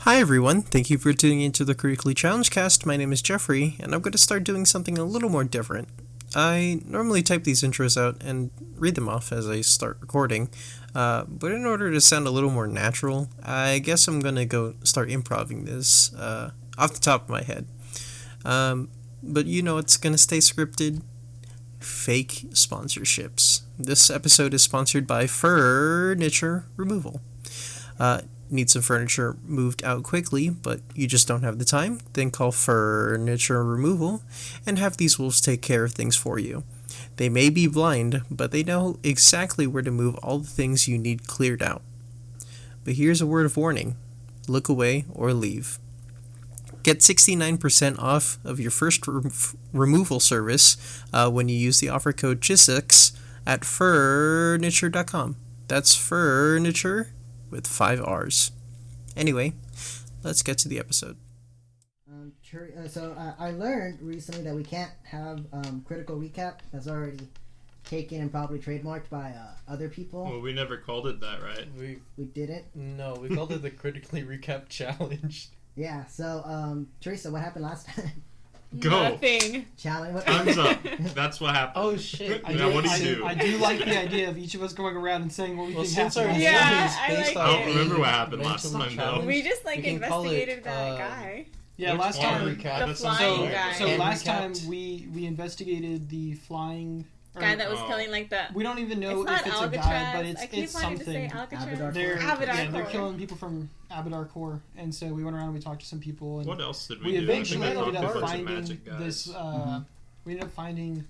Hi everyone, thank you for tuning into the Critically Challenged cast. My name is Jeffrey, and I'm going to start doing something a little more different. I normally type these intros out and read them off as I start recording, but in order to sound a little more natural, I guess I'm going to go start improvising this off the top of my head. But you know it's going to stay scripted. Fake sponsorships. This episode is sponsored by Furniture Removal. Need some furniture moved out quickly, but you just don't have the time? Then call Furniture Removal and have these wolves take care of things for you. They may be blind, but they know exactly where to move all the things you need cleared out. But here's a word of warning. Look away or leave. Get 69% off of your first removal service when you use the offer code CHISIX at furniture.com. That's furniture with 5 R's. Anyway, let's get to the episode. I learned recently that we can't have critical recap. That's already taken and probably trademarked by other people. Well, we never called it that, right? We didn't? No, we called it the Critically Recap Challenge. Yeah, so, Teresa, what happened last time? Go! Nothing. Challenge? Thumbs up. That's what happened. Oh, shit. Now, what do you do? I do like the idea of each of us going around and saying what we think since happened. our Yeah, is I based like on I don't remember what happened last mentally time, though. challenged, We just we can call investigated it, that guy. Yeah, Which last one? time. recap. The That sounds flying familiar. guy. So And last time recapped. we investigated the flying Guy that was Oh. killing like the. We don't even know It's not if it's Alcatraz. a guy, but I keep it's wanting to say something. Alcatraz. They're Abadar they're Core. killing people from Abadar Core, and so we went around and we talked to some people. And What else did we we do? eventually I think I ended talked to a up bunch of finding magic guys. this. We ended up finding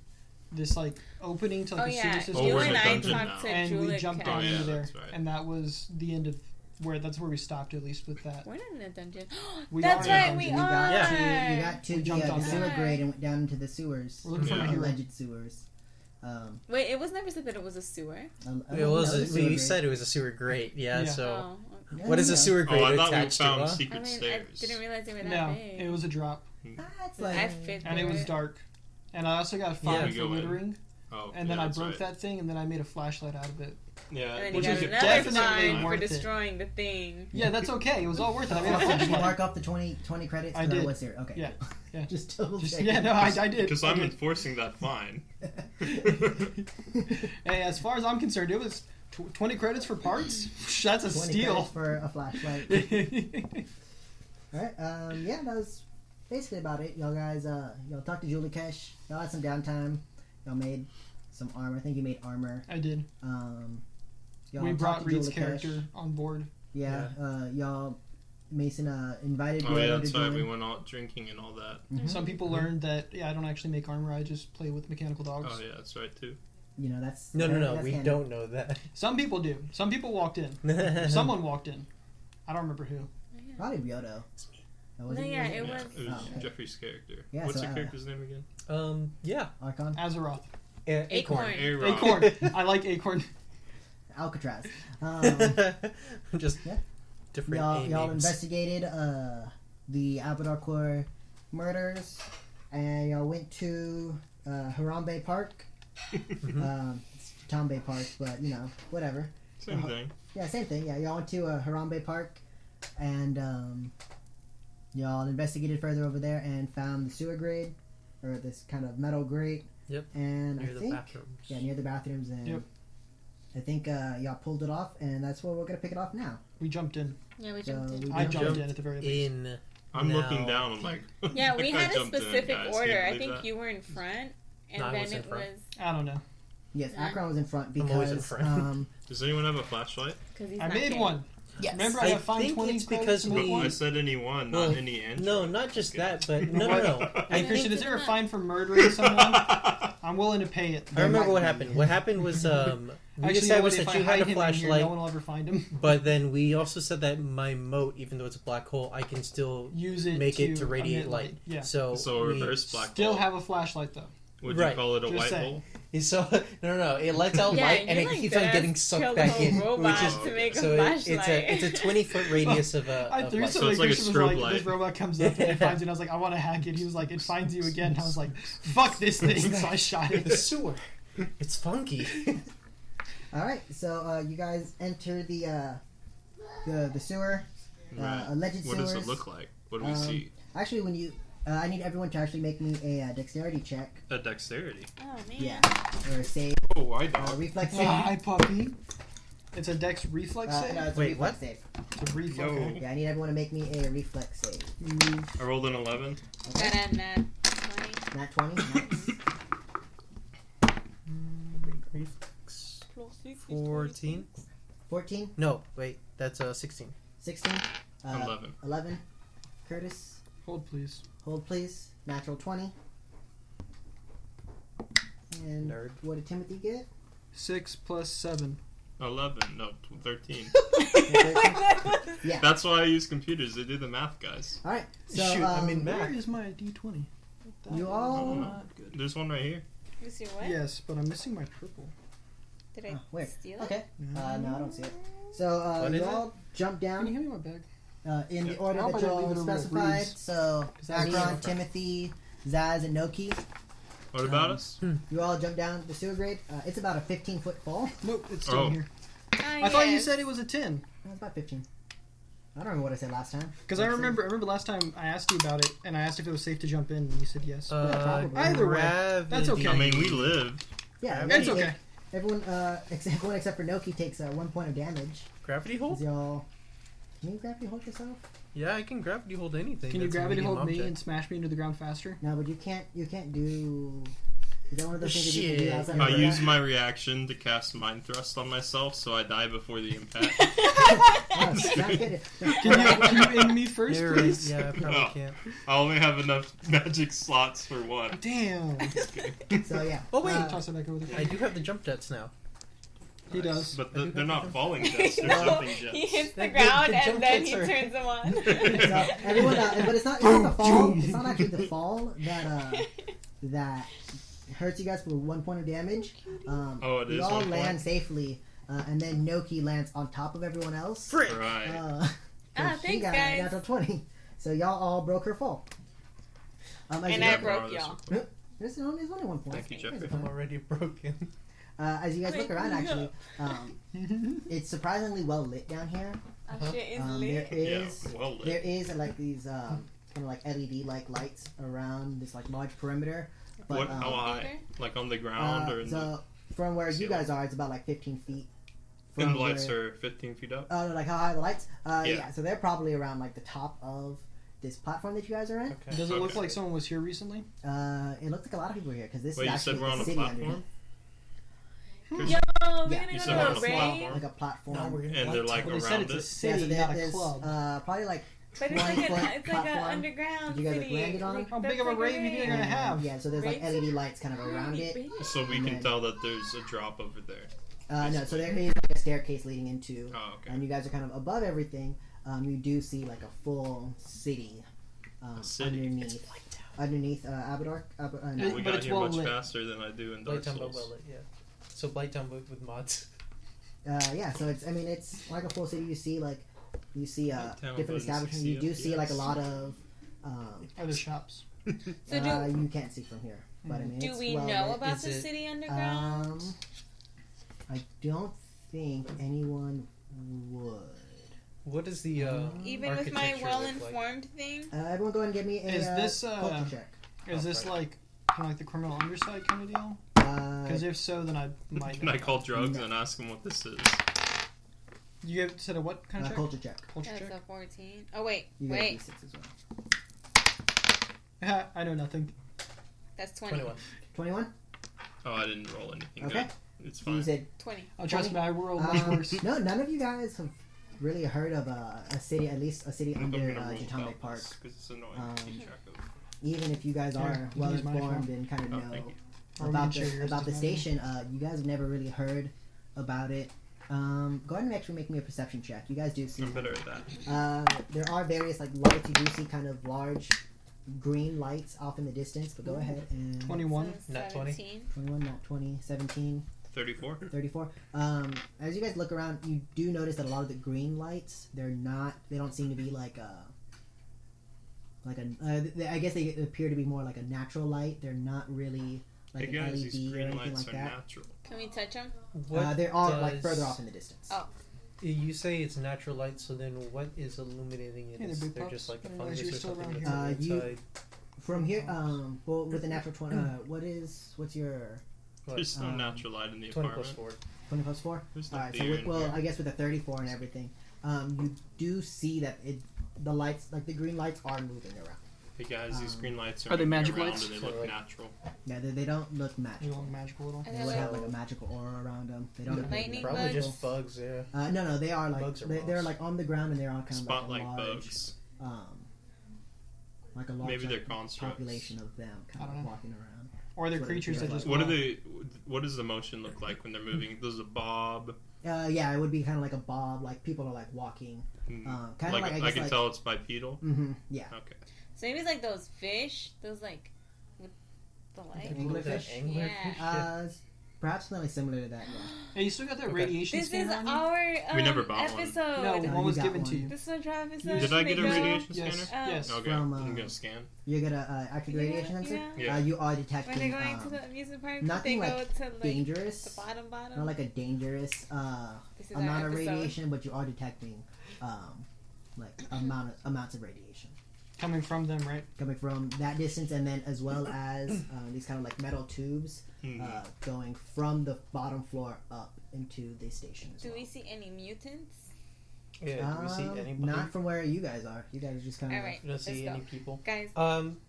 this like opening to like Oh a yeah, sewer system. Oh, you we're and in a I dungeon talked now. to and we Juliet jumped Cat. down Oh, yeah, into there, that's right. and that was the end of that's where we stopped, at least with that. We're not in a dungeon. We That's are in a right, we dungeon. are. You got to We jumped the on sewer that. grade and went down into the sewers. We're looking for Yeah. my hero. Alleged sewers. Wait, it was never said that it was a sewer. It was. We said it was a sewer grate. Yeah. Yeah. So, Oh, what is a sewer grate Oh, I thought we attached to? found I secret mean, I stairs. didn't realize they were that No, big. it was a drop, That's I like... fit and it through was dark. And I also got fined we for go in. littering, Oh, and then yeah, I that's broke right. that thing, and then I made a flashlight out of it. Yeah, And then you Which got was another definitely fine for worth it. destroying the thing. Yeah, that's okay. It was all worth it. I made a Did you flashlight. mark off the 20 credits? I No, did. what's here? Okay. Yeah, yeah. Just double Just, check. yeah, no, I did. Because I I'm did. enforcing that fine. Hey, as far as I'm concerned, it was 20 credits for parts. That's a 20 steal. credits for a flashlight. Alright, yeah, that was basically about it. Y'all guys, y'all talked to Julie Kesh. Y'all had some downtime. Y'all made some armor. I think you made armor. I did. Y'all We talked brought to Reed's Julie character Kesh. on board. Yeah, y'all, Mason, invited Oh, yeah, Diego that's to right. join. We went out drinking and all that. Mhm. Some people learned that I don't actually make armor. I just play with mechanical dogs. Oh, yeah, that's right, too. You know, that's... No. that's We canon. don't know that. Some people do. Some people walked in. Someone walked in. I don't remember who. Probably Ryoto. Oh, was No, it yeah, Ryoto? it was. It was Oh, okay. Jeffrey's character. Yeah, What's so, your character's name again? Yeah. Archon? Azeroth. Acorn. A-Rock. Acorn. I like Acorn. Alcatraz. Just Yeah. different Y'all names. investigated the Abadar Core murders, and y'all went to Harambe Park. It's Jatanbe Park, but you know, whatever. Same thing. Yeah, same thing. Yeah, y'all went to Harambe Park, and y'all investigated further over there and found the sewer grate, or this kind of metal grate. Yep. And Near I the think, bathrooms. yeah, near the bathrooms, and Yep. I think y'all pulled it off, and that's where we're gonna pick it off now. We jumped in. Yeah, we So jumped in. we I jumped jumped in at the very least. In. I'm now. looking down. I'm like, Yeah, we I had a jumped in, specific guys. Can order. you I believe think that? you were in front, and No, I then was in it front. was I don't know. Yes, Yeah. Akron was in front I'm always in because front. Does anyone have a flashlight? because he's I not made gay. one. yes. Remember, I I got fined think 20 it's credits because and we- got one? I said any one, Well, not any entry. No, not just Okay. that, but no. Hey, I Christian, think is there a fine for murdering someone? I'm willing to pay it. I remember what might be. happened. What happened was we Actually, you know what? established If that I you hide had a him in here, flashlight, no one will ever find him. but then we also said that my moat, even though it's a black hole, I can still Use it make it to emit radiate light. Yeah. So So a we- reverse black Still hole. have a flashlight though. Would Right. you call it a Just white saying. hole? So no, it lets out Yeah, light and you it like keeps on deadass getting sucked killed back a whole in, robot which is to make a so flashlight. it's a 20-foot radius of a. I of threw light. some So it's like a Christian was strobe like, light. this robot comes up and he finds it. I was like, I want to hack it. He was like, it finds you again. And I was like, fuck this thing. So I shot The it. sewer. It's funky. All right, so you guys enter the sewer. Right. Alleged What sewers. does it look like? What do we Um, see? Actually, when you, I need everyone to actually make me a dexterity check. A dexterity. Oh man. Yeah. Or a save. Oh, I don't. Reflex save. Hi, puppy. It's a dex reflex save? No, it's Wait, a reflex what? save. It's a reflex. Yo. Okay. Yeah, I need everyone to make me a reflex save. I rolled an 11. Okay. Got a nat 20. Nat 20. Nice. Reflex. Plus 6 is 14. 14. No, wait, that's 16. 16. 11. 11. Curtis, Hold, please. hold please. Natural 20. And Nerd. what did Timothy get? 6 plus 7. 11. No, 13. Yeah. That's why I use computers. They do the math, guys. All right. So Shoot, I'm in math. Where is my d20? You all. Not good. There's one right here. You see what? Yes, but I'm missing my triple. Did I Oh, where? steal it? Okay. No, I don't see it. So What you is all jump Can you down hand me my bag? in the Yeah. order How that about I you leave all it over at specified. Breeze? So that's Akron, me. Timothy, Zaz, and Noki. What about us? You all jump down the sewer grade. It's about a 15-foot fall. Nope, it's still Oh. in here. Ah, I thought you yes. said it was a 10. It's about 15. I don't remember what I said last time. Because I remember last time I asked you about it, and I asked if it was safe to jump in, and you said yes. probably. Either way, that's okay. I mean, we live. Yeah, It's okay. Everyone, everyone except for Noki takes 1 point of damage. Gravity hold? Y'all, can you gravity hold yourself? Yeah, I can gravity hold anything. Can you that's a gravity medium hold me object. and smash me into the ground faster? No, but you can't. You can't do. Is that one of those things that you can do Shit. outside I of the use my reaction to cast Mind Thrust on myself, so I die before the impact. Oh, not good. Can you aim me first, You're right. please? Yeah, I probably No. can't. I only have enough magic slots for one. Damn. So yeah. Oh, wait. Toss it back over there. I do have the jump jets now. He does. But I do they're have not to- falling jets, they're No, jumping he jets. hits the The ground and jump then jets he are- turns them on. So everyone, but it's not the fall. It's not actually the fall that hurts you guys for 1 point of damage. Oh, it you is all 1 land point? safely, and then Noki lands on top of everyone else. Frick! Right. Ah, She thanks, got guys. a natural 20. So y'all all broke her fall. As And you I guys- broke y'all. There's only 1 point. Thank you, guys are Jeffrey. fine. I'm already broken. As you guys look Wait, around, no. actually, it's surprisingly well lit down here. Our shit is There lit. is Yeah, well lit. there is like these kind of like LED like lights around this like large perimeter. But, What? How high? Like on the ground or in so from where you ceiling? guys are, it's about like 15 feet. the... And from the lights where- are 15 feet up? Oh, like how high are the lights? Yeah. Yeah. So they're probably around like the top of this platform that you guys are in. Okay. Does it look Okay. like someone was here recently? It looks like a lot of people are here because this Wait, is you actually said we're on the a city platform? underneath. Yo, we're Yeah. gonna You go said we're on to a a rave. platform? Like a platform. No, we're gonna And they're like Well, they said around it's a it? city, so not a there's club. probably like But it's like 20-foot an it's like an platform. underground You guys, like, city. landed on it? How That's big of a like rave you think they're gonna rave. have? Yeah, so there's like Raves LED are lights kind of around it. big. So we And can then- tell that there's a drop over there. No, so there is like a staircase leading into, Oh, okay. and you guys are kind of above everything. You do see like a full city, city. underneath Abadar. We But got it's here well much lit. faster than I do in Dark Blight Tumble Souls. well, yeah. So Blight Tumble with mods. Yeah, so it's like a full city. You see Town different buttons, establishments. You do see like a yes. lot of. Are there shops? So do You can't see from here, but I mean, do it's we well know lit. about Is the it- city underground? I don't think anyone would. What is the Even with my architecture look like? well-informed thing. Everyone, go ahead and give me a Is this, culture check. Is Oh, this right. like kind of like the criminal underside kind of deal? Because if so, then I might. Can I call drugs No. and ask them what this is? You said a what kind of check? culture check. Culture That's check. a 14. Oh wait, You got a wait. D6 as well. I know nothing. That's 20. 21. 21. Oh, I didn't roll anything Okay. good. It's So you fine. said 20. Oh, trust me, I rolled much worse. no. None of you guys have really heard of a city, at least a city I'm under gonna roll Jatanbe Park. because it's annoying to keep track of. Even if you guys are Here, well use my informed phone. and kind of Oh, know thank you. Or we about can share yours, the doesn't matter. station, you guys have never really heard about it. Go ahead and actually make me a perception check. You guys do see. I'm better at that. There are various like lights. You do see kind of large green lights off in the distance. But go ahead and 21. So Not 20. 17. 21, not 20, 17, 34? 34. As you guys look around, you do notice that a lot of the green lights, they don't seem to be I guess they appear to be more like a natural light. They're not really like Hey an guys, LED these or green anything lights like are that. natural. Can we touch them? What They are like does- further off in the distance. Oh. You say it's natural light, so then what is illuminating it? Hey, Is they're big they're pups. just like a I didn't realize fungus you were or still something around that's here. inside? From here, well, with the natural 20, what's your There's no natural light in the 20 apartment. plus 4. 20 plus 4? There's no Alright, so beer in here. I guess with the 34 and everything, you do see that the lights, like the green lights, are moving around. Hey guys, these green lights Are they moving magic around lights? and they So, look like- natural. Yeah, they don't look You magical. look magical at all. And They they're would like, have like a magical aura around them. They don't look Lightning like Probably bugs? just bugs, yeah. no, they are like Bugs or they're moths? like on the ground and they're all kind of Spotlight like a large, bugs. like a large Maybe they're like, constructs. population of them I kind don't of know. walking around. Or they're So creatures that they're just. What go. do they? What does the motion look like when they're moving? Does a bob? Yeah, it would be kind of like a bob, like people are like walking, kind of Like, like I I guess can like, tell it's bipedal. yeah. Okay. So maybe it's like those fish, those like with the light. Anglerfish? Anglerfish? Perhaps something similar to that. Yeah. Hey, you still got that Okay. radiation This scanner is on you? our We never bought one. episode. No, No, one you was got given one. to you. This is our job episode. Did I get a They go- radiation Yes. scanner? Yes. Okay. From, I'm gonna scan. You get a active radiation sensor. Yeah. You are When detecting they're going to the amusement park, nothing they go like to like dangerous, the bottom. not like a dangerous This is amount our of episode. radiation, but you are detecting like amounts of radiation Coming from them, right? coming from that distance, and then as well as these kind of like metal tubes going from the bottom floor up into the station as Do well. we see any mutants? Yeah, do we see anybody? Not from where you guys are. You guys are just kind of All right, You don't see let's any go. people? Guys,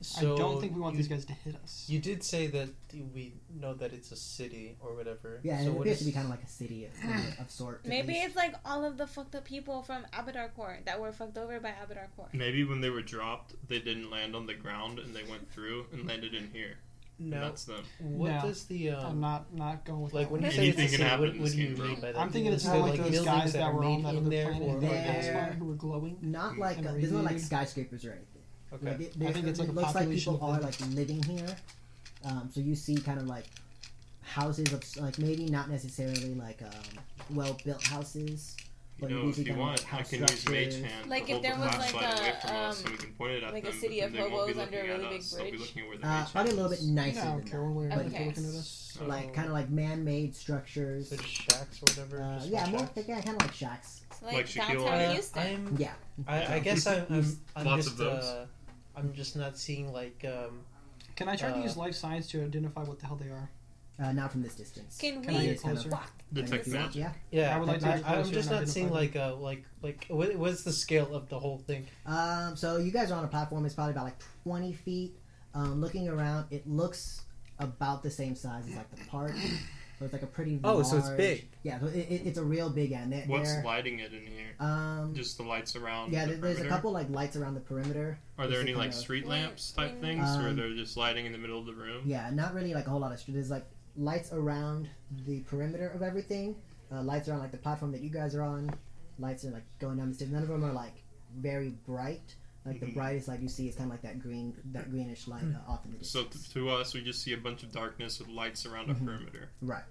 So I don't think we want you, these guys to hit us. You did say that we know that it's a city or whatever. yeah. So It what appears is- to be kind of like a city of sort. at maybe least. it's like all of the fucked up people from Abadar Corps that were fucked over by Abadar Corps. Maybe when they were dropped, they didn't land on the ground and they went through and landed in here. And No. that's them. What No. does the I'm not going with like that when you one. say it's a Anything can city, happen what, in what this do you game, mean bro. by that? I'm thinking it's Is more there, like those buildings guys that that are were on made that in other there planet or with There- gas fire who were glowing. not like and there's not like radiated. skyscrapers or anything. Okay. Like, I think it's like it a looks like population people of are like living here. So you see kind of like houses of like maybe not necessarily like well built houses. You But know, do if see you kind of, want, like, I house can use Mage structures. Hand Like to if hold there the was flashlight like away a, from us and we can point it at like a them, city but of then they won't hobos be under looking a at really big us. They'll be bridge. looking at where the Mage Probably a Hand little bit is. nicer I don't than care that. one way or another if Okay. they're looking at us. Like kind of like man-made structures. So just shacks or whatever. Just Yeah, small more shacks? kind of like shacks. So, Like like Shaquille downtown O'Neal. Houston. Yeah. I guess I'm Lots just of those. I'm just not seeing like Can I try to use life science to identify what the hell they are? Not from this distance. Can Can I we? get closer? Detect magic. Yeah. yeah. I would like to get I'm closer just and not seeing identify like what's the scale of the whole thing? So you guys are on a platform. It's probably about like 20 feet. Looking around, it looks about the same size as like the park. So it's like a pretty Oh, so it's large- big. Yeah, so it's a real big end. What's They're- lighting it in here? Just the lights around yeah, the there's a perimeter? couple like lights around the perimeter. Are there just to any like kind of- street lamps type Mm. things, or they're just lighting in the middle of the room? Yeah, not really like a whole lot of. There's like lights around the perimeter of everything. Lights around like the platform that you guys are on. Lights are like going down the stairs. None of them are like very bright. Like the brightest light you see is kind of like that greenish light off in the So distance. to us, we just see a bunch of darkness with lights around a perimeter. Right.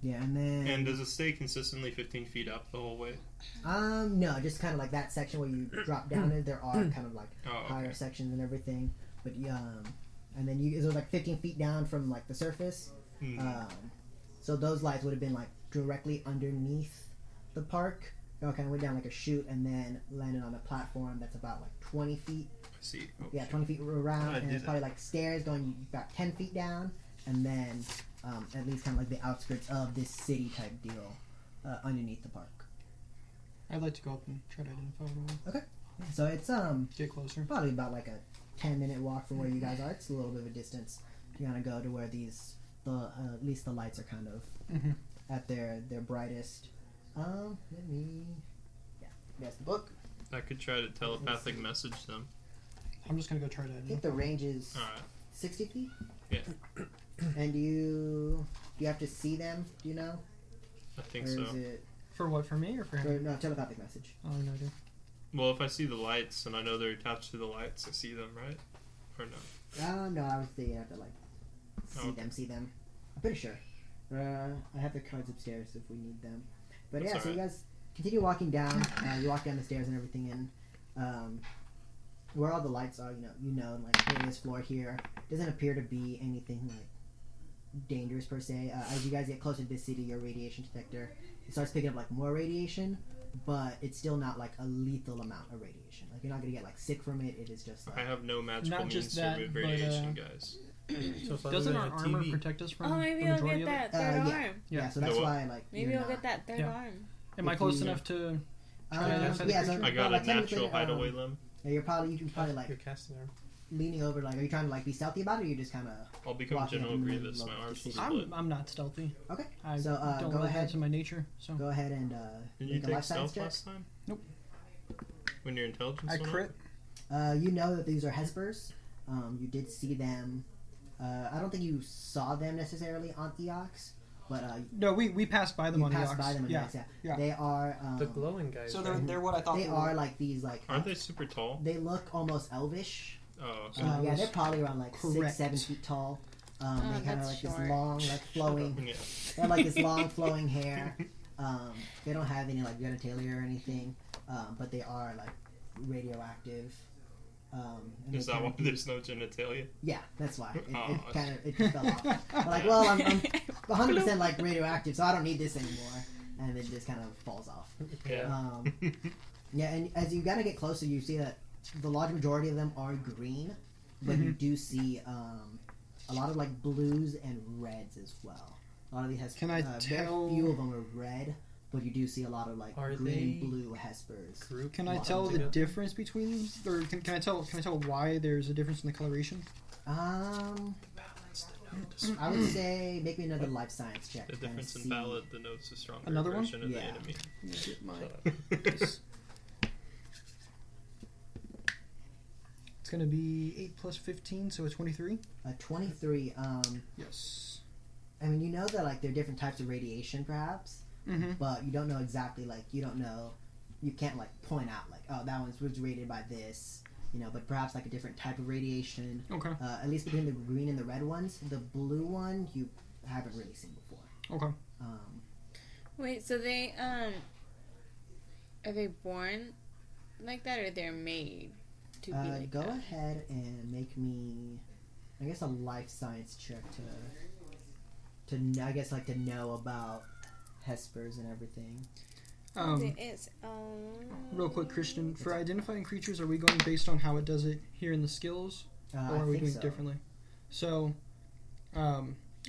Yeah, and then And does it stay consistently 15 feet up the whole way? no, just kind of like that section where you drop down. There are kind of like Oh, higher okay. sections and everything, but and then it was like 15 feet down from like the surface. So those lights would have been like directly underneath the park. They all kind of went down like a chute and then landed on a platform that's about like 20 feet. I see. Okay. Yeah, 20 feet around, I and did it's probably like stairs going about 10 feet down, and then at least kind of like the outskirts of this city type deal underneath the park. I'd like to go up and try to identify what I want. So it's Get closer. probably about like a 10-minute walk from where you guys are. It's a little bit of a distance. You gotta go to where at least the lights are kind of Mm-hmm. at their brightest. Let me. Yeah, that's the book. I could try to telepathic message them. I'm just gonna go try to I think identify. the range is Alright. 60 feet. Yeah. And do you have to see them? Do you know? I think Or so. is it For what? For me or for or, him? no telepathic message? Oh, no idea. Well, if I see the lights and I know they're attached to the lights, I see them, right? Or no? No, I would say you have to like see Okay. See them. I'm pretty sure. I have the cards upstairs if we need them. But That's yeah, so you alright. guys continue walking down. You walk down the stairs and everything, and where all the lights are, like hey, this floor here doesn't appear to be anything like dangerous per se. As you guys get closer to this city, your radiation detector it starts picking up like more radiation, but it's still not like a lethal amount of radiation. Like you're not gonna get like sick from it. It is just like I have no magical Not means just to that, remove but, radiation, guys. So if I Doesn't live our in a armor TV, protect us from Oh, maybe the I'll majority get of it? that third yeah. arm. yeah. So that's No, why like Maybe you're I'll not, get that third Yeah. arm. Am I If close you- enough to? Yeah, so I got a like 10 minutes natural later, hideaway limb. Yeah, you can probably like you're casting arm. leaning over. Like, are you trying to like be stealthy about it, or you just kind of I'll become walking up General in the middle Grievous. of My the arms will city? split. I'm not stealthy. okay? I So, don't go really ahead. that's in my nature. So Go ahead and Did you make a take life science stealth check. last time? Nope. When your intelligence I went crit. You know that these are Hespers. You did see them. I don't think you saw them necessarily on Eox, but No, we passed by them you on passed Eox. by them. On Yeah. Eox, yeah. yeah. They are. The glowing guys. So right? they're what I thought They were. are like these like. Aren't they super tall? They look almost elvish. Oh, okay. Yeah, they're probably around like Correct. 6-7 feet tall. They kind of that's like short. this long, like flowing. Yeah. They have like this long flowing hair. They don't have any like genitalia or anything, but they are like radioactive. And Is they that kinda why do- there's no genitalia? Yeah, that's why. Oh, It kind of it just fell off. But like, well, I'm 100% like radioactive, so I don't need this anymore. And it just kind of falls off. Yeah. Yeah, and as you gotta get closer, you see that the large majority of them are green, but you do see a lot of like blues and reds as well. A lot of these has Can I very tell- few of them are red, but you do see a lot of like Are green, they blue Hespers. Group Can I Lock tell them the together? difference between, or can I tell why there's a difference in the coloration? Balance the note. I would say make me another life science check. The to kinda difference in see- ballot denotes a stronger Another one? version of the Yeah. enemy. Let me get my So- dice. It's gonna be 8 plus 15, so a 23. 23. Yes. I mean, you know that like there are different types of radiation, perhaps, Mm-hmm. but you don't know exactly. Like you don't know, you can't like point out like, oh, that was rated by this, you know. But perhaps like a different type of radiation. Okay. At least between the green and the red ones, the blue one you haven't really seen before. Okay. Wait, so they are they born like that or they're made to be like Go that? ahead and make me, I guess, a life science check to I guess like to know about Hespers and everything. There is. Real quick, Christian, for identifying creatures, are we going based on how it does it here in the skills, or I are we think doing so. it differently? So,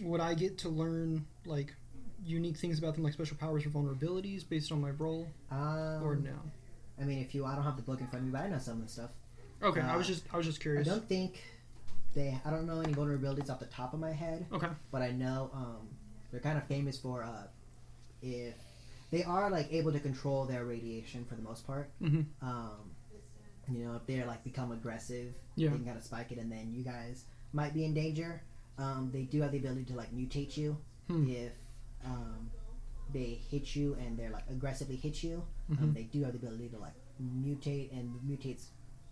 would I get to learn like unique things about them, like special powers or vulnerabilities, based on my role, or no? I mean, if you, I don't have the book in front of me, but I know some of the stuff. Okay, I was just I curious. don't think I don't know any vulnerabilities off the top of my head, Okay. but I know they're kind of famous for if they are like able to control their radiation for the most part. Mm-hmm. You know, if they're like become aggressive, Yeah. they can kind of spike it, and then you guys might be in danger. They do have the ability to like mutate you if they hit you and they're like aggressively hit you. Mhm. They do have the ability to like mutate, and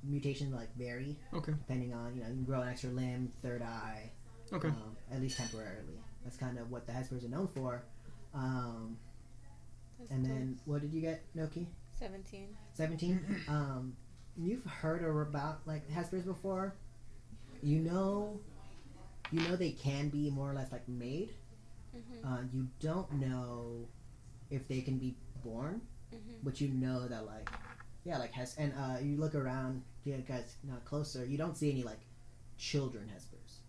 mutations like vary Okay. depending on, you know, you can grow an extra limb, third eye, Okay. at least temporarily. That's kind of what the Hespers are known for. That's And dope. then what did you get, Noki? 17. 17. You've heard about like Hespers before. You know they can be more or less like made. You don't know if they can be born, but you know that like, yeah, like and you look around, you guys not closer, you don't see any like children Hespers.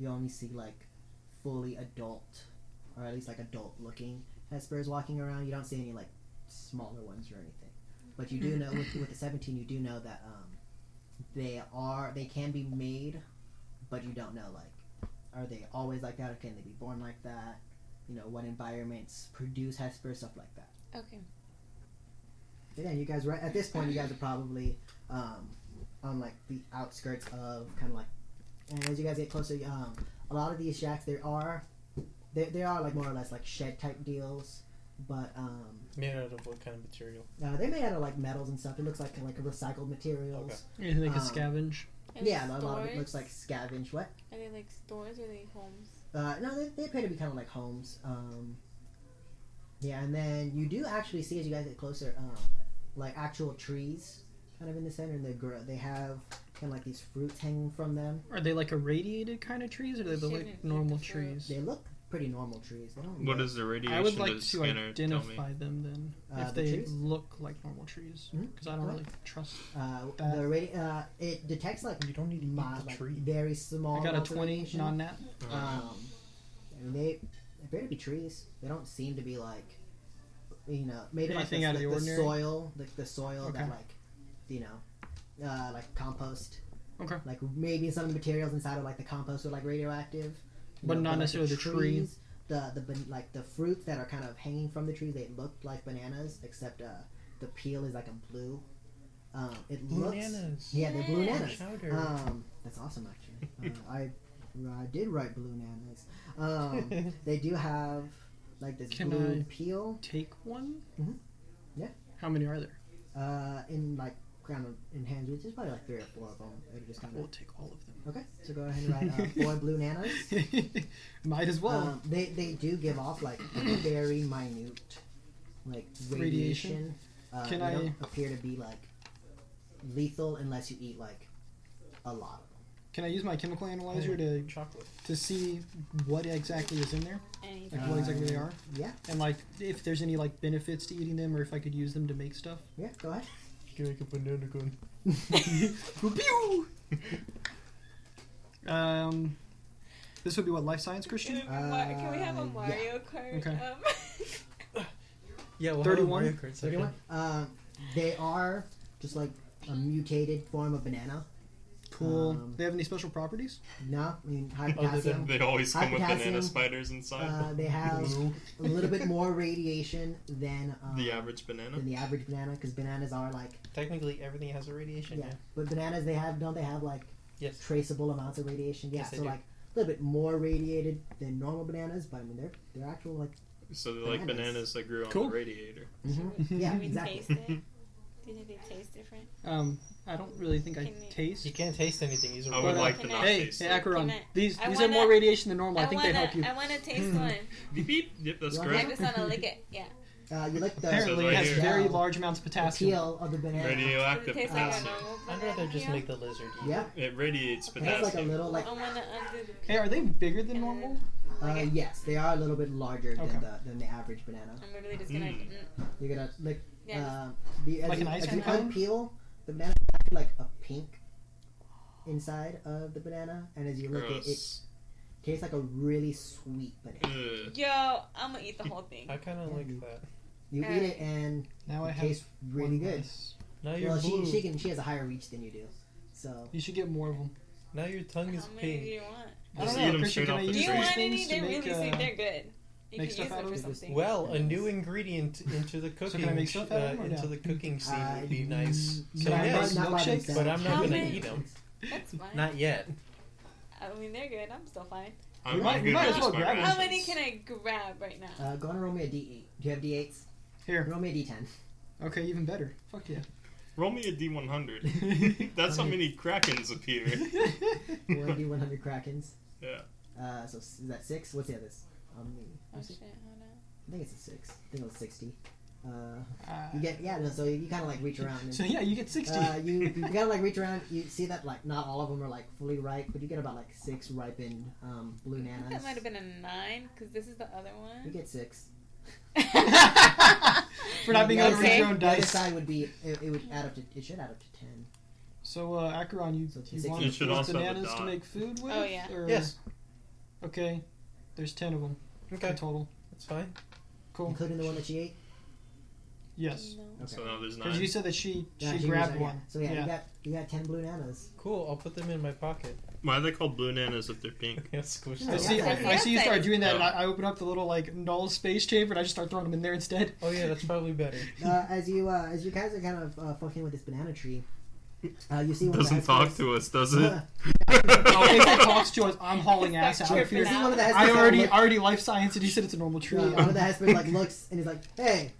You only see like fully adult, or at least like adult looking Hespers walking around. You don't see any like smaller ones or anything. But you do know with the 17, you do know that they can be made, but you don't know like, are they always like that, or can they be born like that? You know, what environments produce Hesper, stuff like that. Okay. So yeah, you guys right at this point, you guys are probably on like the outskirts of kind of like, and as you guys get closer, a lot of these shacks they are like more or less like shed type deals, but Made out of what kind of material? they're made out of like metals and stuff. It looks like a recycled materials. Anything they could Um, scavenge. Are they Yeah, a lot of it stores? looks like scavenge. What? Are they like stores or are they homes? No, they appear to be kind of like homes. Yeah, and then you do actually see as you guys get closer, like actual trees, kind of in the center, and they have and like these fruits hanging from them. Are they like irradiated kind of trees, or are they Shouldn't like eat normal the fruit. trees? They look pretty normal trees. They don't. What look, is the radiation? I would like does to Scanner tell me? identify them then, if the they trees? look like normal trees, Mhm. because I don't really trust. it detects like You don't need to eat the like tree. very small. I got a amounts of 20 radiation. non-nat. I mean, they appear to be trees. They don't seem to be like, maybe Anything like out of the ordinary? soil, like the soil Okay. that like compost. Okay. Like maybe some of the materials inside of like the compost are like radioactive, But not like, necessarily the tree. trees, like the fruits that are kind of hanging from the trees. They look like bananas, except the peel is like a blue. It looks. Blunanas. Yeah, they're Blunanas. Chowder. That's awesome, actually. I did write Blunanas. They do have like this Can blue I- peel Take one. Mhm. Yeah. How many are there? in like kind of in hands. There's probably like 3 or 4 of them. They just kind We'll of. take all of them. Okay, so go ahead and write 4 Blunanas. Might as well. They do give off like very minute like radiation. Can they I- don't appear to be like lethal unless you eat like a lot of them. Can I use my chemical analyzer to Chocolate. see what exactly is in there? Anything. Like what exactly they are? Yeah, And like if there's any like benefits to eating them, or if I could use them to make stuff. yeah. Go ahead. You can make a banana gun. Pew! This would be what, life science, Christian? Can we have a yeah. Mario Kart? Okay. Yeah, well, 31? 31. They are just like a mutated form of banana. Cool. They have any special properties? No, I mean high Other than potassium. They always High come with potassium, banana spiders inside. They have a little bit more radiation than The average banana. than the average banana, because bananas are like Technically, everything has a radiation. yeah. Yeah. But bananas don't they have like Yes. traceable amounts of radiation? Yeah, Yes, they so do. like a little bit more radiated than normal bananas, but I mean they're actual like So they're like Bananas. bananas that grew on Cool. the radiator. yeah, Can we exactly. taste it? Do you think they taste different? I don't really think I Can you- taste. You can't taste anything. These are I would But, like to Can not I- Hey, taste hey, it. Acheron, Can I- these I are wanna- more radiation than normal. I think they wanna, help you. I want to taste one. Beep beep. Yep, that's You want I correct. just want to lick it. Yeah. You like the Apparently, right it has here. very shell, large amounts of the potassium. peel of the banana. Does it Radioactive taste like a potassium. normal I'd banana rather just peel? make the lizard eat. Yeah, It radiates it has like a potassium. little like I want to undo the Hey, are they bigger than normal? yes, they are a little bit larger Okay. than the average banana. I'm literally just gonna. You're gonna like Yeah, Like an ice as cream you cone? unpeel the banana, it's actually like a pink inside of the banana, and as you lick it, it Gross. tastes like a really sweet banana. Ugh. Yo, I'm gonna eat the whole thing. I kind of Yeah, like you- that. You eat it and Now I it have tastes really one good. less. Now you're Well, blue. she has a higher reach than you do, so You should get more of them. Now your tongue is How many do pink. you want? I Just don't eat know, 'em Christian, straight can off I the use Do you tree. these want any? things They're to really make, sweet. They're good. You make can stuff use out them of for it? something. Well, a new ingredient into the cooking. can I make stuff out of them or into no? the cooking scene would be Uh, nice. no, So Can I yes, buy not by milkshakes? themselves. but I'm not How gonna many- eat them. That's fine. Not yet. I mean, they're good. I'm still fine. I'm You might- good you might with as well just my grab it. How rations. many can I grab right now? go and roll me a d8. Do you have d8s? Here. Roll me a d10. Okay, even better. Fuck yeah. Roll me a D100. That's how many krakens appear. You want to do 100 krakens? Yeah. So is that 6? What's the others? Oh shit, hold on. I think it's a 6. I think it was 60. Uh, You get so you kind of like reach around. And, so yeah, you get 60. you kind of like reach around. You see that like not all of them are like fully ripe, but you get about like 6 ripened blue I think nanas. that might have been a 9 because this is the other You one. get 6. For not being able to read Okay. your own The other dice. side would be it would add up to it should add up to 10. So, Acheron, you, So it's you 60. want It should those also have a bananas to dot. make food with? Oh, yeah. Or- Yes. Okay. There's 10 of them Okay. in total. That's fine. Cool. Including the one that she ate. Yes. No. Okay. So now there's Because 9. you said that she Yeah, grabbed was- one. Yeah. So yeah, you got 10 blue nanas. Cool. I'll put them in my pocket. Why are they called blunanas if they're pink? Yeah, squish Yeah, I them. see. yeah. I see you start doing that, and Oh. I open up the little like null space chamber, and I just start throwing them in there instead. Oh yeah, that's probably better. As you guys are kind of fucking with this banana tree, you see one Doesn't of the talk headspace- to us, does it? Oh, if it talks to us, I'm hauling ass out. Start of here. You see one of the headspace I that already look- life science, and he said it's a normal tree. one of the headspace like looks and he's like, "Hey,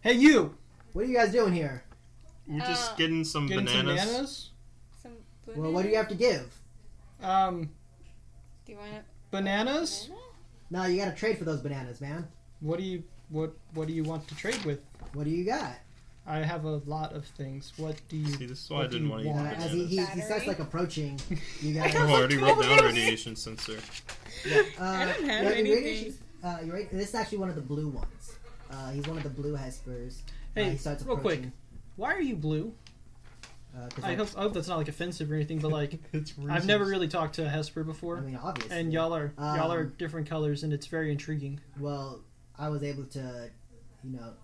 Hey, you! what are you guys doing here? We're just getting some Getting bananas. some bananas? Some Well, what do you have to give? Do you want Bananas? No, you got to trade for those bananas, man. What do you want to trade with? What do you got? I have a lot of things. What do you? See, this is why I what do didn't you want to eat want? As bananas. he starts like approaching you guys. I've already wrote down radiation sensor. Yeah, I don't have your anything. radiation's, you're right. This is actually one of the blue ones. He's one of the blue Hespers. Hey, he starts real quick. approaching. Why are you blue? 'Cause I hope that's not like offensive or anything, but like I've never really talked to a Hesper before, I mean, obviously. and y'all are different colors, and it's very intriguing. Well, I was able to,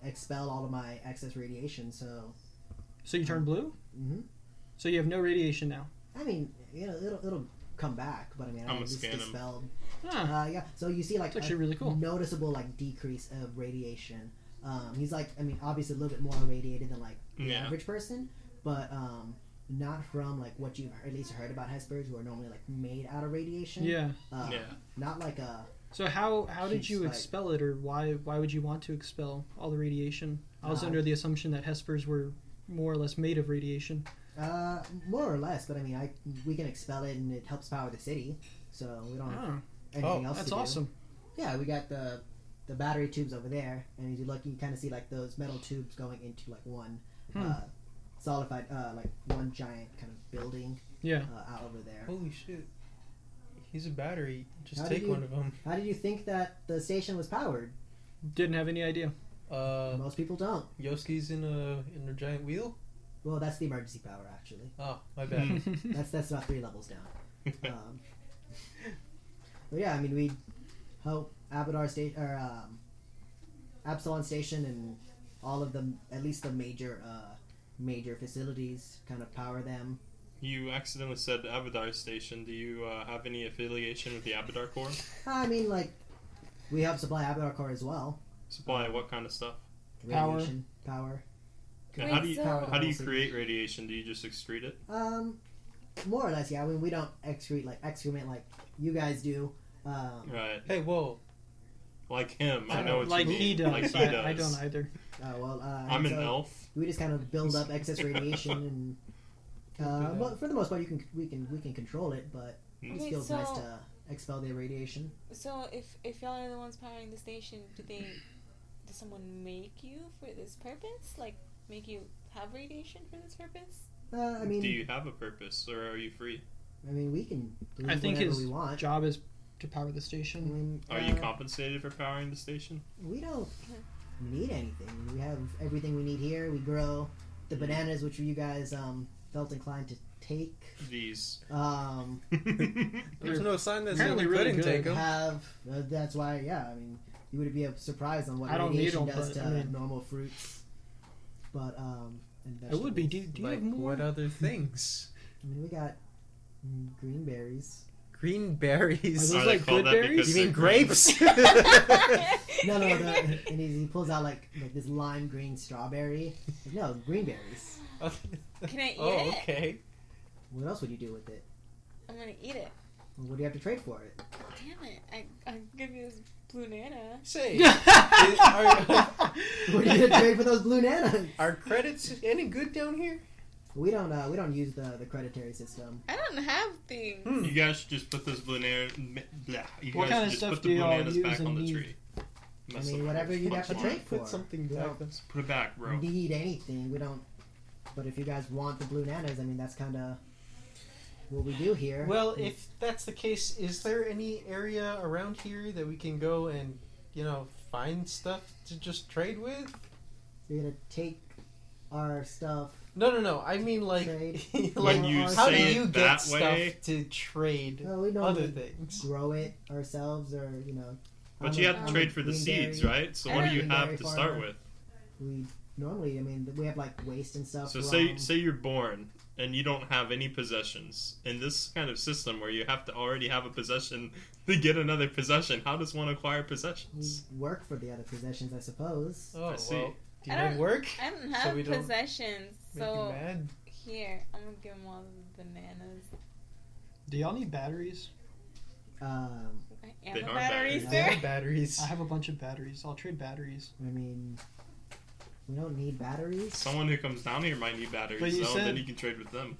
expel all of my excess radiation. So. So you turn blue? Hmm. So you have no radiation now. I mean, it'll come back, but I mean, I'm I just scan him. dispelled. Ah, Yeah. So you see, like, It's actually really cool. noticeable like decrease of radiation. He's like, I mean, obviously a little bit more irradiated than like the Yeah. average person, but not from like what you've at least heard about Hespers, who are normally like made out of radiation. yeah. Yeah. Not like a. So how did Huge you spike. expel it, or why would you want to expel all the radiation? I was Uh, under the assumption that Hespers were more or less made of radiation. More or less, but I mean, we can expel it, and it helps power the city, so we don't have Oh, anything else that's to do. awesome. Yeah, we got the battery tubes over there, and as you look, you kind of see like those metal tubes going into like one solidified, like one giant kind of building Yeah. out over there. Holy shit. He's a battery. Just How take did you- one of them. How did you think that the station was powered? Didn't have any idea. Most people don't. Yoski's in a giant wheel? Well, that's the emergency power, actually. Oh, my bad. That's about 3 levels down. But yeah, I mean, we hope Abadar Station or Absalon Station and all of them, at least the major facilities, kind of power them. You accidentally said Abadar Station. Do you have any affiliation with the Abadar Corps? I mean, like, we help supply Abadar Core as well. Supply what kind of stuff? Power. Radiation, power. And Wait, how do you so- how do you create radiation? Do you just excrete it? More or less, yeah. I mean, we don't excrement like you guys do. Right. Hey, whoa. Like him. I know what like you mean. he does. Like he does. I don't either. I'm an elf. We just kind of build up excess radiation, and but for the most part, we can control it. But it just Okay, feels nice so- to expel the radiation. So if y'all are the ones powering the station, does someone make you for this purpose? Like make you have radiation for this purpose? I mean, Do you have a purpose, or are you free? we can do I think whatever his we want. job is to power the I station. mean, Are you compensated for powering the station? we don't need anything. We have everything we need here. We grow the bananas, which you guys felt inclined to take. These. There's no sign that Apparently we really couldn't good. take them. Have that's why, yeah. I mean, you would be surprised on what I don't need radiation 'em, does but, to I mean- normal fruits. But and It would be. vegetables. Do you Like, have more? what other things? I mean, we got green berries. Green Are berries. those Are they like called good that berries? because You mean they're green? grapes? No, and he pulls out like this lime green strawberry. No, green berries. Can I eat Oh, it? okay. What else would you do with it? I'm gonna eat it. What do you have to trade for it? Damn it! I give you this Blunana. Say, What are you gonna trade for those blue nanas? are credits any good down here? We don't use the creditary system. I don't have things. You guys should just put those blunanas. You What guys kind of should just stuff put do the y'all blunanas use back and on the need? tree. I mean, whatever you have to trade for. Put something We back. don't Just put it back, bro. need anything. We don't. But if you guys want the blue nanas, I mean, that's kind of what we do here. Well, if that's the case, is there any area around here that we can go and, find stuff to just trade with? You're gonna take our stuff. No. I mean, like, Trade. like When you how do say you it get that stuff way- to trade Well, we other normally things? grow it ourselves, or But you have to trade for the seeds, right? So what do you have to start with? We normally, I mean, we have like waste and stuff. So from- say you're born and you don't have any possessions. In this kind of system where you have to already have a possession to get another possession, how does one acquire we possessions? work for the other possessions, I suppose. Oh, I see. well, do you I have don't- work? I don't So have we don't possessions, Make you so mad? here I'm gonna give them all the bananas. Do y'all need batteries? I am They a are battery, batteries. They sir. are batteries. I have a bunch of batteries. I'll trade batteries. I mean, we don't need batteries. Someone who comes down here might need batteries, But you though, said- then you can trade with them.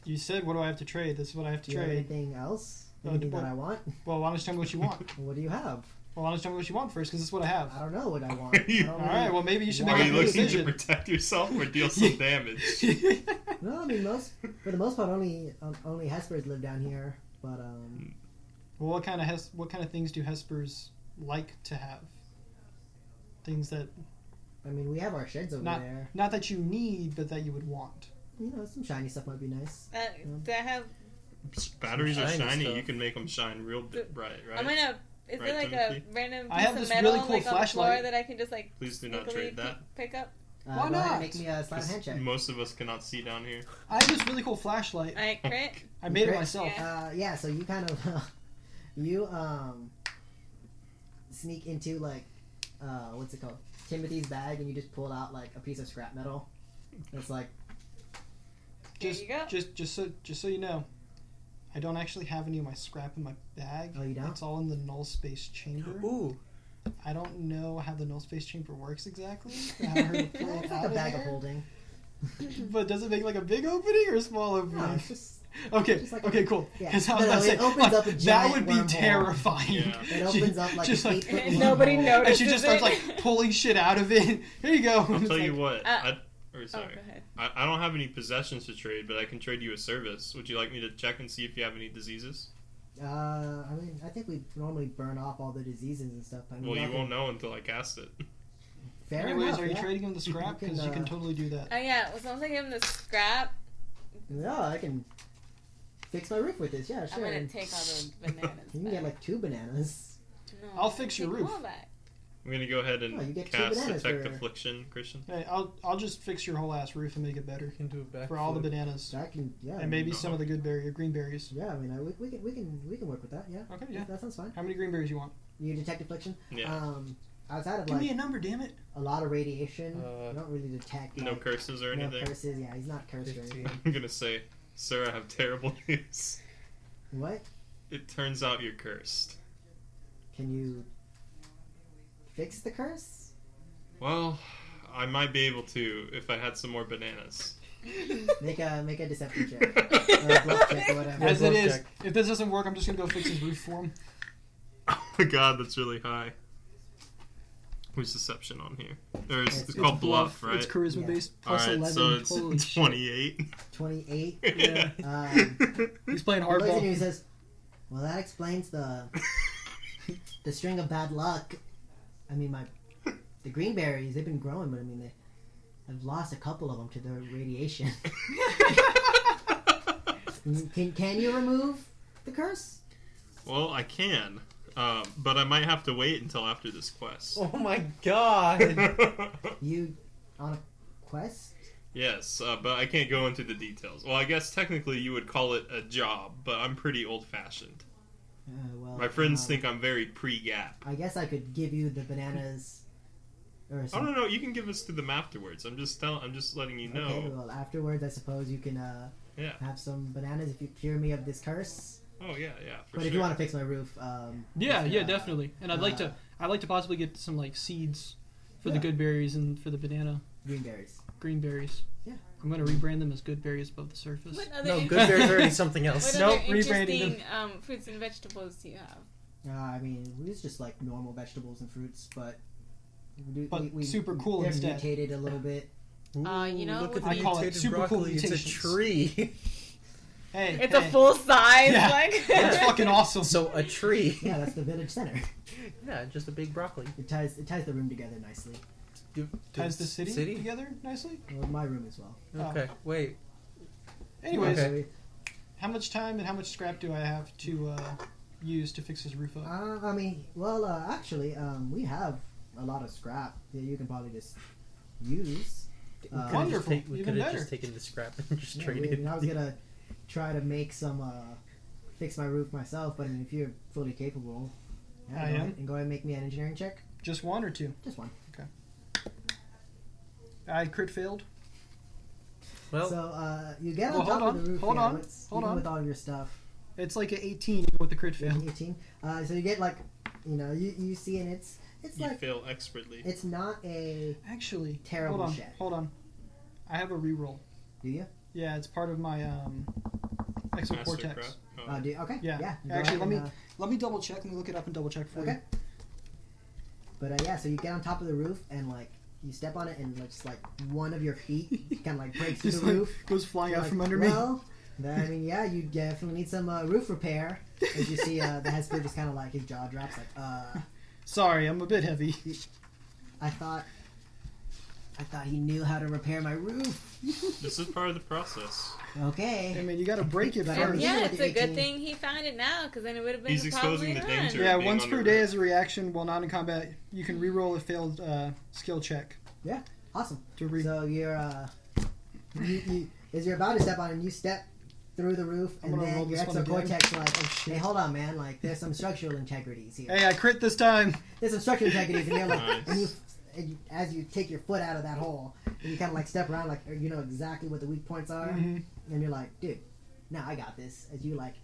You said, what do I have to trade? This is what I have to Do you have trade. anything else? Uh, Anything what- that I want? Well, why don't you tell me what you want? What do you have? Well, why don't you tell me what you want first, because that's what I have. I don't know what I want. I don't All right, well, maybe you should Are make you a looking decision. to protect yourself or deal some damage? No, I mean for the most part, only Hespers live down here. But Well, what kind of things do Hespers like to have? Things that I mean, we have our sheds over there. not that you need, but that you would want. You know, some shiny stuff might be nice. Do I have? Batteries are Shiny shiny. stuff. You can make them shine real bright, right? I'm gonna. Is Right, there like Timothy? a random I piece have of this metal really cool like on the floor flashlight. that I can just like Please do not sneakily trade that. pick up? Why Go ahead not? and make me a sleight of hand check. Most of us cannot see down here. I have this really cool flashlight. I crit. I made it Crit? myself. Yeah. So you kind of you sneak into like what's it called, Timothy's bag, and you just pull out like a piece of scrap metal. It's like Here you go. Just so you know, I don't actually have any of my scrap in my bag. Oh, you don't? It's all in the null space chamber. Ooh. I don't know how the null space chamber works exactly. I haven't heard of pulling it it's out like a of bag of there. holding. But does it make like a big opening or a small No, opening? it's just Okay, just like okay, a- cool. yeah. 'Cause I was No, about to say, it opens up a that giant would be wormhole. terrifying. Yeah. it opens up like Just an like- 8 foot And nobody wormhole. notices. And she just starts it. like pulling shit out of it. Here you go. I'll It's tell like, you what. Oh, Sorry. go ahead. I don't have any possessions to trade, but I can trade you a service. Would you like me to check and see if you have any diseases? I mean, I think we normally burn off all the diseases and stuff. I mean, Well, you nothing- won't know until I cast it. Fair Anyways, enough, are you yeah. trading him the scrap? You can, Because you can totally do that. Oh yeah. Well, once I give him the scrap, No, I can fix my roof with this. Yeah, sure. I'm gonna take all the bananas. You can get like 2 bananas. No, I'll fix your take roof. them all back. I'm gonna go ahead and Oh, you get 2 cast bananas Detect for- Affliction, Christian. Hey, I'll just fix your whole ass roof and make it better You can do a backflip. for all the bananas So I can, yeah. and maybe some of the green berries. Yeah, I mean, we can work with that. Yeah. Okay, yeah. That sounds fine. How many green berries you want? You detect affliction. Yeah. Outside of Give me like a number, damn it. a lot of radiation, you don't really detect No like, curses or no anything. curses. Yeah, he's not cursed or 15. anything. I'm gonna say, sir, I have terrible news. What? It turns out you're cursed. Can you fix the curse? Well, I might be able to if I had some more bananas. Make a deception check or a bluff check or whatever. As it bluff is, check. if this doesn't work, I'm just gonna go fix his roof for him. Oh my god, that's really high. Who's deception on here? Or it's It's called bluff, right? It's charisma Yeah. based. Plus Alright, 11. so it's Holy shit. 28. 28. Yeah. He's playing He looks at you and he hardball. says, "Well, that explains the string of bad luck. I mean, the green berries, they've been growing, but I mean, I've lost a couple of them to the radiation. Can you remove the curse? Well, I can. But I might have to wait until after this quest. Oh my god! You on a quest? Yes, but I can't go into the details. Well, I guess technically you would call it a job, but I'm pretty old-fashioned. Well, My friends think I'm very pre-gap. I guess I could give you the bananas. Or I some, don't know. You can give us to them afterwards. I'm just letting you know. Okay, well, afterwards, I suppose you can Yeah. have some bananas if you cure me of this curse. Oh yeah, for But sure. if you want to fix my roof, Yeah, just, yeah, definitely. And I'd like to possibly get some like seeds for the Yeah. good berries and for the banana green berries. green berries. Yeah. I'm gonna rebrand them as good berries above the surface. What other No, in- good bear's already something What else. other Nope, rebranding interesting fruits and vegetables do you have? I mean, it's just like normal vegetables and fruits, but But super cool they're instead. mutated a little bit. You know, look with at I the call it mutated super cool broccoli. It's a mutations. tree. Hey, It's a full size, Yeah. like. That's fucking awesome. So a tree. Yeah, that's the village center. Yeah, just a big broccoli. It ties the room together nicely. Ties the city together nicely. Well, my room as well. Okay, wait. Anyways, Okay. how much time and how much scrap do I have to use to fix his roof up? I mean, well, actually, we have a lot of scrap that you can probably just use. Wonderful. We Even could have better. just taken the scrap and just Yeah, traded. I was gonna try to make some fix my roof myself, but I mean, if you're fully capable, I go am. ahead and go ahead and make me an engineering check. Just one or two? Just one. I crit failed. Well, So you get Well, on top hold of the on, roof. hold yeah, on, with- hold even on. with all your stuff. It's like an 18 with the crit fail. 18. So you get like, you see, and it's You like fail expertly. it's not a Actually, Terrible hold on, shit. hold on. I have a reroll. do you? Yeah, it's part of my exocortex. Mastercraft. Oh. Do you? Okay. Yeah. Yeah. go Actually, ahead let me and, let me double check. Let me look it up and double check for Okay. But yeah, so you get on top of the roof and like you step on it and just like one of your feet kind of like breaks through Just the like roof. goes flying You're out like, from under me. well, I mean, yeah, you definitely need some roof repair. As you see, the Hesper just kind of like his jaw drops, like, Sorry, I'm a bit heavy. I thought he knew how to repair my roof. This is part of the process. Okay. I mean, you gotta break it But first. yeah, Yeah, with it's the a good 18. thing he found it now, because then it would have been He's exposing the probably danger. done. Yeah, being once on per the day roof. as a reaction while not in combat, you can reroll a failed skill check. Awesome. To re- So you're as you're about to step on, and you step through the roof, I'm and gonna roll then your this one again. exocortex like, Oh, shit. hey, hold on, man, like there's some structural integrities here. Hey, I crit this time! There's some structural integrities, and you're like, Nice. and you, as you take your foot out of that hole, and you kind of like step around, like you know exactly what the weak points are, Mhm. and you're like, dude, now I got this. As you like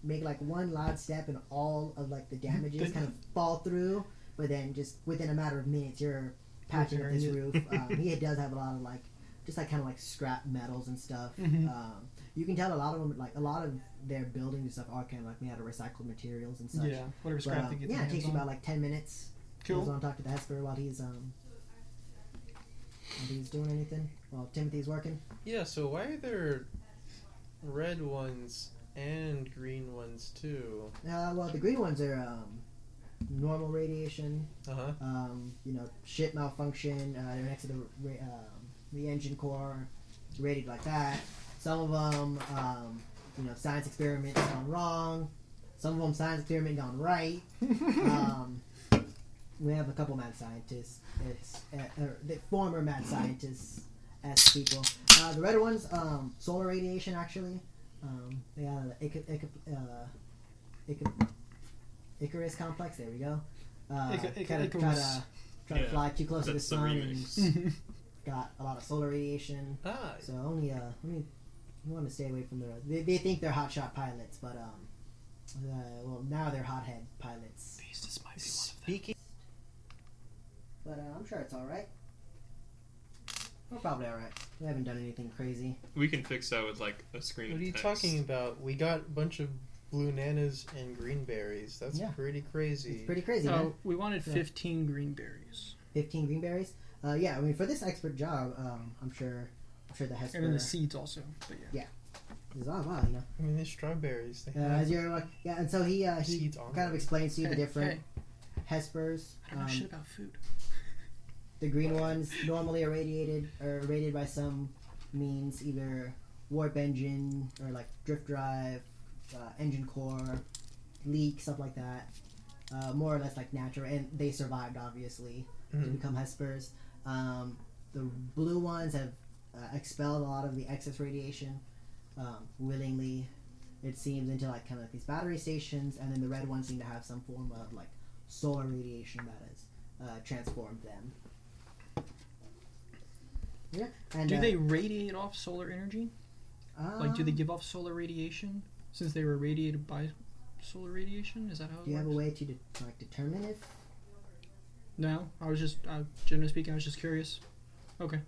make like one loud step, and all of like the damages kind of fall through, but then just within a matter of minutes, you're patching up this roof. He does have a lot of like, just like kind of like scrap metals and stuff. Mhm. You can tell a lot of them, like a lot of their buildings and stuff, are kind of like made out of recycled materials and such. Yeah, whatever But, scrap they get yeah, their it takes hands you on. about like 10 minutes. Cool. Goes on talk to the Hesper while he's doing anything. While Timothy's working. Yeah, so why are there red ones and green ones too? Well, the green ones are normal radiation. Uh-huh. You know, ship malfunction. They're next to the engine core, rated like that. Some of them, you know, science experiments gone wrong. Some of them science experiment gone right. We have a couple mad scientists. The former mad scientists as people. The red ones, solar radiation actually. They have the Icarus complex. There we go. Icarus. Try to Yeah, fly too close to the that's the sun remix. and got a lot of solar radiation. Ah, So only you want to stay away from they think they're hotshot pilots, but well now they're hothead pilots. This might be one of them. speaking. But I'm sure it's all right. We're probably all right. We haven't done anything crazy. We can fix that with like a screen What of are you text. talking about? We got a bunch of Blunanas and green berries. That's Yeah. pretty crazy. It's pretty crazy, man. Oh, we wanted Yeah. 15 green berries. 15 green berries. Yeah, I mean for this expert job, I'm sure the Hesper. And then the seeds also. But yeah. is wow, you know. I mean, there's strawberries. They As you're like, yeah, and so he seeds on kind of them. explains to you the Hey, different Hespers. I don't know shit about food. The green ones normally irradiated or rated by some means, either warp engine or like drift drive, engine core, leak, stuff like that. More or less like natural, and they survived obviously to Mhm. become Hespers. The blue ones have expelled a lot of the excess radiation willingly, it seems, into like kind of like these battery stations, and then the red ones seem to have some form of like solar radiation that has transformed them. Yeah, and Do they radiate off solar energy? Like, do they um, give off solar radiation since they were radiated by solar radiation? Is that how it Do you works? have a way to like determine if? No, I was just, generally speaking, I was just curious. Okay.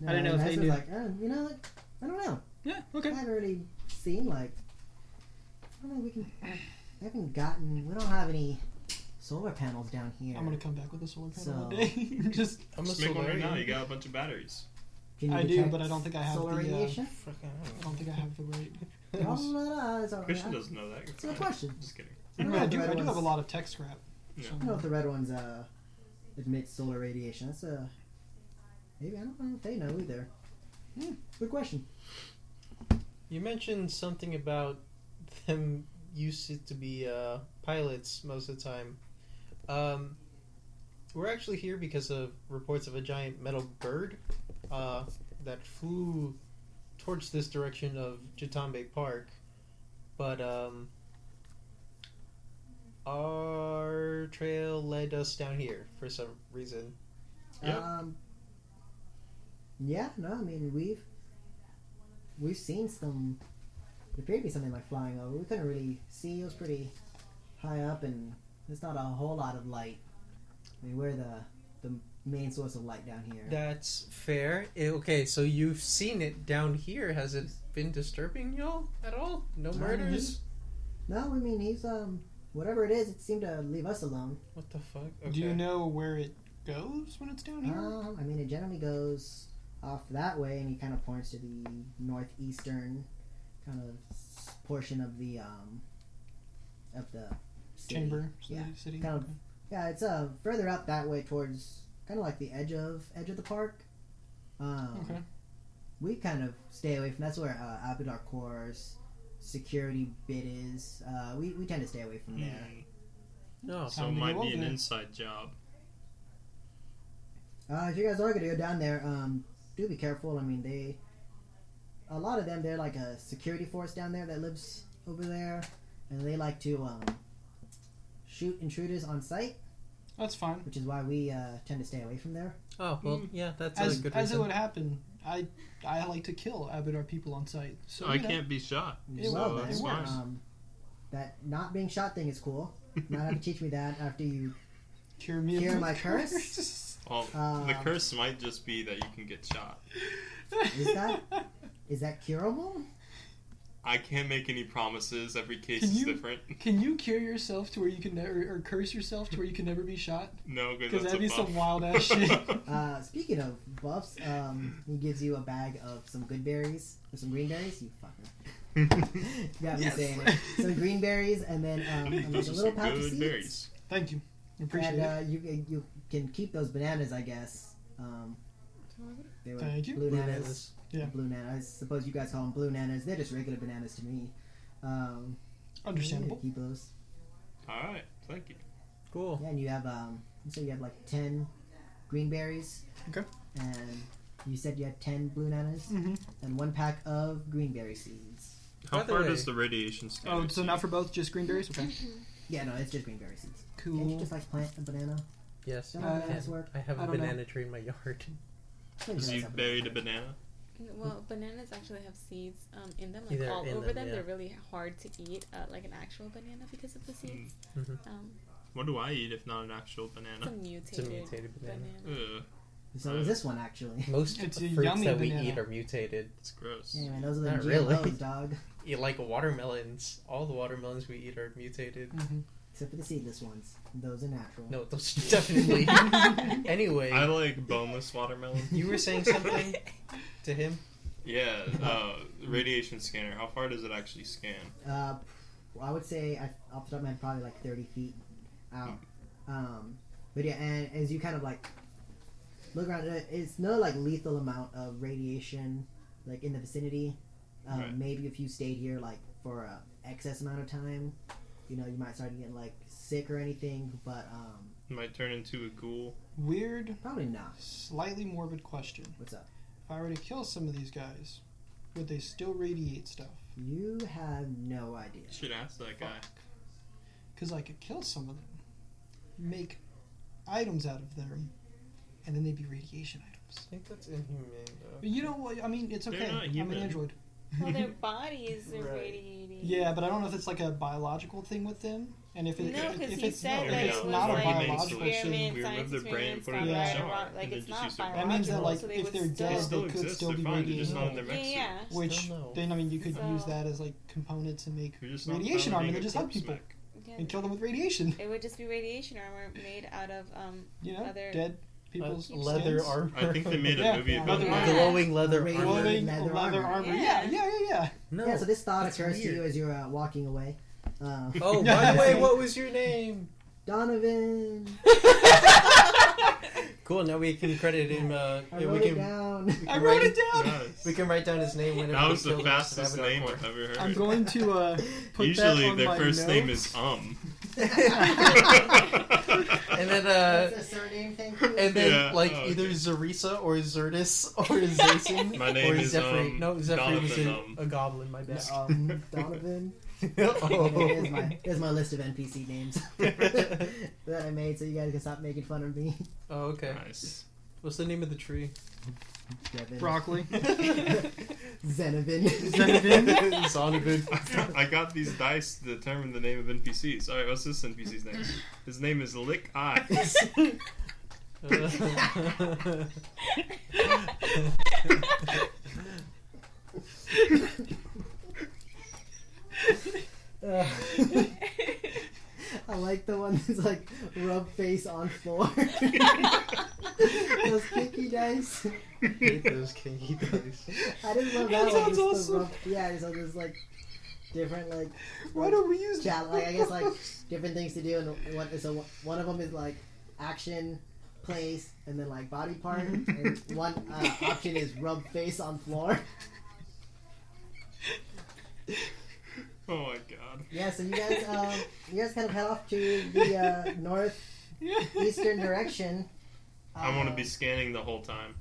I didn't know if they Hesper's knew. Like, you know, what? I don't know. Yeah, I okay. haven't really seen like. I don't know. We haven't gotten. We don't have any solar panels down here. I'm gonna come back with a solar panel So- one day. just, I'm a Just make one right now. Solarian. You got a bunch of batteries. Can you I do, detect but I don't think I have solar the, radiation. Fucking I don't think I have the right. No, it's all right. Christian doesn't know that. You're It's a good fine. question. Just kidding. I don't I know if do, the red I do have a ones- lot of tech scrap. Yeah. I don't know if the red ones emit solar radiation. That's maybe I don't know if they know either. Good question. You mentioned something about them used to be pilots most of the time. We're actually here because of reports of a giant metal bird that flew towards this direction of Jatanbe Park, but our trail led us down here for some reason. Yeah. Yeah. No, I mean we've seen some. There appeared to be something like flying over. We couldn't really see. It was pretty high up, and there's not a whole lot of light. I mean, we're the main source of light down here. That's fair. Okay, so you've seen it down here. Has it been disturbing y'all at all? No murders? No, I mean whatever it is, it seemed to leave us alone. What the fuck? Okay. Do you know where it goes when it's down here? I mean, it generally goes off that way, and he kind of points to the northeastern kind of portion of the city. Chamber, Yeah, city. kind of. Yeah, it's further up that way towards kind of like the edge of the park. Okay. We kind of stay away from. That's where Abidar Corps' security bit is. We tend to stay away from there. No. So Time it to might go be over an there. inside job. If you guys are gonna go down there, do be careful. I mean, a lot of them, they're like a security force down there that lives over there, and they like to shoot intruders on sight, That's fine. which is why we tend to stay away from there. Oh well, yeah, that's As, a good as it reason. would happen, I like to kill Abidar people on sight. So I you know. can't be shot. It so Well, that's then, fine. that not being shot thing is cool. Not have to teach me that after you Cure me of hear the my curse. Well, the curse might just be that you can get shot. Is that curable? I can't make any promises. Every case Can is you- different. Can you cure yourself to where you can never, or curse yourself to where you can never be shot? No, Because because that'd be that's a buff. some wild ass shit. Speaking of buffs, he gives you a bag of some good berries or some green berries. You fucker. You got me Yes. saying it. Some green berries, and then like Those a are little some pouch of good seeds. berries. Thank you. I appreciate And it. you can keep those bananas, I guess. They were Thank you. Blunanas. Yeah. Blunanas. I suppose you guys call them blunanas. They're just regular bananas to me. Understandable. Yeah, keep those. All right, thank you. Cool. Yeah, and you have you said you have like 10 green berries. Okay. And you said you had 10 blunanas Mm-hmm. and 1 pack of greenberry seeds. How By the far way- does the radiation scanner Oh, so see? not for both, just green berries? Okay. Yeah, no, it's just greenberry seeds. Can't you Cool. just like plant a banana? Yes. Don't Uh, bananas work? I have I a don't know. banana tree in my yard. Because you buried a banana? Well, bananas actually have seeds in them, like Either all in over them, them. yeah. They're really hard to eat, like an actual banana because of the seeds. Mhm. What do I eat if not an actual banana? It's a mutated, mutated banana. Ugh, So is this one actually? Most It's of a the fruits yummy that we banana. eat are mutated. it's gross. Yeah, man, those are the Not GMOs, really. dog. Yeah, like watermelons. All the watermelons we eat are mutated. Mm-hmm. Except for the seedless ones. Those are natural. No, those definitely. Anyway, I like boneless watermelon. you were saying something to him? Yeah, radiation scanner. How far does it actually scan? Well, I would say off the top of my head, probably like 30 feet out. But yeah, and as you kind of like look around, it's no like lethal amount of radiation like in the vicinity. Right. Maybe if you stayed here like for a excess amount of time, you might start getting like sick or anything. But Might turn into a ghoul. Weird, probably not. slightly morbid question. What's up? If I were to kill some of these guys, would they still radiate stuff? You have no idea. You should ask that guy. Because I could kill some of them, make items out of them, and then they'd be radiation items. I think that's inhumane, though. But you know what? I mean, it's They're okay. not I'm human. an android. Well, their bodies are Right. radiating. Yeah, but I don't know if it's like a biological thing with them, and if it No, because if you it's said if that it's it was not a like biological thing, experiment, We remove science their brain, experiments put it gone in a right jar, or wrong. and Like then it's just not use their that means that biological, like so they if would they're still, dead, They still they could exist. still They're be fine. They're radiating. just not in their Yeah, mech yeah. suit. Which Still no. then I mean you could So- use that as like components to make You're just not radiation armor founding that a just help corpse people mech. Yeah, and kill them with radiation. it would just be radiation armor made out of You know, other. dead people's Leather skins. armor. I think they made a Yeah, movie yeah, about leather that. armor. Glowing leather Glowing armor. Glowing leather leather armor. armor. Yeah. Yeah. No. Yeah, so this thought that's occurs to you weird. as you're walking away. Oh, by the way, what was your name? Donovan. Cool. Now we can credit him. I we wrote it can. down. we I can wrote write- it down. Nice. We can write down his name whenever That we was the kill rest of fastest Avatar name Corps. I've ever heard. I'm going to put Usually that on their my first name notes. is And then That's a surname thing. Too. and then Yeah, like oh, either okay. Zerisa or Zertis or Zayson My name or is, Zephyr. No, Zephyr was Donovan, a goblin. My bad. Donovan. Oh. Here's my list of NPC names that I made, so you guys can stop making fun of me. Oh, okay. Nice. What's the name of the tree? Devin. Broccoli. Zenovin. Zonovid. I got these dice to determine the name of NPCs. Alright, what's this NPC's name? His name is Lick Eyes. one is like rub face on floor. Those kinky dice. I hate those kinky dice. I didn't love that That one. sounds Just awesome. the rub, yeah, so there's like different like Why don't we use like I guess like different things to do, and one of them is like action, place, and then like body part, and one option is rub face on floor. Oh my god. Yeah, so you guys kind of head off to the northeastern direction. I want to be scanning the whole time.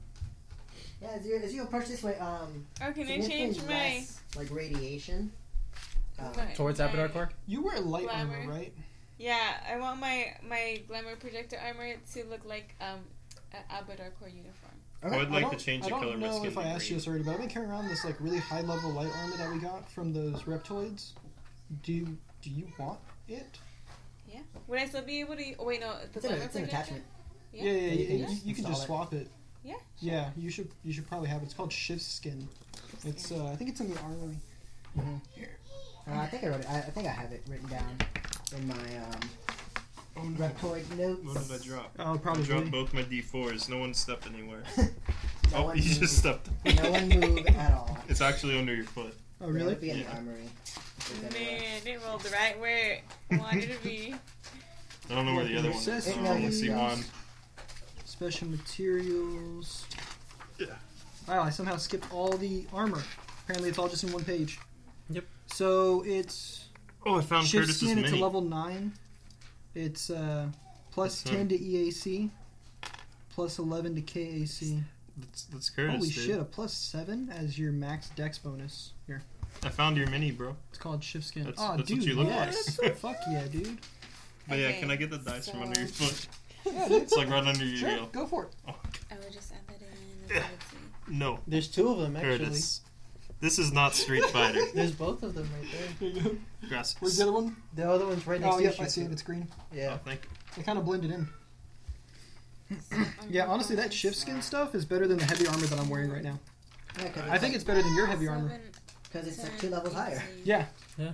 Yeah, as you approach this way, Oh, can I significantly change my less, like radiation. Towards my- Abadar Park? You wear light Glamour. armor, right? Yeah, I want my glamour projector armor to look like an Abadar Corps uniform. I would like to don't- change the color I of my don't know skin if I to asked you green. this already, but I've been carrying around this like really high level light armor that we got from those reptoids. Do you want it? Yeah. Would I still be able to? Oh wait, no. The It's an glamour attachment. projector? Yeah, Yeah. yeah, You can you just can install just it. swap it. Yeah. Yeah, you should probably have it. It's called Shift Skin. It's I think it's in the armory. I think I wrote it. I think I have it written down in my reptoid notes. What did I drop? Oh, I probably. dropped both my D4s. No one stepped anywhere. No Oh, one you moved. just stepped. No one moved at all. It's actually under your foot. Oh, It really? would be in the Yeah. armory. Man, it rolled right where I wanted it to be. I don't know where the other one is. Accessories. I only see one. Special materials. Yeah. Wow, I somehow skipped all the armor. Apparently, it's all just in one page. Yep. So it's Oh, I found Shift Curtis's Skin. It's a mini. level 9. It's plus That's 10 to EAC, plus 11 to KAC. That's Curtis, Holy dude. shit, a plus 7 as your max dex bonus. Here, I found your mini, bro. it's called Shift Skin. That's- oh, that's dude, what you look yes. like. Fuck yeah, dude. But yeah, Okay, can I get the dice from under your so- foot? Yeah, dude. It's like right under your Sure, heel. go for it. I would just add that in. That's what it's No, There's two of them actually. Curtis. This is not Street Fighter. There's both of them right there. There you go. Gracias. Where's the other one? The other one's right next Oh, to yep, you. I see it. It's green. Yeah. Oh, thank you. They kind of blended in. saying. Yeah, honestly, that Shift Skin stuff is better than the heavy armor that I'm wearing right now. I think it's better than your heavy armor. because it's like 2 levels higher. Yeah, So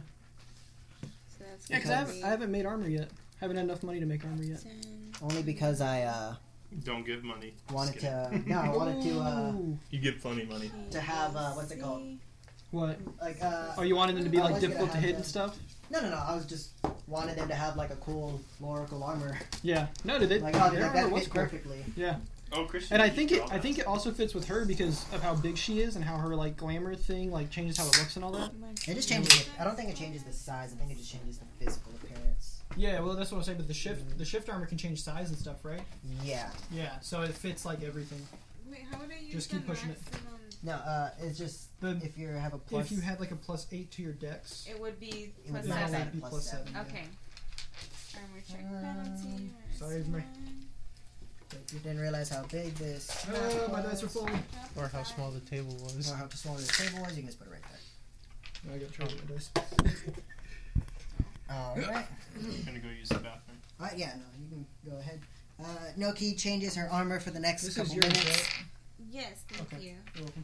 that's yeah, because I haven't made armor yet. Haven't had enough money to make armor yet. 10. Only because I Don't give money. wanted Just kidding. to. No, I wanted Ooh. You give plenty money. to have what's it called? What? Like Oh, you wanted them to be I like was gonna difficult to have hit them- and stuff? No. I was just wanted them to have like a cool Oracle armor. Yeah. No, did it? Like, oh, their like armor that was fits cool. perfectly. Yeah, Oh, Christian. and I you think draw it that. also fits with her because of how big she is and how her like glamour thing like changes how it looks and all that. It just changes it. I don't think it changes the size. I think it just changes the physical appearance. Yeah, well, that's what I'm saying. But the shift armor can change size and stuff, right? Yeah. Yeah, so it fits like everything. Wait, how would I use Just keep the pushing it. maximum? No, it's just The if you have a plus. if you had like a plus 8 to your dex, It would be It plus would then it max seven. would be Plus plus seven. 7. Okay. Armor check penalty. sorry, my- You didn't realize how big this. Oh, my dice are full. Or how small the table was. Or how small the table was. You can just put it right there. I got trouble with my dice. Alright. I'm gonna go use the bathroom. Yeah, no, you can go ahead. Noki changes her armor for the next This is couple yours, minutes. right? Yes, thank Okay. you. You're welcome.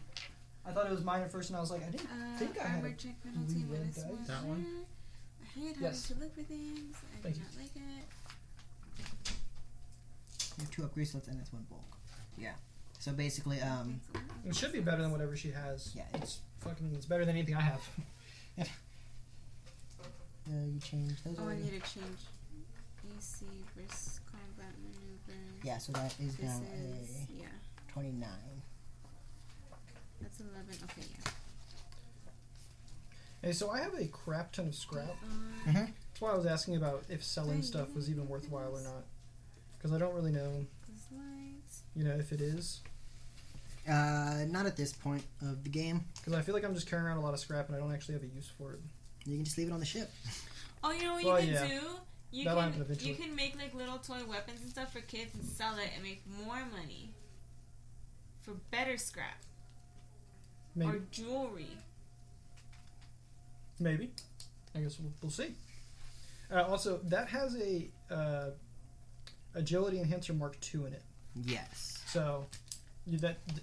I thought it was mine at first, and I was like, I didn't think I had Armor a check penalty blue red minus dice. 1. That one? I hate having Yes. to look for things. I Thank do you. not like it. You have 2 upgrade slots and that's 1 bulk. Yeah. So basically, It's a lot. It should be better than whatever she has. Yeah. It's better than anything I have. you change those. Oh, I already? need to change AC versus combat maneuver. Yeah, so that is This now is, yeah, a 29. that's 11. Okay, yeah. Hey, so I have a crap ton of scrap. Mm-hmm. That's why I was asking about if selling stuff was even worthwhile or not. Because I don't really know, These lights. if it is. Not at this point of the game. Because I feel like I'm just carrying around a lot of scrap and I don't actually have a use for it. You can just leave it on the ship. Oh, you know what Well, you can yeah. do? You That'll can happen eventually. you can make like little toy weapons and stuff for kids and sell it and make more money for better scrap Maybe. or jewelry. Maybe. I guess we'll see. Also, that has a agility enhancer Mark II in it. Yes. So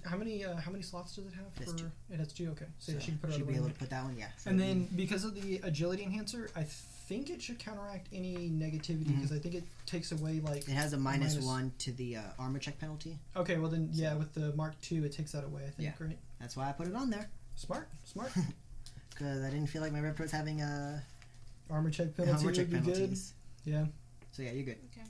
How many slots does it have? It has two. It has 2. Okay, so, she can put it should on be the able one. to put that one. Yeah. So And then because of the agility enhancer, I think it should counteract any negativity because I think it takes away like. it has a -1 to the armor check penalty. Okay, well then with the Mark II, it takes that away. I think. Yeah. Right. That's why I put it on there Smart. because I didn't feel like my Reptar was having a Armor check penalty armor check would be penalties. good. Yeah. So yeah, you're good. Okay.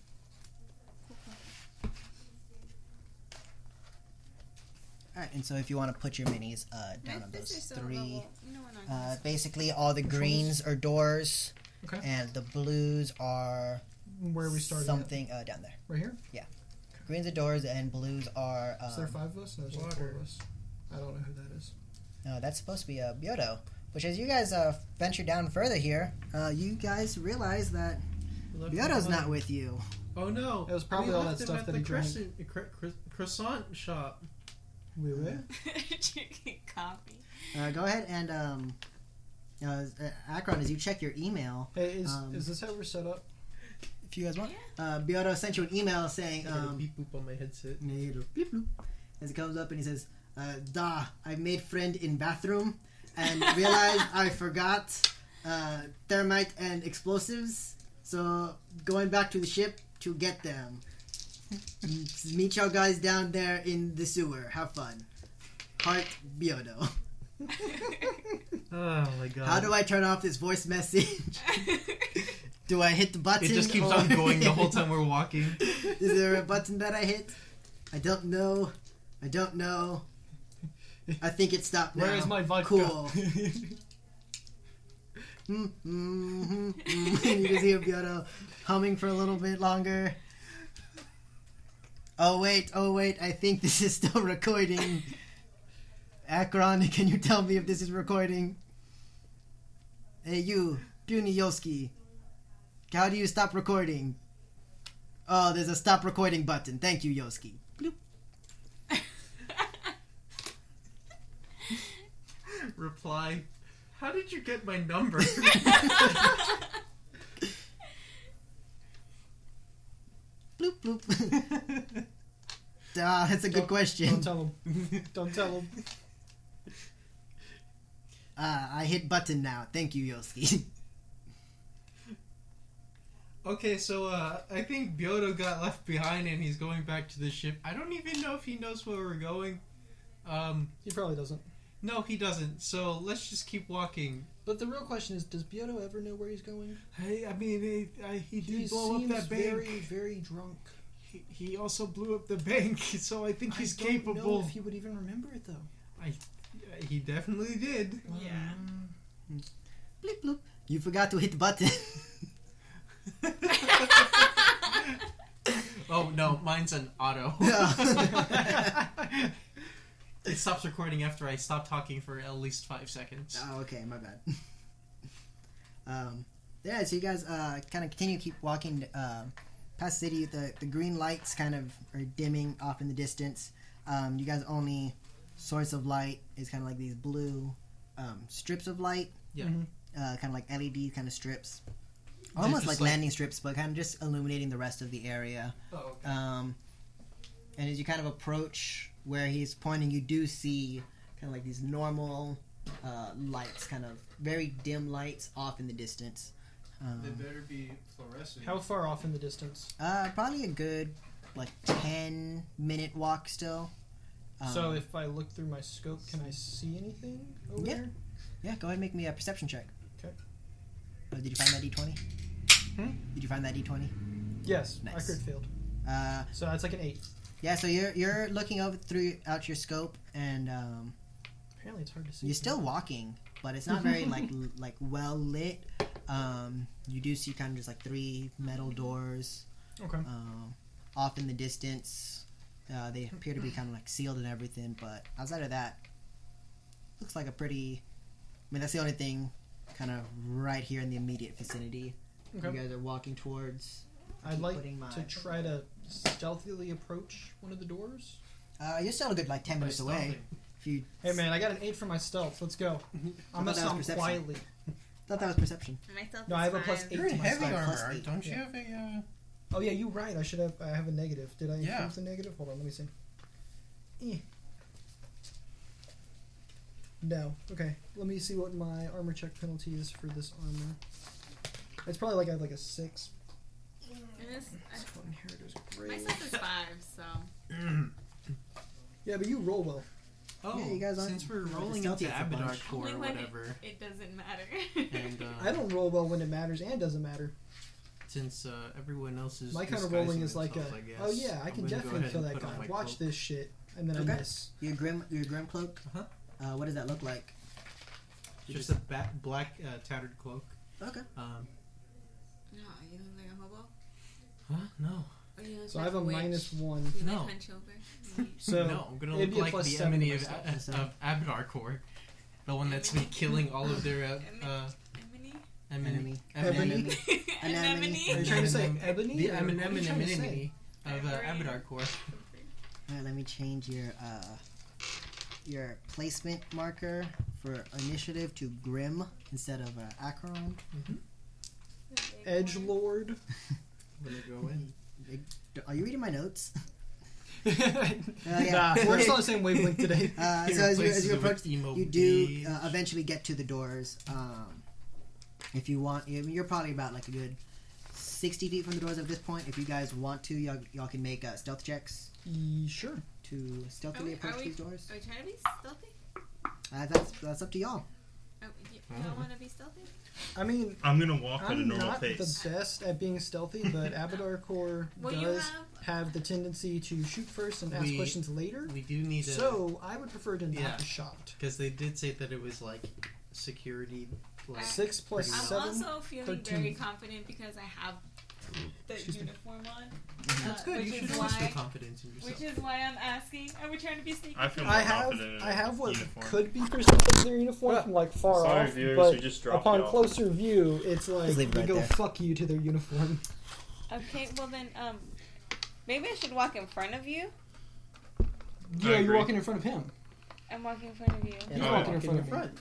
All right, and so if you want to put your minis down My on those sister's so 3, level. You know we're not gonna basically all the greens are doors, Okay. and the blues are Where are we starting? something down there. Right here. Greens are doors, and blues are. Is there 5 of us? No, there's only 4 of us. I don't know who that is. No, that's supposed to be Byodo. Which, as you guys venture down further here, you guys realize that Byodo's not with you. Oh no! It was probably We all left that him stuff at that the he drank. croissant shop. Oui, oui. drinking coffee. Go ahead and Akron, as you check your email, Hey, is this how we're set up? if you guys want, Byodo sent you an email saying, I got a beep boop on my headset. beep bloop, as it comes up and he says, I made friend in bathroom and realized I forgot thermite and explosives, so going back to the ship to get them. Meet y'all guys down there in the sewer. Have fun. Heart, Byodo. Oh my god! How do I turn off this voice message? Do I hit the button? It just keeps or- on going the whole time we're walking. Is there a button that I hit? I don't know. I think it stopped now. Where is my vodka? Cool. You just hear Byodo humming for a little bit longer. Oh wait, I think this is still recording. Akron, can you tell me if this is recording? Hey you, Dunioski. How do you stop recording? Oh, there's a stop recording button. Thank you, Yoski. Bloop. Reply. How did you get my number? Bloop bloop. That's a good question. Don't tell him. Don't tell him. I hit button now. Thank you, Yoski. Okay, so I think Byodo got left behind and he's going back to the ship. I don't even know if he knows where we're going. He probably doesn't. No, he doesn't. So let's just keep walking. But the real question is, does Byodo ever know where he's going? Hey, I mean, he did He blow up seems that bank. very, very drunk. He also blew up the bank, so I think he's I don't know capable. if he would even remember it though. He definitely did. Yeah. Bloop bloop. You forgot to hit the button. Oh no, mine's an auto. It stops recording after I stop talking for at least 5 seconds. Oh, okay, my bad. Yeah, so you guys kind of continue to keep walking past the city. The green lights kind of are dimming off in the distance. You guys' only source of light is kind of like these blue strips of light. Yeah. Kind of like LED kind of strips. Almost like landing strips, but kind of just illuminating the rest of the area. Oh, okay. And as you kind of approach where he's pointing, you do see kind of like these normal lights, kind of very dim lights off in the distance. They better be fluorescent. How far off in the distance? Probably a good 10-minute walk still. So if I look through my scope, can I see anything over Yeah. there? Yeah, go ahead and make me a perception check. Okay. Did you find that D20? Did you find that D20? Yes, I Nice. crit failed. So that's like an 8. Yeah, so you're looking out your scope, and Apparently it's hard to see. you're still walking, but it's not very like well lit. You do see kind of just like 3 metal doors Okay. off in the distance. They appear to be kind of like sealed and everything, but outside of that, looks like a pretty. I mean, that's the only thing kind of right here in the immediate vicinity. Okay. You guys are walking towards. I'd like putting my- to try to stealthily approach one of the doors. You're still a good 10 minutes away. If you Hey man, I got an 8 for my stealth. Let's go. I'm gonna that was stop perception. quietly. thought that was perception. Myself No, I have a plus 8 You're to in my heavy stealth. plus armor, 8, don't you yeah. have a... Oh yeah, you're right. I have a negative. Did I Yeah. improve the negative? Hold on, let me see. No. Okay. Let me see what my armor check penalty is for this armor. It's probably like a 6. Inheritors My grade. stuff is 5, so. Yeah, but you roll well. Oh, Yeah, you guys aren't- since we're you're rolling stealthy into as a bunch. Abadar core Only or when whatever, it doesn't matter. and I don't roll well when it matters and doesn't matter. since everyone else is My kind of disguising rolling is like themselves, a, I guess, oh yeah, I I'm can gonna go definitely ahead kill and that put on guy. my Watch cloak. this shit, and then Okay. I miss. Your grim cloak. Uh-huh. What does that look like? Just a black tattered cloak. Okay. No, you look like a hobo. Huh? No. Or you look So I like have a witch. -1. You No. like hunch over. So no, I'm gonna it'd look be a like the +7 enemy to of, my stuff. of Abadar core. The one that's been killing all of their Emily? Ebony? Anemone. Are you trying to say Anemone. ebony? The or what are you trying to say? anemone of Abadar core. Alright, let me change your placement marker for initiative to Grim instead of Acheron. Edge Lord. I'm gonna go in. Are you reading my notes? Nah, we're just on the same wavelength today. So as you approach, you do eventually get to the doors. If you want, you're probably about like a good 60 feet from the doors at this point. If you guys want to, y'all can make stealth checks Sure. to stealthily approach these doors. Are we trying to be stealthy? That's up to y'all. You don't want to be stealthy? I mean, I'm gonna walk at a I'm normal not pace. the best at being stealthy, but Abadar core Well, you does have the tendency to shoot first and ask We- questions later. We do need a... So I would prefer to not Yeah. be shot. Because they did say that it was like security. Like, 6 plus I'm 7. also feeling 13. very confident because I have the uniform on. That's good. Which You is should always feel why- confidence in yourself. Which is why I'm asking. Are we trying to be sneaky? I feel more I have confident in what uniform. could be perceived as their uniform Well, from like far sorry, off, viewers, but we just dropped upon y'all. closer view, it's like Just leave it we right go there. fuck you to their uniform. Okay, well then, maybe I should walk in front of you. Yeah, you're agree. walking in front of him. I'm walking in front of you. He's Oh, walking in Walk front of me.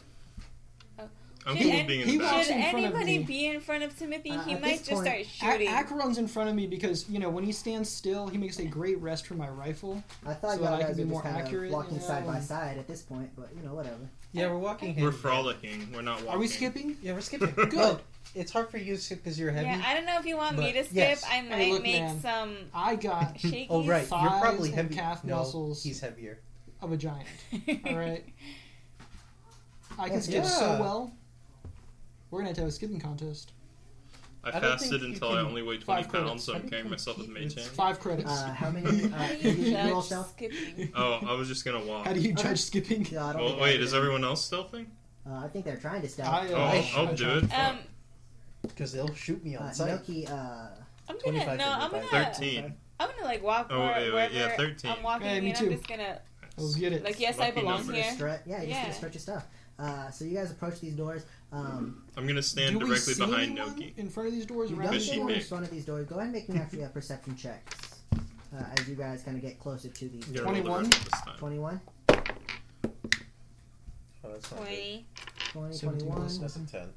I'm Should cool an- being in he the back. walks Should in front of anybody me. be in front of Timothy? He At might this just point- start shooting. Acheron's in front of me because, when he stands still, he makes a great rest for my rifle. I thought So y'all I can guys be were more just kind accurate, of walking you know, side by and- side at this point, but whatever. Yeah, we're walking We're hand in hand. frolicking. We're not walking. Are we skipping? Yeah, we're skipping. Good. It's hard for you to skip because you're heavy. Yeah, I don't know if you want me But, to skip. yes. I Hey, might look, make man. some I got shaky. Oh, right. You're thighs probably and heavy. calf no, muscles. he's heavier. Of a giant. Alright? I can That's skip good. so Yeah. well. We're gonna have to have a skipping contest. I I don't fasted think you until I can- only weigh 5 20 pounds, credits. so How I'm do you carrying myself with compete mage with- hand. 5 credits. How many? How do Did you you roll judge stealth? skipping? Oh, I was just gonna walk. How do you judge skipping? Yeah, I don't Well, think wait, I is did. everyone else stealthing? I think they're trying to stealth. I'll do it. Because they'll shoot me on sight. Noki, I'm 25 gonna no. I'm to gonna 13. I'm gonna like walk Oh, wait, wherever yeah, 13. I'm walking, Hey, me and too. I'm just gonna Let's get it. like yes, Lucky I belong numbers. here. yeah, you're just Yeah. gonna stretch your stuff. So you guys approach these doors. I'm gonna stand Do we directly see behind anyone Noki. in front of these doors? You Around don't these see Fishy anyone in doors? big. front of these doors. Go ahead and make me actually perception checks as you guys kind of get closer to these. You gotta doors. roll the 21? rifle this time. 21, Oh, that's not good. 20. 20, 17 21, plus That's a 10.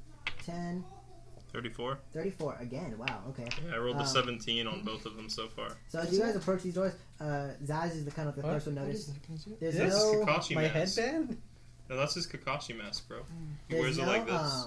10, 34. 34. Again, wow, okay. Yeah, I rolled a Um, 17 on both of them so far. So as you guys approach these doors, Zaz is the kind of the What? first one What notice. is that? Can I see it? There's This is no, Kakashi My mask. headband? No, that's his Kakashi mask, bro. He there's wears it no like this.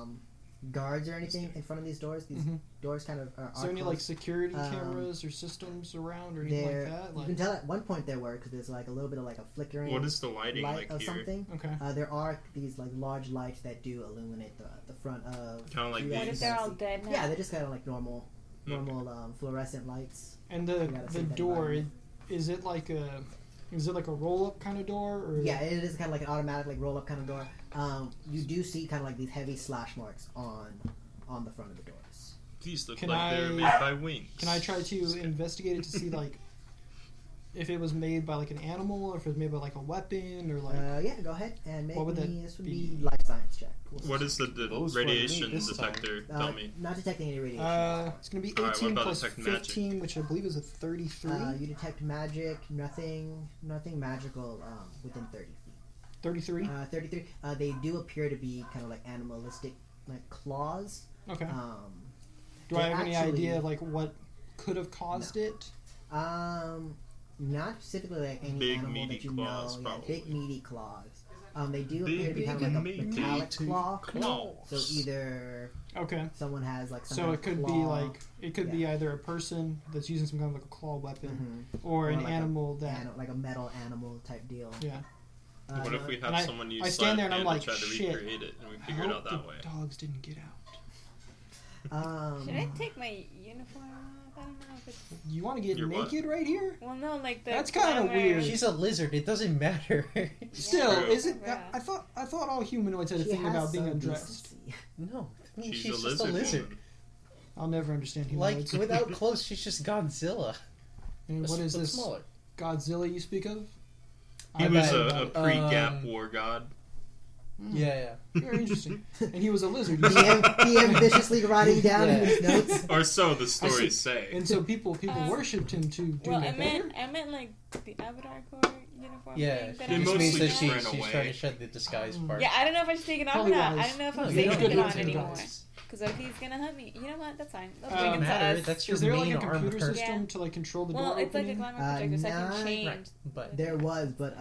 guards or anything in front of these doors. These Mhm. doors kind of are. Is there any like closed. security Um, cameras or systems around or anything There, like that? you can tell at one point there were because there's like a little bit of like a flickering What is the lighting light like of here? something. Okay. There are these like large lights that do illuminate the front of. Kind of like you What guys if these. they're can all see- dead now? Yeah, they're just kind of like normal Okay. fluorescent lights. And You gotta see the that door, environment. is it like a roll up kind of door or? Yeah, it is kind of like an automatic like roll up kind of door. You do see kind of like these heavy slash marks on the front of the doors. These look Can like they're I- made by wings. Can I try to investigate it to see like if it was made by like an animal or if it was made by like a weapon or like? Yeah, go ahead and make What would that me. This would be? be life science check. What is the Those were radiation me this time. detector? Tell me. Not detecting any radiation. It's gonna be 18 Alright, what about plus detect magic? 15, which I believe is a 33. You detect magic. Nothing magical within 30 feet. 33. 33. They do appear to be kind of like animalistic, like claws. Okay. Do they I have any actually- idea of like what could have caused it? not specifically like any Big, animal meaty that you claws, know. probably. Yeah, big meaty claws. They do appear to be kind of like a Big, metallic meaty claw. claws. So either Okay. someone has like some So kind it of could be claw, like it could be either a person that's using some kind of like a claw weapon, or an like animal that like a metal animal type deal. yeah. What if we And had I- someone use I sleight stand of there and I'm hand like, to try to shit. recreate it, and we I figure it hope out that the way? dogs didn't get out. Should I take my uniform off? I don't know if it's. You want to get Your what? naked right here? Well, no, like the. That's kinda glamour- weird. She's a lizard. It doesn't matter. Still, True. is it? Yeah. I thought all humanoids had a She thing has about being some undressed. decency. No, I mean, She's she's a just a lizard lizard. woman. I'll never understand Like humanoids. without clothes, she's just Godzilla. And what is But this Smaller. Godzilla you speak of? He I was bet a about it. pre-Gap war god. Yeah. Very interesting. And he was a lizard. He ambitiously writing down in his notes. Or so the stories say. And so people worshipped him to do Well, that better. I meant like the Avatar Corps uniform. Yeah, thing that They I it just was means that mostly ran she's away. trying to shed the disguise part. Yeah, I don't know if I should take it off Probably or not. wise. I don't know if No, I'm you safe don't to get put it on into anymore. guys. Because what if he's gonna hunt me? You know what? That's fine. Let's Um, bring it to matter. us. That's your Is there like main a computer armor. system Yeah. to like control the Well, door it's like a opening? glamour projector, so I not- can change. Right, but There was, but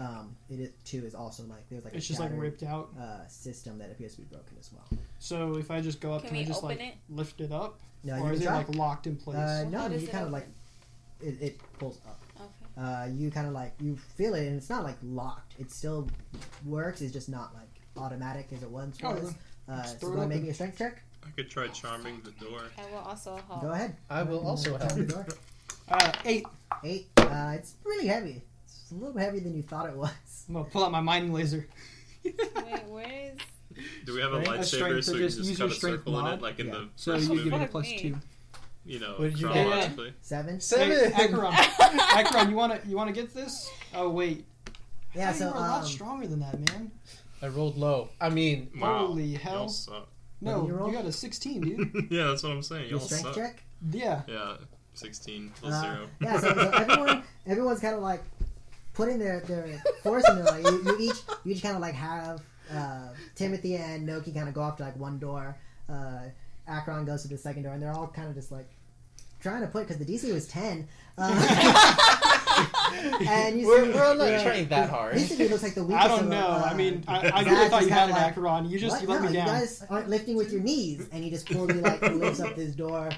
it too is also like there's like It's a just like shattered, ripped out. system that appears to be broken as well. So if I just go up, Can can I we just open like it? lift it up, No, or you is can it try. like locked in place? No, How does you it kind of open? like it pulls up. Okay. You kind of like you feel it, and it's not like locked. It still works. It's just not like automatic as it once Oh, was. just So throw go it ahead and make open. me a strength check. I could try charming the door. I will also help. Go ahead. I will Go ahead also and help. charm the door. 8. 8. It's really heavy. It's a little heavier than you thought it was. I'm gonna pull out my mining laser. Wait, where is? Do we have a Strength? lightsaber Strength, so so we can just just use cut your a strength circle in mod. it, like in Yeah. the So first you movie? get a Fuck plus me. 2. You know, What did you get? chronologically. 7. Seven. Hey, Acheron, you wanna get this? Oh wait. Yeah. Hey, So you're a lot stronger than that, man. I rolled low. I mean, Wow. Holy Y'all hell. suck. No, did you roll? you got a 16, dude. Yeah, that's what I'm saying. your Y'all strength suck. check. Yeah. Yeah, 16 plus 0. Yeah. So everyone's kind of like putting their force into like you each kind of like have Timothy and Noki kind of go off to like one door. Akron goes to the second door, and they're all kind of just like trying to put because the DC was 10. And you we're see, all not trying that hard. Basically, it looks like the weakest. I don't of, know. I mean, I Zach really thought is you had kinda an like, Acheron. You what? let No, me down. you guys aren't lifting with your knees, and he just fully like lifts up this door,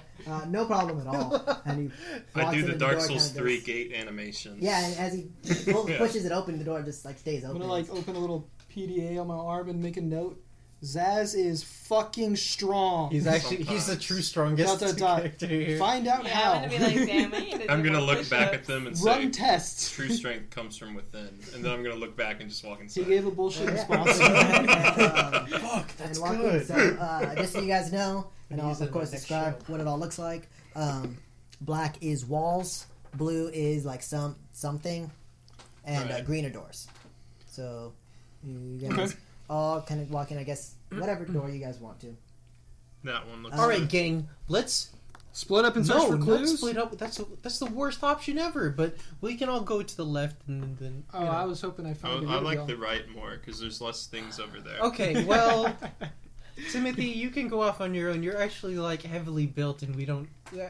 no problem at all. And he I walks do in the and Dark door Souls kinda 3 goes- gate animation. Yeah, and as he Yeah. pushes it open, the door just like stays I'm open. gonna like open a little PDA on my arm and make a note. Zaz is fucking strong. he's actually he's the Sometimes. true strongest Dot, dot, dot. character here. Find out Yeah, how. I'm gonna be like, damn, I need to I'm do gonna more look back push-ups. at them and Run say, tests. true strength comes from within. And then I'm gonna look back and just walk He inside. gave a bullshit Yeah. response. Fuck, that's and walk in. good. So just so you guys know, and I'll Use it of course in the next describe show. what it all looks like. Black is walls, blue is like something, and Right. green are doors. So you guys Okay. all kind of walk in, I guess, whatever door you guys want to. That one looks All right, good. gang, let's Split up and search no, for not clues. split up. That's the worst option ever. But we can all go to the left and then. Oh, I was hoping I found it. I like the right more because there's less things over there. Okay, well, Timothy, you can go off on your own. You're actually like heavily built, and we don't.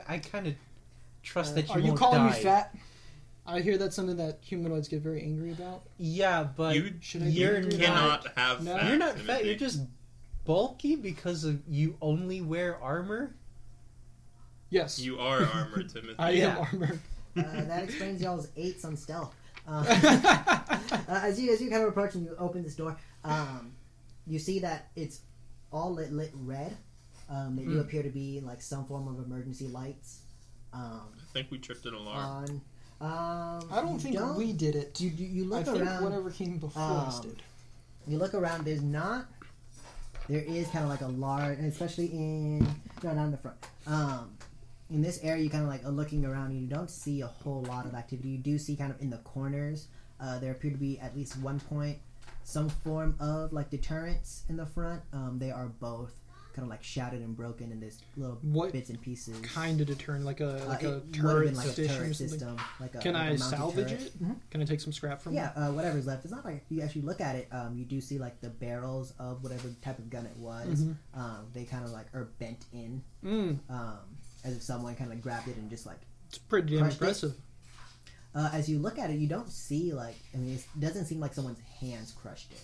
I kind of trust that you Are you won't calling die. me fat? I hear that's something that humanoids get very angry about. Yeah, but You Should I be you're angry cannot have No. fat. You're not fat. Timothy. You're just bulky because of you only wear armor. Yes, You are armor, Timothy. I Yeah. am armor. That explains y'all's 8s on stealth. As you kind of approach and you open this door, you see that it's all lit red. They do appear to be like some form of emergency lights I think we tripped an alarm. on. I don't think we did it. You I look think around. whatever came before us um, did. You look around. There's not. There is kind of like a large, and especially in no, not in the front. In this area, you kind of like are looking around. And you don't see a whole lot of activity. You do see kind of in the corners. There appear to be at least one point some form of like deterrents in the front. They are both kind of like shattered and broken in this little What bits and pieces. Kind of deterrent, like a It would've turret been like a station turret or something. system. Like a, Can like I a mounted salvage turret. it? Mhm. Can I take some scrap from it? Yeah, whatever's left. It's not like you actually look at it. You do see like the barrels of whatever type of gun it was. They kind of like are bent in, Mm, as if someone kind of grabbed it and just like. it's pretty damn Crushed it. impressive. As you look at it, you don't see it doesn't seem like someone's hands crushed it.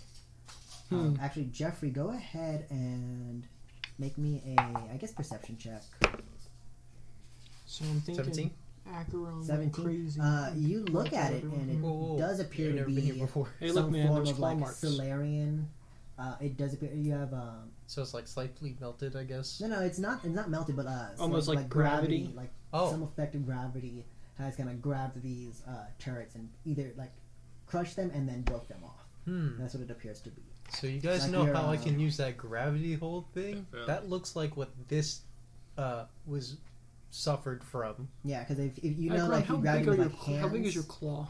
Actually, Jeffrey, go ahead and make me a perception check. So I'm thinking 17? Acheron 17. crazy. You look at it, and it Whoa. does appear I've to never been here be before. Hey, look, some man, form there's of claw like marks. Solarian. It does appear you have So it's like slightly melted, I guess. no, it's not melted, but Almost like gravity? like Oh. some effect of gravity has kind of grabbed these turrets and either like crushed them and then broke them off. That's what it appears to be. So you guys Like know your, how I can use that gravity hold thing? Yeah. That looks like what this was suffered from. Yeah, because if you know, Acheron, like how you grab big it are with your like hands. how big is your claw?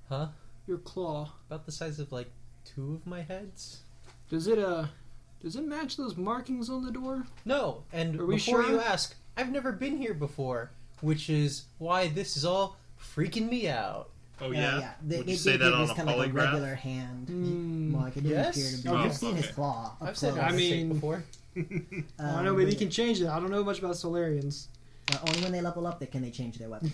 Huh? Your claw. About the size of like 2 of my heads? Does it match those markings on the door? No, and Are we before sure? you ask, I've never been here before, which is why this is all freaking me out. Oh yeah. Would you It say did that give on a this kind of like a polygraph? regular hand Hmm. mark. It didn't Yes? appear to be. Oh, You've seen his okay. claw. up I've said close. I I mean- before. I don't know, maybe but you can change it. I don't know much about Solarians. only when they level up can they change their weapon.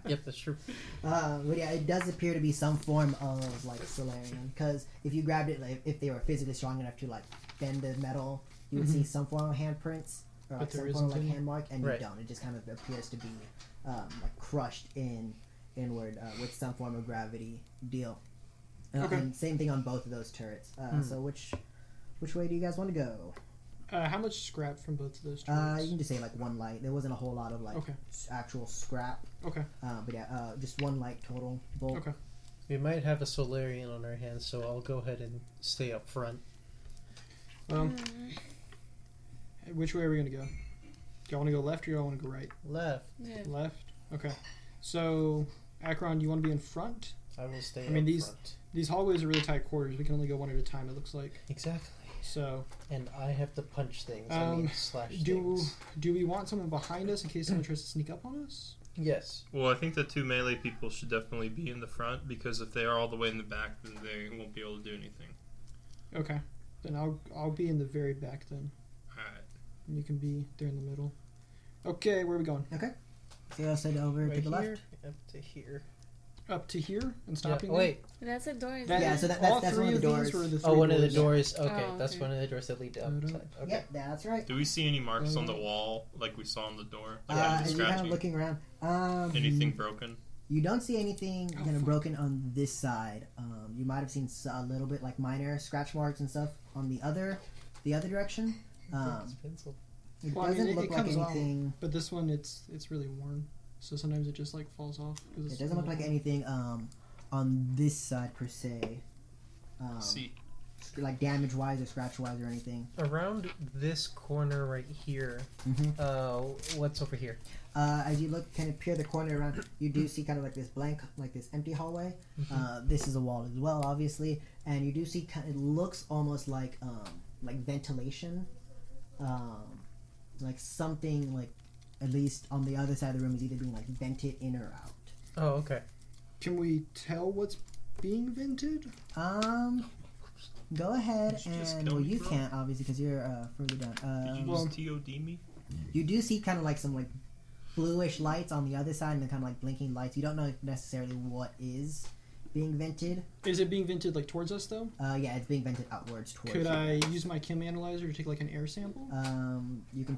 Yep, that's true. But yeah, it does appear to be some form of like Solarian. Because if you grabbed it, like, if they were physically strong enough to like bend the metal, you would see some form of handprints or like But there some form of like isn't any? hand mark, and Right. you don't. It just kind of appears to be like crushed inward with some form of gravity deal. Okay. And same thing on both of those turrets. So which way do you guys want to go? How much scrap from both of those You turrets? can just say like one light. There wasn't a whole lot of like Okay. actual scrap. Okay. But yeah, just one light total bolt. Okay. We might have a Solarian on our hands, so I'll go ahead and stay up front. Well, which way are we gonna go? Do y'all want to go left or y'all want to go right? Left. Yeah. Left. Okay. So, Acheron, do you want to be in front? I will stay I mean, up these- front. These hallways are really tight quarters. We can only go one at a time. It looks like. Exactly. So, And I have to punch things. I mean, slash do things. do we want someone behind us in case someone tries to sneak up on us? Yes. Well, I think the 2 melee people should definitely be in the front because if they are all the way in the back, then they won't be able to do anything. Okay. Then I'll be in the very back then, Alright. and you can be there in the middle. Okay, where are we going? So you all said over Right to the here, left. up to here. Up to here and Yeah, stopping. wait. That's a door. That, Yeah, so that's all one three of the these doors. were the Oh, three one of the doors. doors. Okay, Oh, that's okay. one of the doors that lead outside. Okay. Yep, that's right. Do we see any marks on the wall like we saw on the door? Like any As you're kind of scratching? looking around, Anything broken? you don't see anything Oh, kind of fuck. broken on this side. You might have seen a little bit like minor scratch marks and stuff on the other direction. It's pencil. It Well, I mean, doesn't it look like comes off. anything. But this one, it's really worn, so sometimes it just like falls off. 'Cause It it's doesn't look really like worn. anything on this side per se. See. Like damage wise or scratch wise or anything. Around this corner right here, what's over here? As you look, kind of peer the corner around, you do see kind of like this blank, like this empty hallway. This is a wall as well, obviously, and you do see it looks almost like ventilation, like something like at least on the other side of the room is either being like vented in or out. Oh, okay. Can we tell what's being vented? Go ahead Did you just and kill well, me, you bro? can't obviously because you're further down. Did you well- just TOD me? You do see kind of like some like bluish lights on the other side and then kind of like blinking lights. You don't know necessarily what is being vented. Is it being vented like towards us though? Yeah, it's being vented outwards towards Could you. I use my chem analyzer to take like an air sample? You can.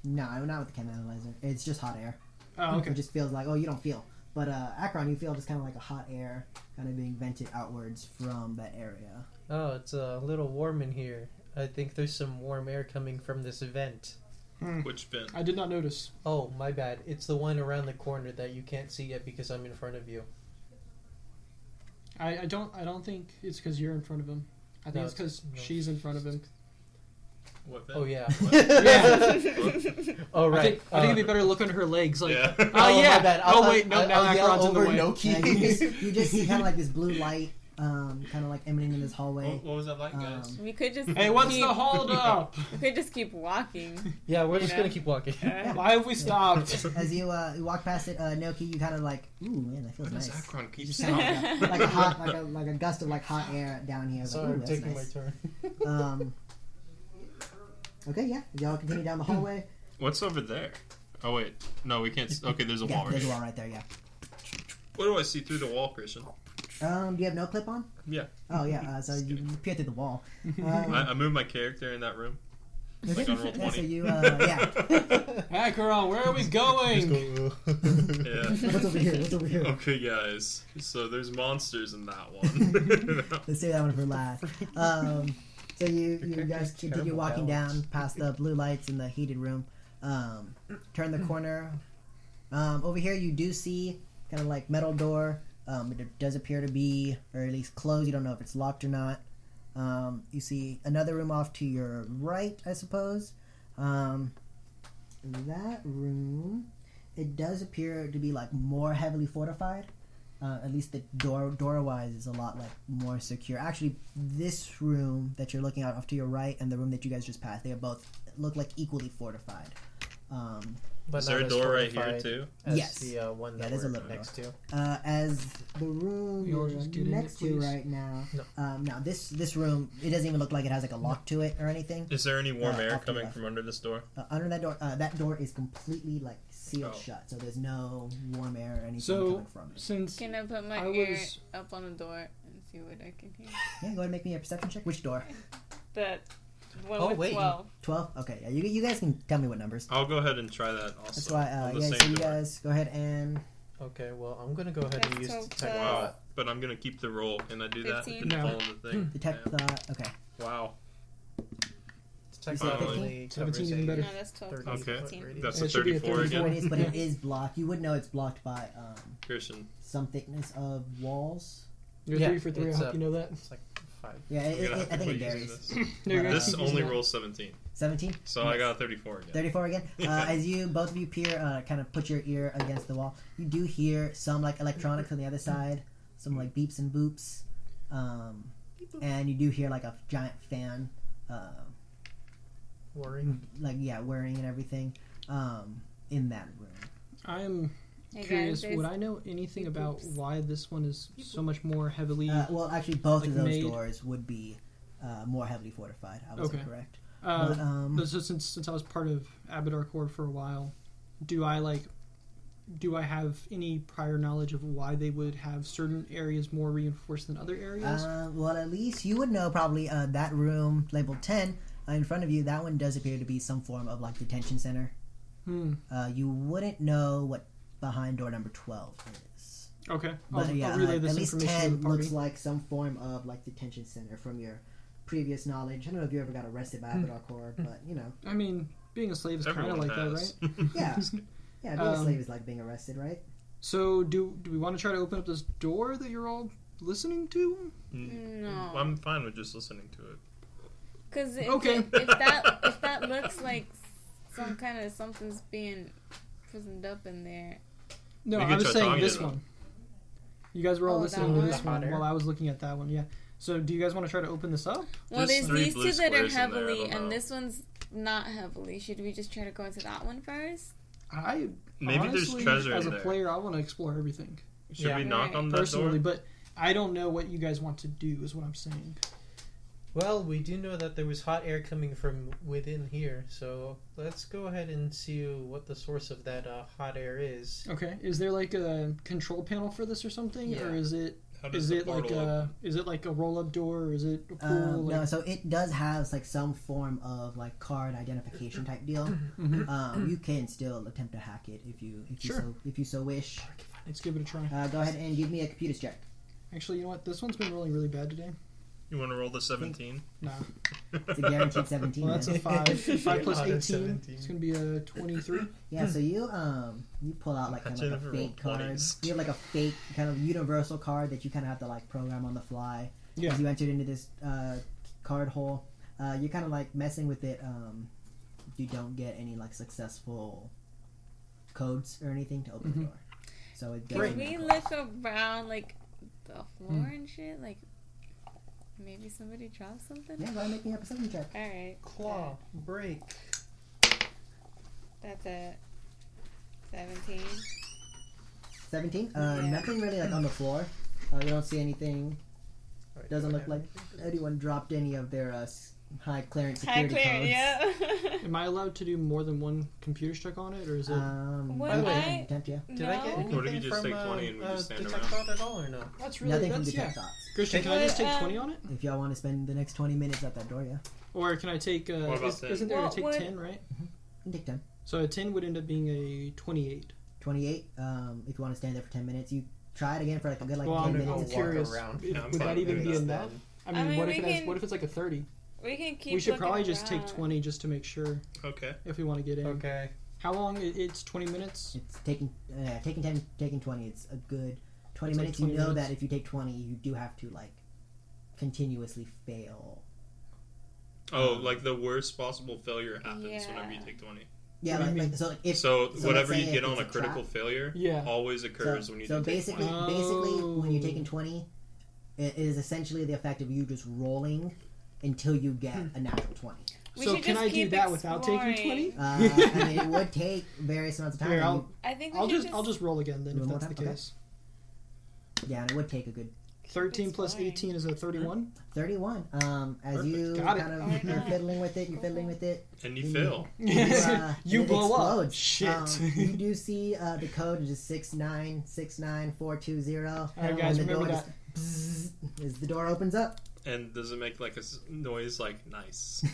No, not with the chem analyzer. It's just hot air. Oh, okay. It just feels like you don't feel. But Acheron, you feel just kind of like a hot air kind of being vented outwards from that area. Oh, it's a little warm in here. I think there's some warm air coming from this vent. Which vent? I did not notice. Oh, my bad. It's the one around the corner that you can't see yet because I'm in front of you. I don't think it's because you're in front of him. I think No, it's because no. she's in front of him. What vent? Oh, yeah. Yeah. Oh, I right. think it'd be better to look under her legs. Like, Yeah. oh yeah. my bad. Oh wait, no. Now I'll yell Acheron's in the over way. Noki. You just see kind of like this blue light, kind of like emanating in this hallway. What was that like, guys? We could just. Hey, what's keep, the hold up? We could just keep walking. Yeah, we're You just know? going to keep walking. Why have we stopped? As you walk past it, Noki, you kind of like, ooh man, that feels What does nice. Akron keep Just saying? kind of like a hot, like a gust of like hot air down here. Like, Sorry, ooh, I'm that's taking nice. my turn. Okay, yeah. Y'all continue down the hallway. What's over there? Oh wait, no, we can't. Okay, there's a Yeah, wall right there's a here. wall right there. Yeah. What do I see through the wall, Christian? Do you have no clip on? Yeah. Oh yeah. So you peer through the wall. I moved my character in that room. Like on roll 20. Yeah, so you yeah. Acheron, where are we going? Yeah. What's over here? What's over here? Okay, guys. So there's monsters in that one. Let's save that one for last. So you guys continue walking down past the blue lights in the heated room. Turn the corner. Over here you do see kind of like metal door. It does appear to be, or at least closed. You don't know if it's locked or not. You see another room off to your right, I suppose. That room, it does appear to be like more heavily fortified. At least the door-wise is a lot like more secure. Actually, this room that you're looking at off to your right and the room that you guys just passed, they both look like equally fortified. But Is there a not as door right here fortified too? As Yes. the one that there's a we're little next to. As the room We all you're just get in next it, to please? right now, No. now this room, it doesn't even look like it has like a lock to it or anything. Is there any warm air off to the coming left. from under this door? Under that door is completely like sealed Oh. shut, so there's no warm air or anything So coming from it. since Can I put my I ear was- up on the door and see what I can hear? Yeah, go ahead and make me a perception check. Which door? That one Oh, with wait. 12. 12? Okay, yeah, you guys can tell me what numbers. I'll go ahead and try that also. That's why, on the yeah, same so you door. guys go ahead and... Okay, well, I'm gonna go ahead and That's use so detect close. Wow. thought. But I'm gonna keep the roll. Can I do that? 15. No. Follow the thing. Detect thought. Okay. Wow. Detect said thought 15? only 17 covers even a better. No, that's 12. Okay. 15. That's It a should be a 34 34. again. It is, but it is blocked. You would know it's blocked by Christian. some thickness of walls. you're Yeah, 3 for 3, I it's, hope you know that. It's like 5. Yeah, I'm gonna have I to think quit it using varies. this. No, you're gonna This keep only using that. rolls 17. 17? So I got a 34 again. 34 again. As you both of you peer, kind of put your ear against the wall, you do hear some like electronics on the other side, some like beeps and boops, and you do hear like a giant fan, Worrying. like whirring and everything, in that room. I'm Hey curious, guys, would I know anything about Oops. why this one is so much more heavily... Well, actually, both Like of those made- doors would be more heavily fortified. I was Okay. correct. but, But, so since I was part of Abadar for a while, do I have any prior knowledge of why they would have certain areas more reinforced than other areas? well, at least you would know probably that room labeled 10 in front of you. That one does appear to be some form of like detention center. You wouldn't know what behind door number 12 is. Okay, But I'll relay this at least information to 10 the party. looks like some form of like detention center from your previous knowledge. I don't know if you ever got arrested by Abadar Corps, but you know. I mean, being a slave is kind of Everyone like has. that, right? Yeah. Yeah, being a slave is like being arrested, right? So, do we want to try to open up this door that you're all listening to? No. I'm fine with just listening to it. Because if, Okay. if that looks like some kind of something's being prisoned up in there. No, We I can was try saying talking this to them. one. You guys were all Oh, listening that to one? this one Hot air? while I was looking at that one, yeah. So, do you guys want to try to open this up? Well, There's there's 3 these blue two that are squares in there, I heavily, don't know. and this one's not heavily. Should we just try to go into that one first? I Maybe there's honestly, treasure as in a there. player, I want to explore everything Should Yeah. we knock Right. on that personally, door? but I don't know what you guys want to do. Is what I'm saying. Well, we do know that there was hot air coming from within here, so let's go ahead and see what the source of that hot air is. Okay, is there like a control panel for this or something, Yeah. or is it How does is the it like portal open? is it like a roll up door, or is it a pool? No, so it does have like some form of like card identification type deal. Mhm. You can still attempt to hack it if you Sure. if you so wish. Let's give it a try. Go ahead and give me a computers check. Actually, you know what? This one's been rolling really bad today. You want to roll the 17? Nah. It's a guaranteed 17. Well, that's man. a 5. 5 plus Odd 18. is 17. It's gonna be a 23. Yeah, so you pull out like kind of like a Jennifer fake rolled card. 20s. You have like a fake kind of universal card that you kind of have to like program on the fly. Yeah. As you entered into this card hole, you're kind of like messing with it. You don't get any like successful codes or anything to open the door. So it Can doesn't we make look around like the floor and shit? Like maybe somebody dropped something? Yeah, go ahead and make me a perception check. Alright. Claw, break. That's a 17. 17. Yeah. Nothing really like on the floor. You don't see anything. Doesn't look like anyone dropped any of their high clearance High security clear, codes. yeah. Am I allowed to do more than one computer check on it, or is it? Would you can I- attempt, yeah. Did I get No. anything What if you just from take 20 and we just stand detect around? thought at all or no? That's really Nothing from that's detect yeah. thoughts. Christian, can I just take 20 on it, If y'all want to spend the next 20 minutes at that door, yeah. or can I take? What about 10? Isn't there What to take would- 10, right? You can take 10. So a 10 would end up being a 28. 28. If you want to stand there for 10 minutes, you try it again for like a good like Well, 10 I'm minutes. curious. around. If- Yeah, I'm would fine that even with be that enough? I mean, I mean, what if we it has? can- What if it's like a 30? We can keep. We should looking probably just take around. 20 just to make sure Okay. if we want to get in. Okay. How long? It's 20 minutes. It's taking 10, taking 20. It's a good 20 It's like minutes. 20 you know minutes. that if you take 20, you do have to like continuously fail. Oh, like the worst possible failure happens Yeah. whenever you take 20. Yeah, What do like, you mean? like so like if So let's whatever say you if get on it's a critical trap- failure Yeah. always occurs when you so do take basically 20. when you're Oh. taking 20, it is essentially the effect of you just rolling until you get a natural 20. We So should can just I do keep that without taking exploring. 20? I mean, it would take various amounts of time. Here, and I think we I'll should just roll again then You if want that's the more time? case. yeah, and it would take a good 13 plus Exploring. 18 is a 31. 31. As Perfect. you Got it. kind Oh my of you're God. fiddling with it, you're fiddling with it. And you fail. You, You it blow up. explodes. Shit. You do see the code is just 6969420. All right, guys, and the remember door that. just as the door opens up. And does it make like a noise like nice?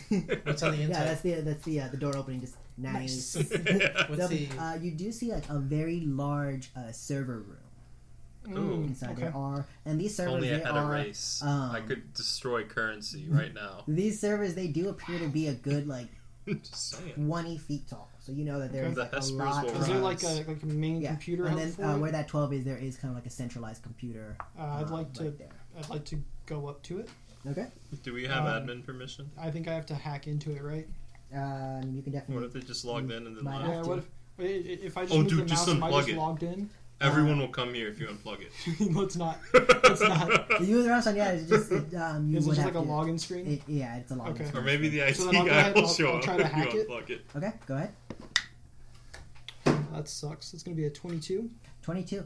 What's on the Yeah, inside? that's the door opening. Just nice. What's the? You do see like a very large server room Ooh. inside. Okay. There are, and these If servers only I they had a are. race. I could destroy currency right now. These servers they do appear to be a good like Just saying. 20 feet tall. So you know that there Okay. is The like a Hespers lot. will Of, Is there rise. like a main yeah, computer and out then for it? where that 12 is, there is kind of like a centralized computer. I'd like to. right there. I'd like to go up to it. Okay. Do we have Um, admin permission? I think I have to hack into it, right? You can definitely. What if they just logged in and then Might left? have Yeah. to. What if I just Oh, move dude, the just mouse? Am I unplug just it. logged in? Everyone will come here if you unplug it. Let's not. Let's not. The user option, yeah, it's just you Is it would just have like a to, login screen? Yeah, it's a login. Okay. Or maybe the IT So then I'll go guy ahead will and show I'll up try to if hack you it. unplug it. Okay, go ahead. That sucks. It's gonna be a 22. 22.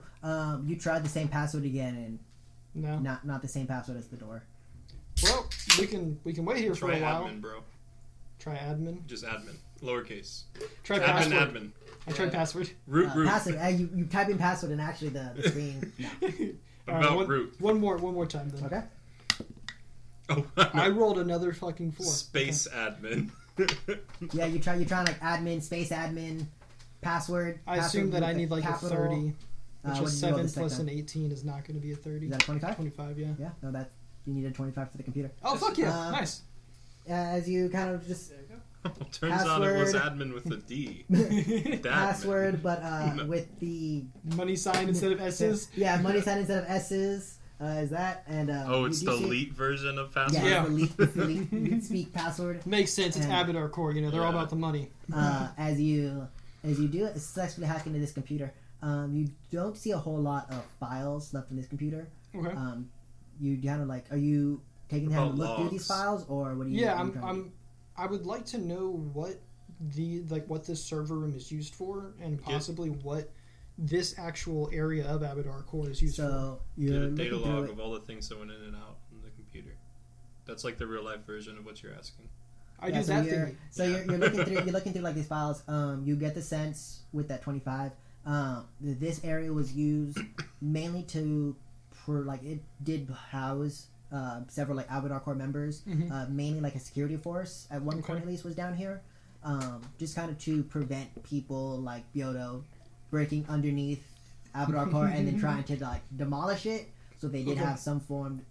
You tried the same password again, No. and not the same password as the door. Well, we can wait here for Try a while. admin, bro. Try admin. Just admin. Lowercase. Try Admin, password. admin. I tried password. Root, root. Password. You type in password, and actually the screen. No. What Alright, about root? One more time then. Okay. Oh, I no. rolled another fucking 4. Space admin. Yeah, you're trying like admin, space admin, password. I assume password that with I need like capital. a 30, what which did is you roll 7 this plus time? an 18 is not going to be a 30. Is that a 25? 25, yeah. Yeah. No, that you needed 25 for the computer. Oh fuck yeah! Nice. Nice. As you kind of just Turns out it was Password. admin with a D. password, but No. with the Money sign instead of S's. yeah, money sign instead of S's. Is that and Oh, you it's do the see- elite version of Yeah, password? Yeah. it's the leak speak password. Makes sense. It's And- Abadar Core. You know they're all Yeah. about the money. As you do it, successfully hack into this computer, you don't see a whole lot of files left in this computer. Okay. You kind of like, are you taking time to About look through these logs. files, or what are you? Yeah, what are you trying to do? I would like to know what what this server room is used for, and possibly what this actual area of Abadar Core is used for. So Get you're a data looking through log it. of all the things that went in and out on the computer. That's like the real life version of what you're asking. I Yeah, do so that you're, thing. So Yeah. you're looking through like these files. You get the sense with that 25. This area was used mainly for like it did house several like Abadar Core members. Mhm. Mainly like a security force at one point Okay. at least was down here. Just kind of to prevent people like Byodo breaking underneath Abadar Core and then trying to like demolish it. So they did Okay. have some form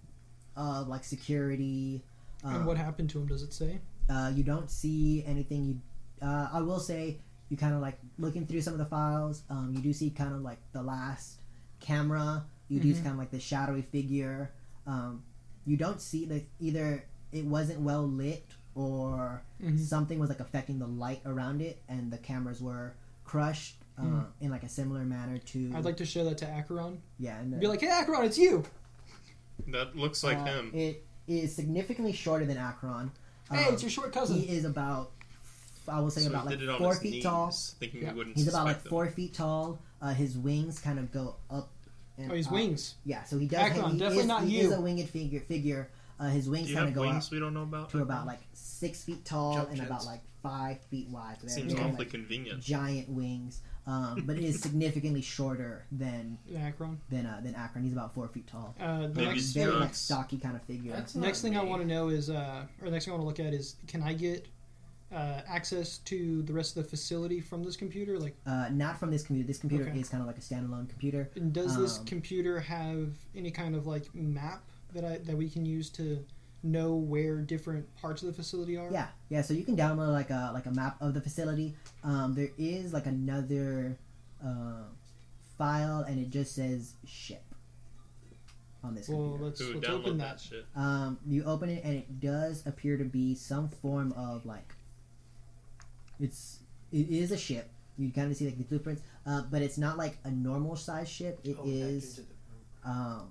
of like security. And what happened to him? Does it say? You don't see anything. I will say you kind of like looking through some of the files. You do see kind of like the last camera. You do see kind of like the shadowy figure. You don't see that either it wasn't well lit or something was like affecting the light around it, and the cameras were crushed in like a similar manner to. I'd like to show that to Acheron. Yeah, and Be like, hey Acheron, it's you. That looks like him. It is significantly shorter than Akron. Hey, it's your short cousin. He is about, I will say, So about he like did it on 4 his feet knees, tall. thinking Yeah. we wouldn't He's about like suspect them. 4 feet tall. His wings kind of go up. And Oh, his up. wings. Yeah, so he does. Akron, he definitely is, not he you. is a winged figure. His wings Do you kind have of go wings up we don't know about? to about like 6 feet tall Jump and jets. about like 5 feet wide. So they're Seems very, awfully like, convenient. giant wings. But it is significantly shorter than Akron. Akron. He's about 4 feet tall. The Maybe next, Very like Drugs. stocky kind of figure. That's next not thing I me. want to know is, or next thing I want to look at is, can I get access to the rest of the facility from this computer? Like, Not from this computer. This computer Okay. is kind of like a standalone computer. and does this Um, computer have any kind of like map that we can use to know where different parts of the facility are? Yeah. So you can download like a map of the facility. There is like another file, and it just says ship on this Well, computer. let's Who would open download that. that shit? You open it, and it does appear to be some form of like. It is a ship. You kind of see like the blueprints, but it's not like a normal size ship. It Oh, back is. into the-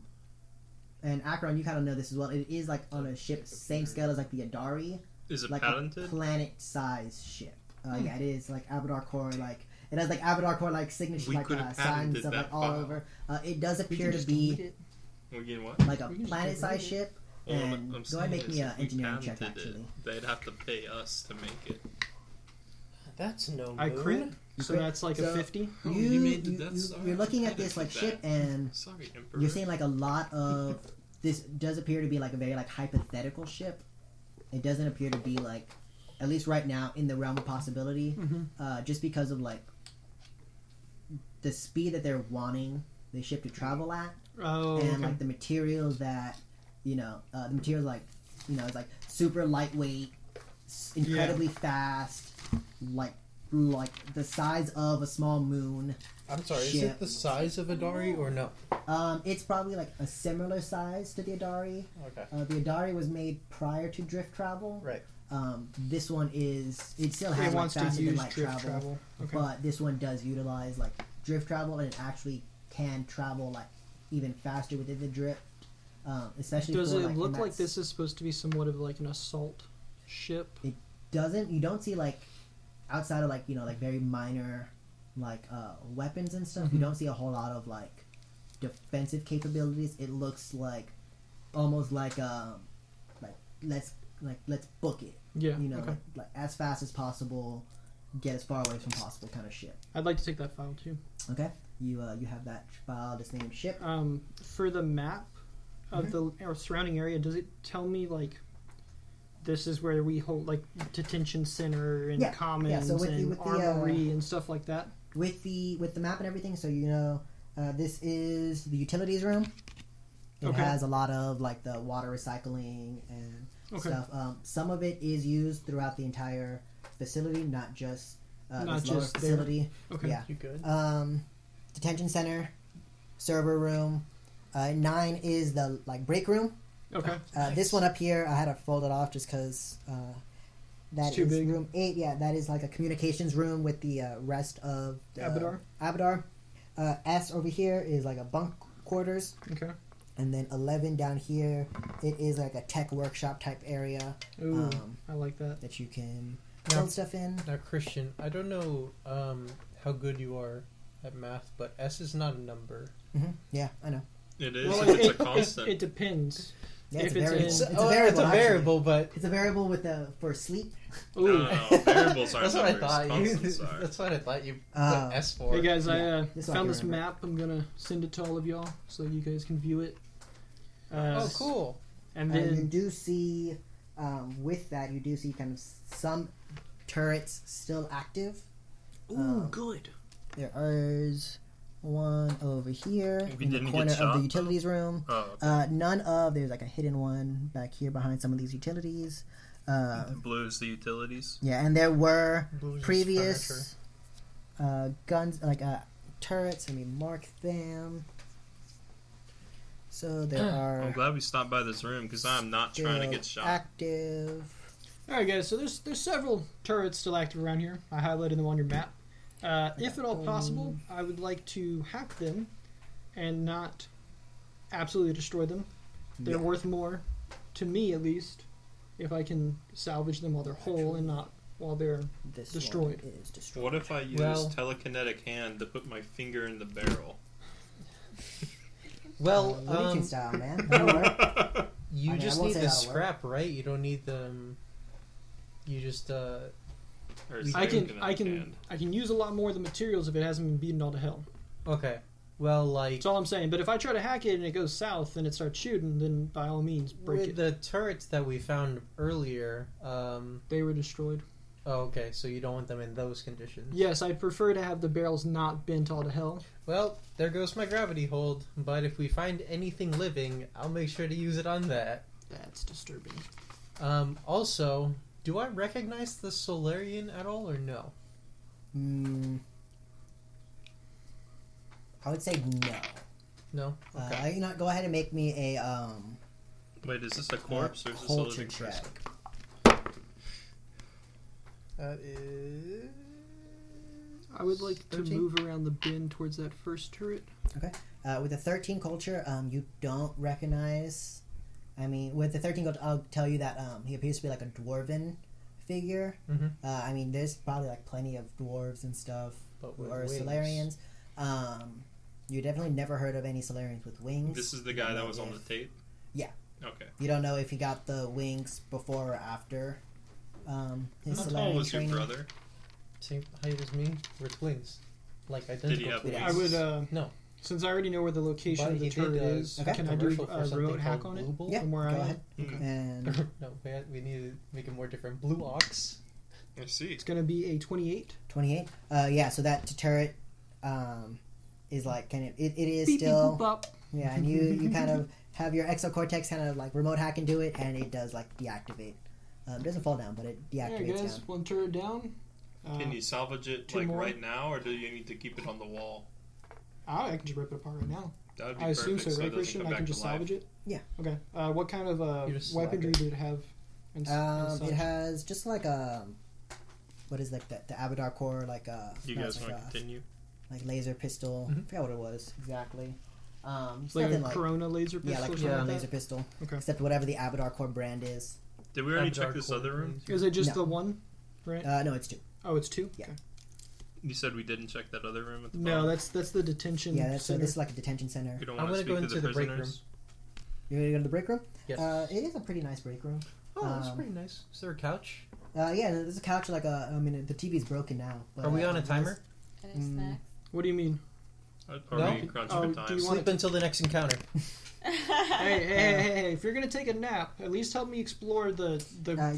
And Akron, you kind of know this as well. It is like on a ship same scale as like the Adari, Is it like patented? a planet-size ship. Yeah, it is like Abadar core, like it has like Abadar core like signature, We like could have signs patented stuff like that all file. over. It does We appear can to just be delete it. We're getting what? like a We can just planet-sized delete ship. Well, And I'm go ahead saying and make is me an if we engineering check, patented it, actually. they'd have to pay us to make it. That's no moon. Akron? So Akron. that's like So- a 50? Oh, You, you made the you, Death you, Star? you're looking at I this like did ship, that. and Sorry, Emperor. you're seeing like a lot of this does appear to be like a very like hypothetical ship. It doesn't appear to be like, at least right now, in the realm of possibility. Mm-hmm. Just because of like the speed that they're wanting the ship to travel at, Oh, and okay. like the materials that the materials like it's like super lightweight, incredibly fast, like the size of a small moon. I'm sorry, is Ship. it the size of a Dari or no? It's probably like a similar size to the Adari. Okay. The Adari was made prior to drift travel. Right. This one it still has It like wants to faster than use light drift travel, travel. Okay. but this one does utilize like drift travel, and it actually can travel like even faster within the drift. Especially Does for, it like, look and like that's- this is supposed to be somewhat of like an assault ship? You don't see like outside of like like very minor like weapons and stuff. You Mhm. don't see a whole lot of like defensive capabilities. It looks like almost like let's book it. Yeah. Like, Okay. like as fast as possible, get as far away as possible kind of ship. I'd like to take that file too. Okay, you have that file just named ship. For the map of the surrounding area, does it tell me like this is where we hold like detention center and Yeah, commons yeah, so with and the, armory and stuff like that? With the map and everything, so this is the utilities room. It Okay. has a lot of like the water recycling and Okay. stuff. Some of it is used throughout the entire facility, not just Not this lower just there. facility. Okay. Yeah. You good? Detention center, server room. 9 is the like break room. Okay. This one up here, I had to fold it off just because that It's too is big. room 8. Yeah, that is like a communications room with the rest of the Abadar. S over here is like a bunk quarters, Okay. and then 11 down here, it is like a tech workshop type area Ooh, I like that. that you can Now- build stuff in. Now, Christian, I don't know how good you are at math, but S is not a number. Yeah, I know. It is. Well, If it's a constant. it depends. Yeah, If it's a it's variable. in- It's a oh, variable. it's a actually. variable, but It's a variable with for sleep. Ooh. No, variables aren't that's what I numbers. thought. Constants are. That's what I thought you put Oh. S for. Hey guys, Yeah, I this one I found can this remember. map. I'm gonna send it to all of y'all so you guys can view it. Oh, cool. And You then do see, with that, you do see kind of some turrets still active. good. There is one over here We in the didn't get corner of shot, the utilities room. Oh, okay. There's like a hidden one back here behind some of these utilities. Blue is the utilities. Yeah, and there were Blues is previous guns, like turrets. Let me mark them. So there I'm are glad we stopped by this room because I'm not trying to still get shot. active. All right, guys. So there's several turrets still active around here. I highlighted them on your map. If at all possible, I would like to hack them and not absolutely destroy them. They're Yeah. worth more, to me at least, if I can salvage them while they're whole and not while they're This Destroyed. one is destroyed. What if I use Well- telekinetic hand to put my finger in the barrel? Well, Looney Tunes style, man. That'll work. You I just won't need say the that'll work. scrap, right? You don't need them. You just Or I something can in I that can can. I can use a lot more of the materials if it hasn't been beaten all to hell. okay. Well, like That's all I'm saying. But if I try to hack it and it goes south and it starts shooting, then by all means break with it. the turrets that we found earlier. They were destroyed. Oh, okay. So you don't want them in those conditions. Yes, I'd prefer to have the barrels not bent all to hell. Well, there goes my gravity hold. But if we find anything living, I'll make sure to use it on that. That's disturbing. Also, do I recognize the Solarian at all or no? I would say no. No. Okay. You know, go ahead and make me a Wait, is this a corpse or is this a culture living check. person? That is. I would like to 13? move around the bin towards that first turret. With the 13 culture, you don't recognize. I mean, with the 13 culture, I'll tell you that he appears to be like a dwarven figure. Mhm. I mean, there's probably like plenty of dwarves and stuff, But with or wings. Solarians. You definitely never heard of any Solarians with wings. This is the guy that was on the tape? Yeah. Okay. You don't know if he got the wings before or after his How tall Solarian was your training. brother? Same height as me with wings. Like identical. Did he have twins. wings? I would, No. since I already know where the location But of the he did turret a is, Okay. can I do commercial a for something remote hack called on it? Blue Bull? Yeah, From where go I ahead. Mm. And No, we need to make it more different. Blue Ox. I see. It's going to be a 28. 28. Yeah, so that turret is like kind of it is Beep, beep, still boop, bop. yeah, and you kind of have your exocortex kind of like remote hack into it, and it does like deactivate. It doesn't fall down, but it There, deactivates guys. down. One turret down. Can you salvage it two like more. right now, or do you need to keep it on the wall? I can just rip it apart right now. That would be I assume perfect, so, it right, doesn't Christian? come I back can to just life. salvage it? Yeah. Okay. What kind of You just weaponry slap it. did it have? And such? It has just like what is like the Abadar core You not guys like want to continue? like laser pistol. Mhm. I forgot what it was exactly. It's Like a nothing like Corona laser pistol yeah, or like something a like laser that? pistol. Okay. Except whatever the Abadar core brand is. Did we already Abdar check this core other room? laser. Is it just No. the one? Right? No, it's 2. Oh, it's 2? Yeah. Okay. You said we didn't check that other room at the No, bottom? that's the detention Yeah, that's center. this is like a detention center. You don't I'm want to gonna speak go to the into the break prisoners? You're gonna go to the break room. Yes. It is a pretty nice break room. Oh, that's Um, pretty nice. Is there a couch? Yeah, there's a couch like a. I mean, the TV's broken now. But, Are we on a it does- timer? And there's snacks. What do you mean? Are No? we crunching Oh, for do time? you want- Sleep until the next encounter. Hey, if you're gonna take a nap, at least help me explore the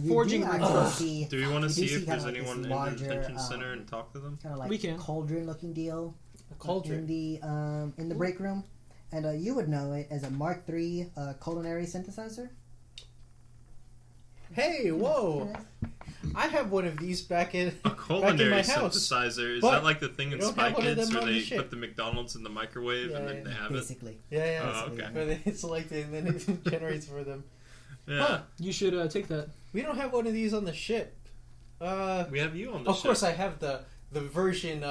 You forging do room actually first. see Do we want to You do see see if kinda there's like this anyone in larger, the detention center and talk to them? kind of like We can. cauldron-looking deal A cauldron. in the break room, and you would know it as a Mark III culinary synthesizer. Hey, whoa! I have one of these back in A back in culinary my house. synthesizer. Is But that like the thing in we don't Spy have one of Kids them where on the they ship. put the McDonald's in the microwave and Yeah, then they have it? Basically, Yeah, yeah. Oh, okay. Where they select it and then it generates for them. Yeah. Huh. You should take that. We don't have one of these on the ship. We have you on the Of ship. course, I have the version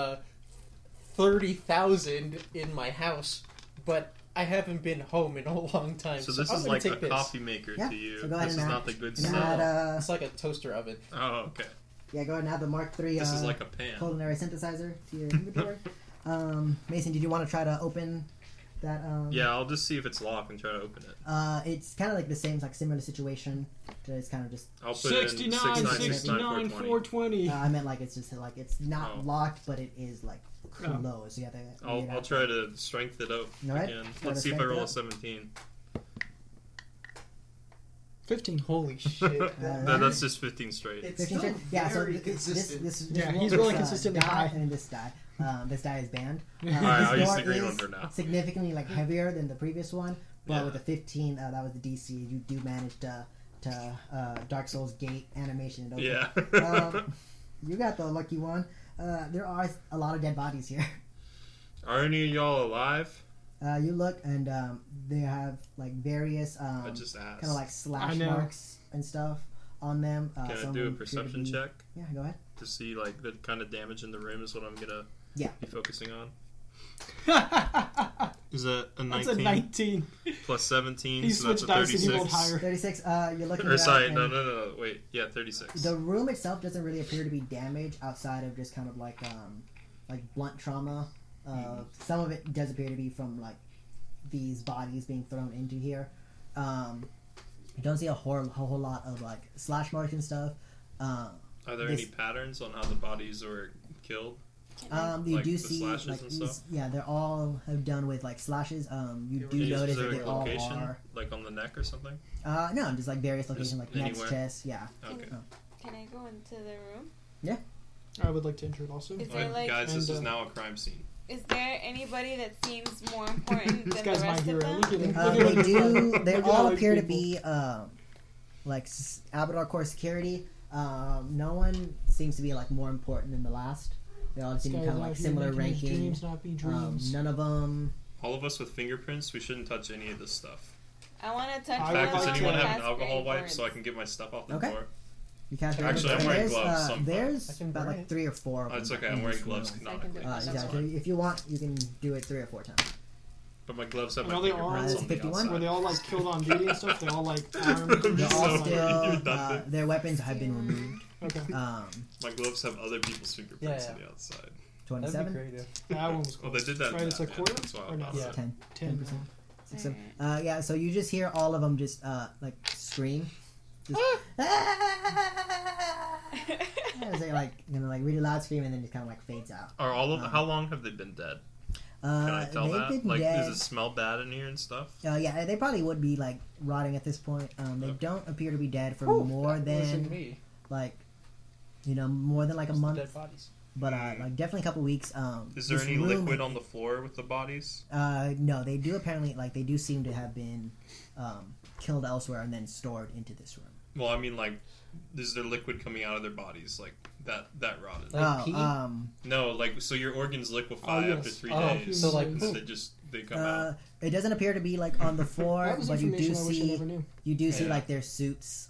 30,000 in my house, but I haven't been home in a long time. So this I'm is gonna like a take this. coffee maker Yeah, to you. so go ahead This and is add- not the good and stuff. add, It's like a toaster oven. Oh, okay. yeah, go ahead and add the Mark III This is like a pan. culinary synthesizer to your inventory. Mason, did you want to try to open that? Yeah, I'll just see if it's locked and try to open it. It's kind of like the same, like similar situation. It's kind of just. I'll put in 69, 69, 420. I meant like it's just like it's not Oh. locked, but it is like Oh. close. So you have to. I'll try to strength it up All right. again. Try Let's to see if I strength roll it a up. 17. 15. Holy shit. No, that's just 15 straight. It's 15 still cent? Yeah, so very this consistent. this Yeah, roll he's is, rolling consistently die, high. and this die. This die is banned. Alright, I'll this use door the green one is for now. significantly like heavier than the previous one, but Yeah. with the 15, that was the DC. You do manage to Dark Souls gate animation. It open. Yeah. You got the lucky one. There are a lot of dead bodies here. Are any of y'all alive? You look and they have like various I just asked. kind of like slash I know. marks and stuff on them. Can I some do a appear to perception be- check Yeah, go ahead. to see like the kind of damage in the room is what I'm gonna Yeah. be focusing on? That's Is that a a 19 19. plus 17? He so that's switched a dice and he 36. rolled higher. 36. You're looking. Or at sorry, and no, wait, yeah, 36. The room itself doesn't really appear to be damaged outside of just kind of like blunt trauma. Some of it does appear to be from like these bodies being thrown into here. You don't see a whole lot of like slash marks and stuff. Are there any patterns on how the bodies were killed? You Like do the see slashes like and stuff? yeah, they're all done with like slashes. You do Is notice there that they a all location, are. like on the neck or something? No, just like various locations, Just like necks, anywhere? chest. Yeah. Okay. Can I go into the room? I would like to enter it also. Is there like Guys, this And, is now a crime scene. is there anybody that seems more important This than guy's the my rest hero. of them? Look at him. They do. They Look at all those appear to people. be like Abadar Core security. No one seems to be like more important than the last. They all seem to be kind of like similar ranking. Dreams not be dreams. None of them. All of us with fingerprints, we shouldn't touch any of this stuff. I want to touch I In would fact, does like anyone to- have an cast alcohol great wipe words. so I can get my stuff off the Okay. floor? You cast Actually, I'm wearing gloves, so I'm fine. there's I can about bring like it. 3 or 4 of Oh, them. it's okay. in I'm wearing this gloves room. canonically. I can do it. That's Yeah, fine. if you want, you can do it 3 or 4 times. But my gloves have And my all they are fingerprints is on the 51? outside. Were they all like killed on duty and stuff? They're all like armed. They're They're So all you're still. done. Their weapons have been removed. Okay. My gloves have other people's fingerprints Yeah, on the outside. That'd be 27, great if... That one was Well, close. they did that. Right, in it's a Batman, quarter? That's why Or I'm not? upset. 10. 10%. 6, 7. Yeah, so you just hear all of them just like scream. Just, yeah, they like like really loud scream and then it kind of like fades out. Are all of how long have they been dead? Can I tell they've that? been Like, dead. does it smell bad in here and stuff? Yeah, they probably would be like rotting at this point. They Okay. don't appear to be dead for Oh, more that wasn't than me. like more than like a It's the month, dead bodies. but like definitely a couple weeks. Is there this any room- liquid on the floor with the bodies? No, they do apparently they do seem to have been killed elsewhere and then stored into this room. Well, I mean, like, is there liquid coming out of their bodies like that rotted? Like pee? No, like, so your organs liquefy Oh, yes. after 3 Oh, days. so, like, and poop. they come out. It doesn't appear to be like on the floor, That was but you do information I wish I see never knew. see Yeah. like their suits.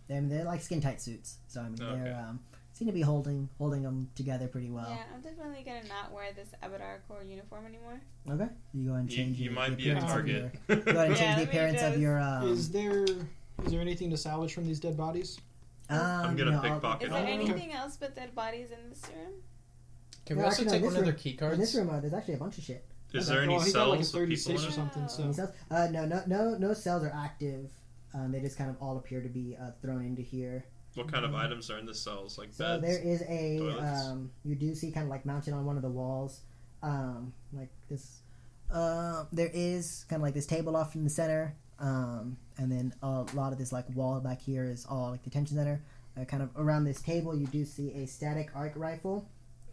They're like skin tight suits, so I mean Okay. they're seem to be holding them together pretty well. Yeah, I'm definitely gonna not wear this Abadar Core uniform anymore. Okay, you go ahead and change. You the might be a appearance of target. your- Go ahead and change Yeah, the let me appearance of just- your. Is there anything to salvage from these dead bodies? I'm gonna no, pickpocket Is all there of them. anything else but dead bodies in this room? Can we No, also actually, no, take this one of their room- key In cards? this room, there's actually a bunch of shit. Is Okay. there any Well, he got like a cells with people 36 in or it? something. So Any cells? No cells are active. They just kind of all appear to be thrown into here. What kind of items are in the cells? Like So beds? there is a toilets? you do see kind of like mounted on one of the walls, like this. There is kind of like this table off in the center, and then a lot of this like wall back here is all like detention center. Kind of around this table, you do see a static arc rifle.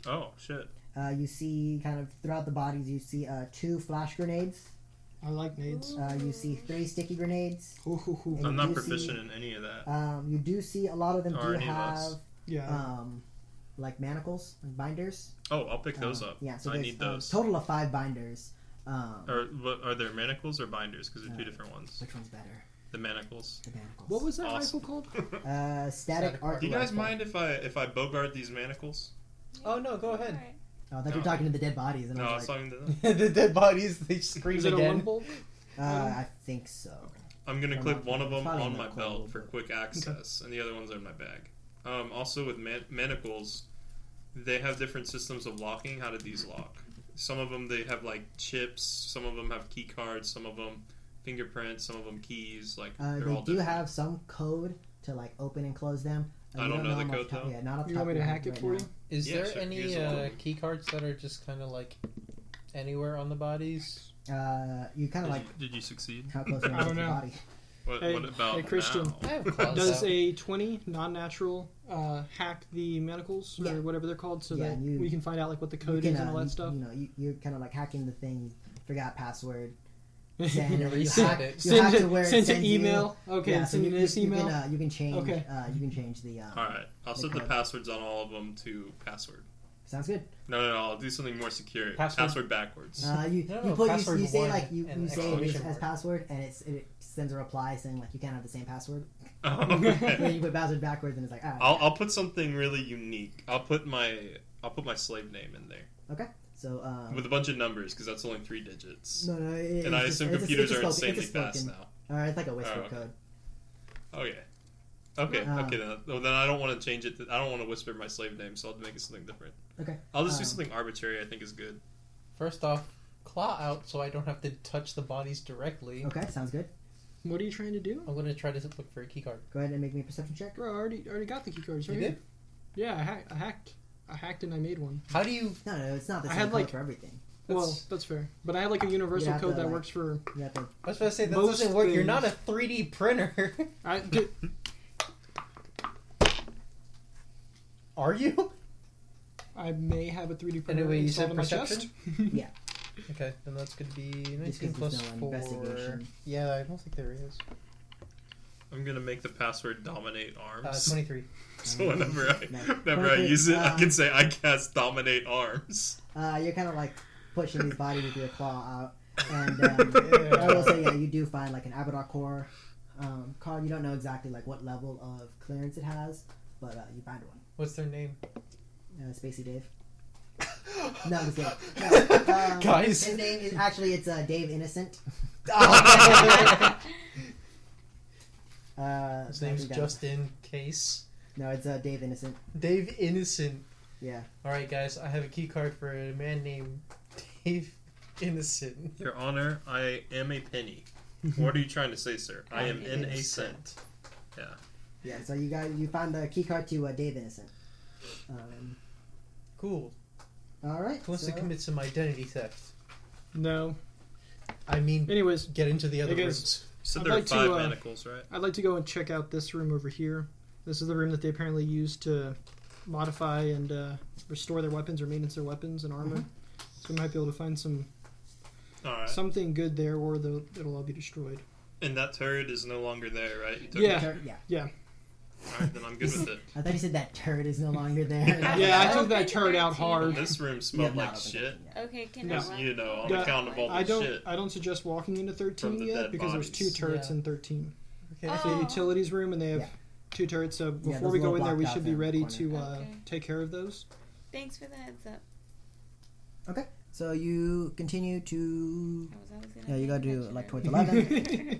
Oh, shit. You see kind of throughout the bodies, you see 2 flash grenades. I like nades. You see 3 sticky grenades. Ooh, hoo, hoo. And I'm you not do proficient see- in any of that. You do see a lot of them Or do any of us. have Yeah. like manacles, like binders. Oh, I'll pick those up. Yeah, so I there's need a those. total of 5 binders. Are there manacles or binders? Because they're two different ones. Which one's better? The manacles. The manacles. What was that Awesome. rifle called? Static Static arc Do you guys rifle. mind if I bogart these manacles? Oh, no, go ahead. Alright. Oh, I thought you were No. talking to the dead bodies, and No, I I was was like, talking to them. The dead bodies, they scream Is it a again. one bolt? I think so. I'm gonna Or clip not- one of them probably on not my quite belt little for bit. quick access, and the other ones are in my bag. Also, with manacles, they have different systems of locking. How did these lock? Some of them they have like chips. Some of them have key cards. Some of them fingerprints. Some of them keys. Like they're They all do different. have some code to like open and close them. I You don't know the them off code, top- though. Yeah, not off the You top want me of to my hack head it right for now. you? Is Yeah, there sure. any Use the one. key cards that are just kind of like anywhere on the bodies? You kind of like Did you succeed? how close are I you to don't the know. body? Hey- What about hey, Christian. now? I have claws Does out. a 20 non-natural hack the manacles Yeah. or whatever they're called, so Yeah, that you- we can find out like what the You code can, is and all that stuff? You know, you're kind of like hacking the thing. Forgot password. Send, Never you sent hack, it. you hack to where it Send to sends you. email. Okay, Yeah, so send you, me this email. You can change. Okay. You can change the. All right, I'll set the code. passwords on all of them to password. Sounds good. No, I'll do something more secure. Password? Password backwards. You No, put password you say one like you and say this exclamation as mark. password and it sends a reply saying like you can't have the same password. Oh, And then okay. you put password backwards and it's like I'll put something really unique. I'll put my slave name in there okay. So with a bunch of numbers because that's only 3 digits. no, And I assume computers are insanely fast now. Alright, it's like a whisper Oh, okay. code. Okay. Okay. Ah. Okay. Then I don't want to change it. I don't want to whisper my slave name, so I'll make it something different. Okay. I'll just do something arbitrary. I think is good. First off, claw out so I don't have to touch the bodies directly. Okay, sounds good. What are you trying to do? I'm gonna try to look for a key card. Go ahead and make me a perception check. Bro, I already got the key cards right You here. did? Yeah, I hacked and I made one. How do you? No, it's not the I same had, code like- for everything. Well, that's fair. But I had like a universal have to, code that like- works for. You have to, I was about to say that Most doesn't work. You're things- not a 3D printer. Are you? I may have a 3D printer Anyway, you installed said in my perception? chest. yeah. Okay, then that's gonna be Just 19 'cause plus there's no 4. investigation. Yeah, I don't think there is. I'm gonna make the password dominate arms. 23. So whenever I No. whenever I use it, I can say I cast dominate arms. You're kind of like pushing his body with your claw out. And I will say, yeah, you do find like an Abadar card. You don't know exactly like what level of clearance it has, but you find one. What's their name? Spacey Dave. No, I'm just kidding. No, Guys. his name is actually it's Dave Innocent. His name's just in case. No, it's Dave Innocent. Dave Innocent. Yeah. Alright, guys, I have a key card for a man named Dave Innocent. Your Honor, I am a penny. What are you trying to say, sir? I am in a cent. Yeah. Yeah. So you found the key card to Dave Innocent. Cool. All right. Who wants so, to commit some identity theft? No. I mean, Anyways, get into the other Hey, guys. rooms. You said I'd there like are to, 5 manacles, right? I'd like to go and check out this room over here. This is the room that they apparently use to modify and restore their weapons or maintenance their weapons and armor. So we might be able to find Alright. something good there, or it'll all be destroyed. And that turret is no longer there, right? You took Yeah. it? Yeah. Alright, then I'm good with it. I thought you said that turret is no longer there. Yeah, I took Open that turret out 13. hard. This room You smelled have not like opened shit. it yet. Okay, can No. I Because, walk? you know, on Yeah, account of all the I shit. don't suggest walking into 13 From the yet dead because there's 2 bodies. turrets Yeah. in 13. Okay. It's the Oh. utilities room, and they have Yeah. 2 turrets. So before those we go little in there, we blocked should out be there in the ready corner. to Okay. take care of those. Thanks for the heads up. Okay. So you continue to. I was gonna Yeah, you pay gotta do attention like towards earlier.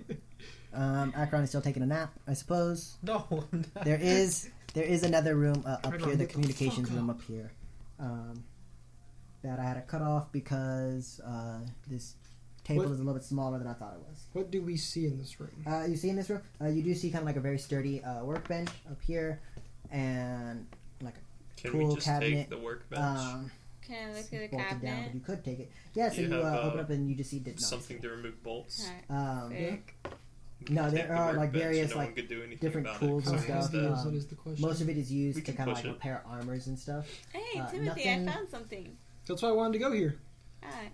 11. Akron is still taking a nap, I suppose. No, I'm not. There is another room up Right here, on, the get the communications fuck room up here, that I had to cut off because this table What? is a little bit smaller than I thought it was. What do we see in this room? You see in this room, you do see kind of like a very sturdy workbench up here, and like Can tool we just cabinet, take the workbench? Can I look through the bolted down, but cabinet? you could take it. Yeah, so You you have, open up and you just see did not. Something to remove bolts? Alright. Um, Sick. You No, can there take the are, like, workbench, various, no one like, could do anything different about tools it, and so How stuff. heavy instead- is it Um, is the question. most of it is used We to can kind of push like it. repair armors and stuff. Hey, Uh, Timothy, nothing- I found something. That's why I wanted to go here. Alright.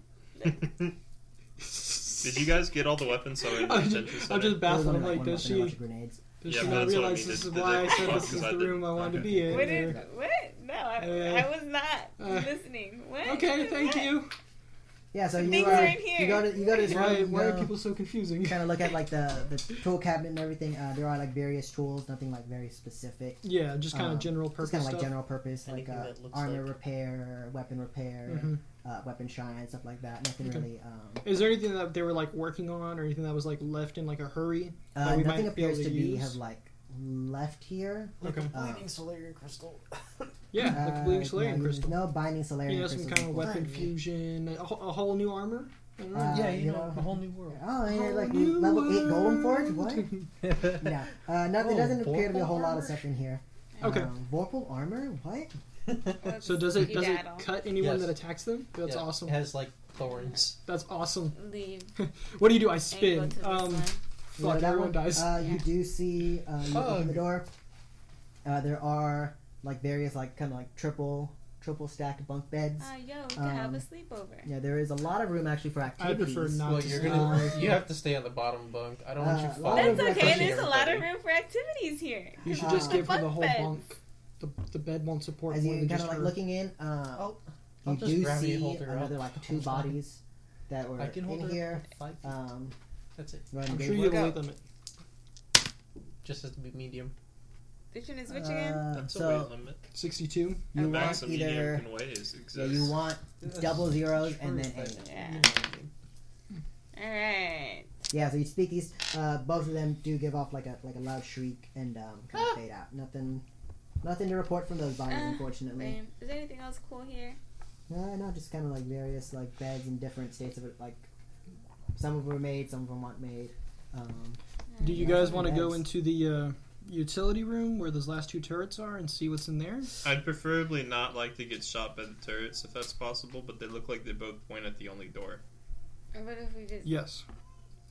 Did you guys get all the weapons? So in I'm the just, center? I'm just There was baffled. only, I'm like, one does weapon and a bunch she of grenades. does Yeah, she but not that's what I realize mean. this is Did why they- I said this because is I the didn't- room I wanted to okay. be in? What or- is what? No, I was not listening. What? Okay, What? thank you. Yeah, so you Things are in here. you go to this Why, room. why are people so confusing? kind of look at like the tool cabinet and everything. There are like various tools, nothing like very specific. Yeah, just kind of general Just purpose kind of like stuff. general purpose, like Anything that looks armor like- repair, weapon repair, Mhm. weapon shine, stuff like that. Nothing Okay. really. Is there anything that they were like working on, or anything that was like left in like a hurry? that we Nothing might be able appears to be use? have like left here. Okay. Bleeding Solarian crystal. Yeah, like a bleeding no, Solarian there's crystal. No binding Solarian Yeah, some crystals. kind of weapon fusion, a whole new armor. I don't know. Uh, Yeah, you you know, know- a whole new world. Oh, and Whole like new level 8 golem forge? world. What? Yeah. No, there Oh, doesn't appear to be a whole Vorpal lot of armor? stuff in here. Okay. Vorpal armor? What? Whoops, So does it skedaddle. cut anyone Yes. that attacks them? That's Yeah, awesome. It has like thorns. That's awesome. Leave. What do you do? I And go spin. to this one. Fuck, that everyone one? dies. You do see, you open the Ugh. door. There are like various like kind of like triple stacked bunk beds. Yo, we can have a Um, sleepover. Yeah, there is a lot of room actually for I activities. prefer not Well, to. you're stay. gonna. You have to stay on the bottom bunk. I don't want you a lot falling. of That's like okay. pushing There's a lot of everybody. room for activities here. You should Uh, just give her the bunk whole beds. bunk. The bed won't support As more you than kind just of like her. looking in, I'll you just do gravity see hold her another up. like 2 bodies that were I can hold in her here. 5 feet. That's it. Go ahead I'm and sure give you have a work weight out. limit. Just has to be medium. Which one is which again? That's a so weight limit. 62. you The want max of medium either can weigh exists. yeah, you want double zeros and then True, 8. Yeah. Alright. Yeah, so you speak these. Both of them do give off like a loud shriek and kind of fade out. Nothing to report from those bodies, unfortunately. Lame. Is there anything else cool here? No, just kind of like various like beds in different states of it. Like some of them were made, some of them weren't made. Do you Yeah, guys want to go nice. into the utility room where those last 2 turrets are and see what's in there? I'd preferably not like to get shot by the turrets if that's possible, but they look like they both point at the only door. What if we just? Yes.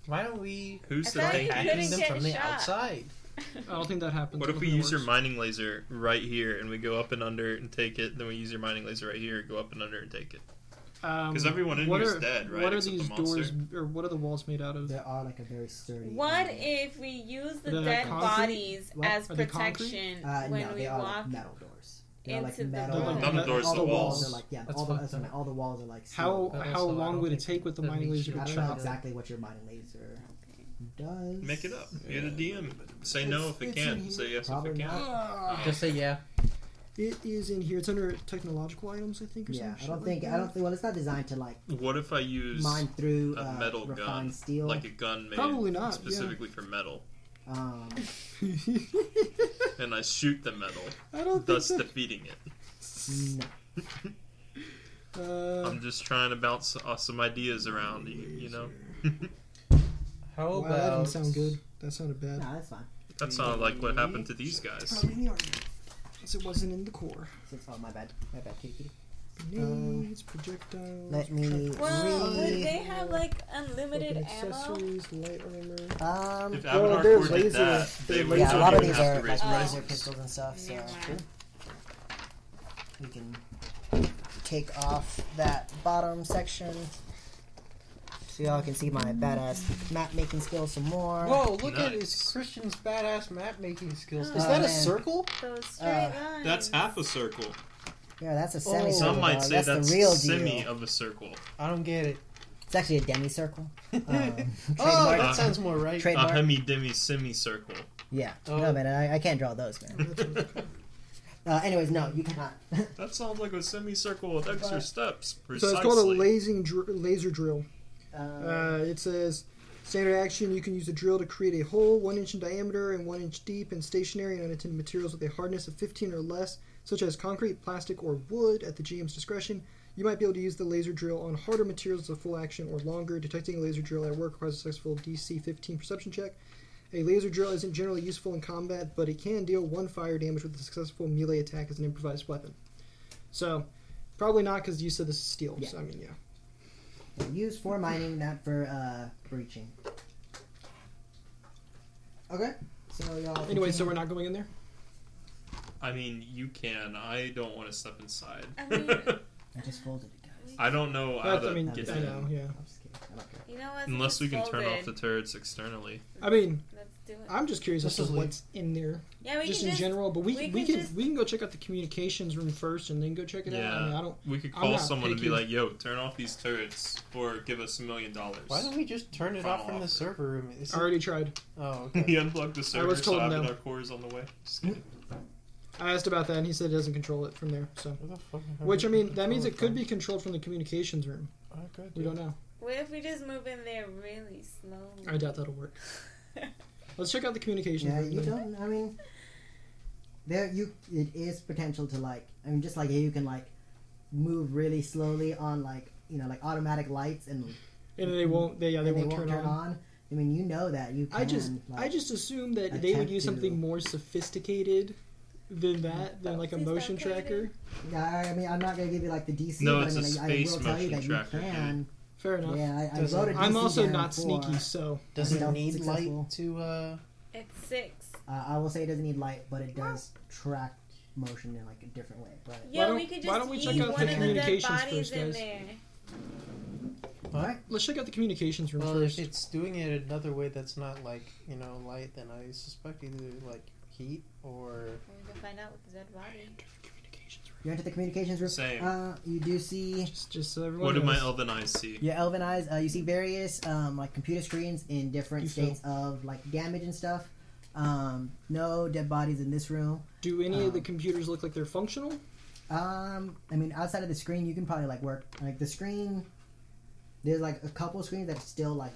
Why don't we Who's I the thought tank? you hacking couldn't them get from the shot. outside? I don't think that happens. What I if don't we think it use your works. mining laser right here and we go up and under and take it? Then we use your mining laser right here, go up and under and take it. Because everyone in what here is are- dead, right? What are Except these the monster. doors, or what are the walls made out of? There are like a very sturdy. What if we use the They're dead concrete? bodies What? as Are they concrete? protection No, when we they are walk? like metal doors. They're like into the metal. room. None of the doors, all the the walls. are like That's all the fucked up. all the walls are like. How sealed. But how also, I long don't would it think take with the that mining we laser should I to don't know chop? exactly what your mining laser does. Make it up. You're the DM. Say no if it It's in can. here. Say yes Probably if it can. Ah. Just say yeah. It is in here. It's under technological items, I think. Or Yeah, some I don't shit think. like I don't think. Well, it's not designed to like What if I use mine through a metal gun, refined steel. like a gun made Probably not, specifically for metal, um, that. and I shoot the metal, I don't think thus so. defeating it? no. I'm just trying to bounce some ideas around, you know? How Wow, about that didn't sound good. That sounded bad. No, that's fine. That sounded like what happened to these guys. Probably in the armor. Because it wasn't in the core. Oh, my bad. My bad, kitty. Grenades, projectiles. Let me Well, would read. they have like unlimited weapon ammo? accessories, light armor. If Well, Avatar there's 4 did laser- that, they there's would yeah, a don't lot of even these have are to raise like prices. laser pistols and stuff. So Never mind. we can take off that bottom section, so y'all can see my badass map making skills some more. Whoa, look at Nice. his Christian's badass map making skills. Oh, Is that a man. circle? Those straight Uh, lines. That's half a circle. Yeah, that's a Oh. semi-circle. Some might dog. say that's the real semi deal. of a circle. I don't get it. It's actually a demi-circle. Oh, Trademark. that sounds more right. Trade- A Trademark. hemi-demi-semi-circle. Yeah. Oh. No, man, I can't draw those, man. Anyways, no, you cannot. That sounds like a semicircle with extra But- steps. So Precisely. it's called a laser drill. Uh, It says standard action. You can use a drill to create a hole 1 inch in diameter and 1 inch deep in stationary and unattended materials with a hardness of 15 or less, such as concrete, plastic, or wood, at the GM's discretion. You might be able to use the laser drill on harder materials as a full action or longer. Detecting a laser drill at work requires a successful DC 15 perception check. A laser drill isn't generally useful in combat, but it can deal 1 fire damage with a successful melee attack as an improvised weapon. So, probably not, because you said this is steel. Yeah. So, I mean, yeah. used for mining, not for breaching. Okay. So y'all. Anyway, so continue. we're not going in there? I mean, you can. I don't want to step inside. I mean, I just folded it, guys. I don't know how That's, to I mean, get I in. know, yeah. I'm just kidding. I don't care. you know what? Unless Since we it's can turn off the folded, turrets externally. I mean, Let's do it. I'm just curious as This to is what's in there, Yeah, we just can in general. But we we can can go check out the communications room first, and then go check it out. I Yeah. mean, I don't. We could I'm call not someone and be picky. like, "Yo, turn off these turrets, or give us $1 million." Why don't we just turn it off from the Offer. server room? Is I it- already tried. Oh, He okay. unplugged the server, was so told no. Avatar Core is on the way. Just kidding. I asked about that, and he said it doesn't control it from there. So, Where the fuck- which I mean, that means it could from? be controlled from the communications room. Oh, good, We yeah. don't know. What if we just move in there really slowly? I doubt that'll work. Let's check out the communications Yeah, room. you then. don't. I mean, it is potential to like. I mean, just like you can like move really slowly on like like automatic lights and And they won't. They and won't turn on. I mean, you know that you can. I just like, assumed that they would attempt use to- something more sophisticated than that, than like a Please don't motion play tracker. Yeah, I mean, I'm not gonna give you like the DC. No, but it's I a mean, space I will tell you motion that tracker, you can. Fair enough. Yeah, I Does wrote it- a I'm DC also down not for- sneaky, so Does I it know, need successful. light to, It's 6. I will say it doesn't need light, but it does track motion in like a different way. But Yo, don't- we could why just don't we eat check out one the of the dead communications bodies first, in guys? there. all right, let's check out the communications room well, first. if it's doing it another way that's not like, light, then I suspect either like heat or... We can find out with the dead body. you enter the communications room. Same. You do see Just so everyone What do my knows. elven eyes see? your elven eyes. You see various like computer screens in different You states of like damage and stuff. No dead bodies in this room. Do any of the computers look like they're functional? I mean, outside of the screen, you can probably like work like the screen. There's like a couple screens that still like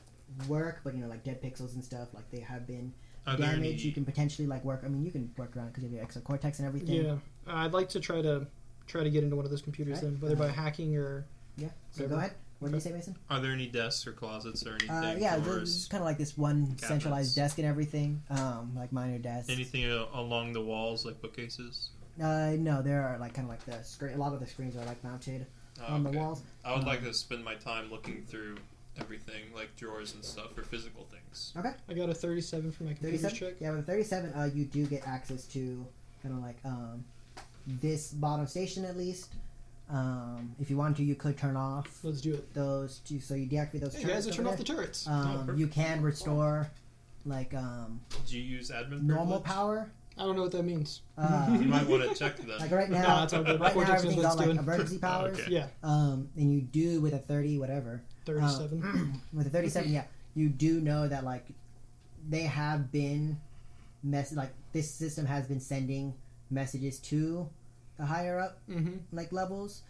work, but like dead pixels and stuff, like they have been Are there damaged. any? You can potentially like work. I mean, you can work around because you have your extra cortex and everything. Yeah, I'd like to try to get into one of those computers Okay. then, whether by hacking or Yeah. So Whatever. go ahead. What did you say, Mason? Are there any desks or closets or anything? Yeah, drawers? there's kind of like this one cabinets. centralized desk and everything, like minor desks. Anything along the walls, like bookcases? No, there are like kind of like the screen. A lot of the screens are like mounted on the walls. I would like to spend my time looking through everything, like drawers and stuff, for physical things. Okay. I got a 37 for my computer's 37. check. Yeah, with a 37, you do get access to kind of like this bottom station at least. If you want to, you could turn off Let's do it. those two. So you deactivate those. Hey guys, I turrets turned over off the there. turrets. You can restore like Do you use admin normal privilege? power. I don't know what that means. You might want to check that. Like right No, now, it's all good. right now Cortex knows everything's what on it's like doing. emergency powers. Okay. Yeah, And you do with a 30 whatever. 37. With a 37, yeah, you do know that like they have been like this system has been sending messages to the higher up Mm-hmm. like levels,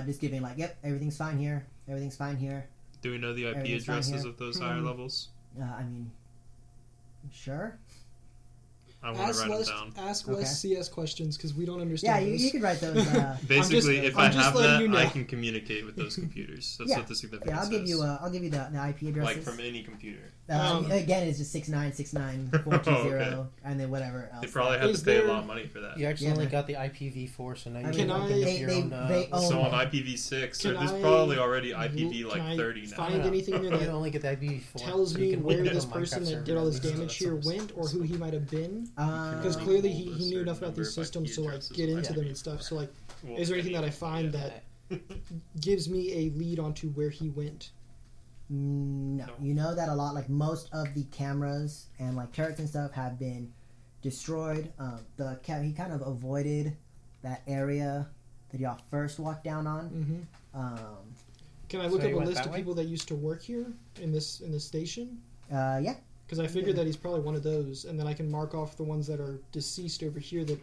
just giving like, yep, everything's fine here, everything's fine here. Do we know the IP Everything's fine addresses here. of those higher levels? I mean, sure. I want to write them down. Ask Okay. less CS questions because we don't Yeah, understand you this. could write those. Basically, if I I'm just have letting that, you know. I can communicate with those computers. That's Yeah. what the significance Yeah, is. I'll give you the IP addresses. Like from any computer. Again, it's just 6969420 Okay. and then whatever else. They probably have Is to pay there- a lot of money for that. You accidentally man. got the IPv4, so now I you mean, Can can I- open up your own. they own So on that. IPv6, Can there's I- probably already Can IPv like I 30 now. find anything there you that only get the IPv4. tells so me you can where open up this a person Minecraft that server did all this and listen to damage that here sort of went, or stuff. who he might have been? Uh, Because They clearly hold a he knew certain enough about number these of systems IP to like addresses get with into them and IPv4. stuff. So like, Well, is there anything that I any- find yeah. that gives me a lead onto where he went? No, you know that a lot. Like most of the cameras and like turrets and stuff have been destroyed. He kind of avoided that area that y'all first walked down on. Mm-hmm. Can I So look he up a went list that of way? people that used to work here in this station? Yeah. Because I figured that he's probably one of those, and then I can mark off the ones that are deceased over here that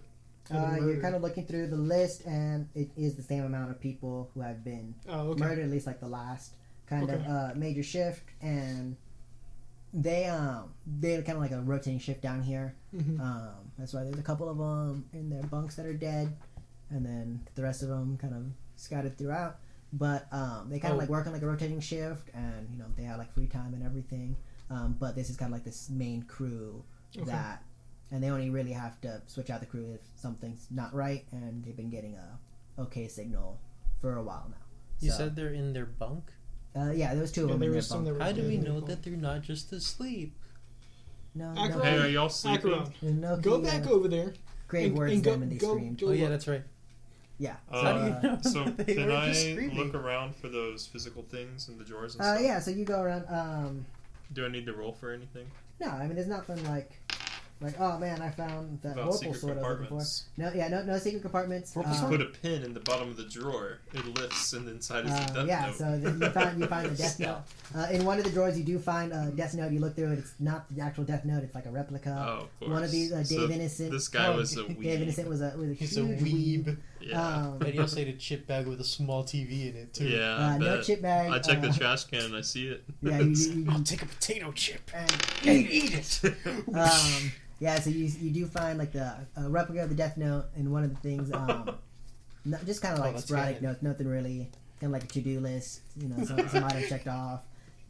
have been You're murdered. kind of looking through the list, and it is the same amount of people who have been Oh, okay. murdered, at least like the last kind Okay. of major shift, and they're kind of like a rotating shift down here. Mhm. That's why there's a couple of them in their bunks that are dead, and then the rest of them kind of scattered throughout. But they kind of like work on like a rotating shift, and you know they have like free time and everything. But this is kind of like this main crew Okay. that, and they only really have to switch out the crew if something's not right, and they've been getting a okay signal for a while now. You So, said they're in their bunk? yeah, there was two of Yeah, them. there in their was some bunk. that were How do we dead in know their that they're not just asleep? No, Acheron. Hey, no, are y'all sleeping? Acheron, no. go back over there. Great and- words and them and they go, screamed. go Oh yeah, look. that's right. Yeah. How do you know So that they can were I just screaming? look around for those physical things in the drawers and stuff? Yeah. So you go around. Do I need to roll for anything? No, I mean there's nothing like oh man, I found that About Whirlpool secret sword I was looking for. compartments. No, yeah, no secret compartments. Just put a pin in the bottom of the drawer. It lifts, and inside is the death Yeah, note. so then you find the death note. In one of the drawers, you do find a death note. You look through it; it's not the actual death note. It's like a replica. Oh, of course. One of these, Dave So Innocent. This guy was a Dave weeb. Innocent was a He's a huge weeb. Yeah. And he also had a chip bag with a small TV in it too. Yeah, I no bet. chip bag. I check the trash can and I see it. Yeah, I'll take a potato chip and and eat it. yeah, so you do find like the replica of the death note, and one of the things, just kind of like that's sporadic canon. notes, nothing really, kind of like a to-do list. You know, some items checked off,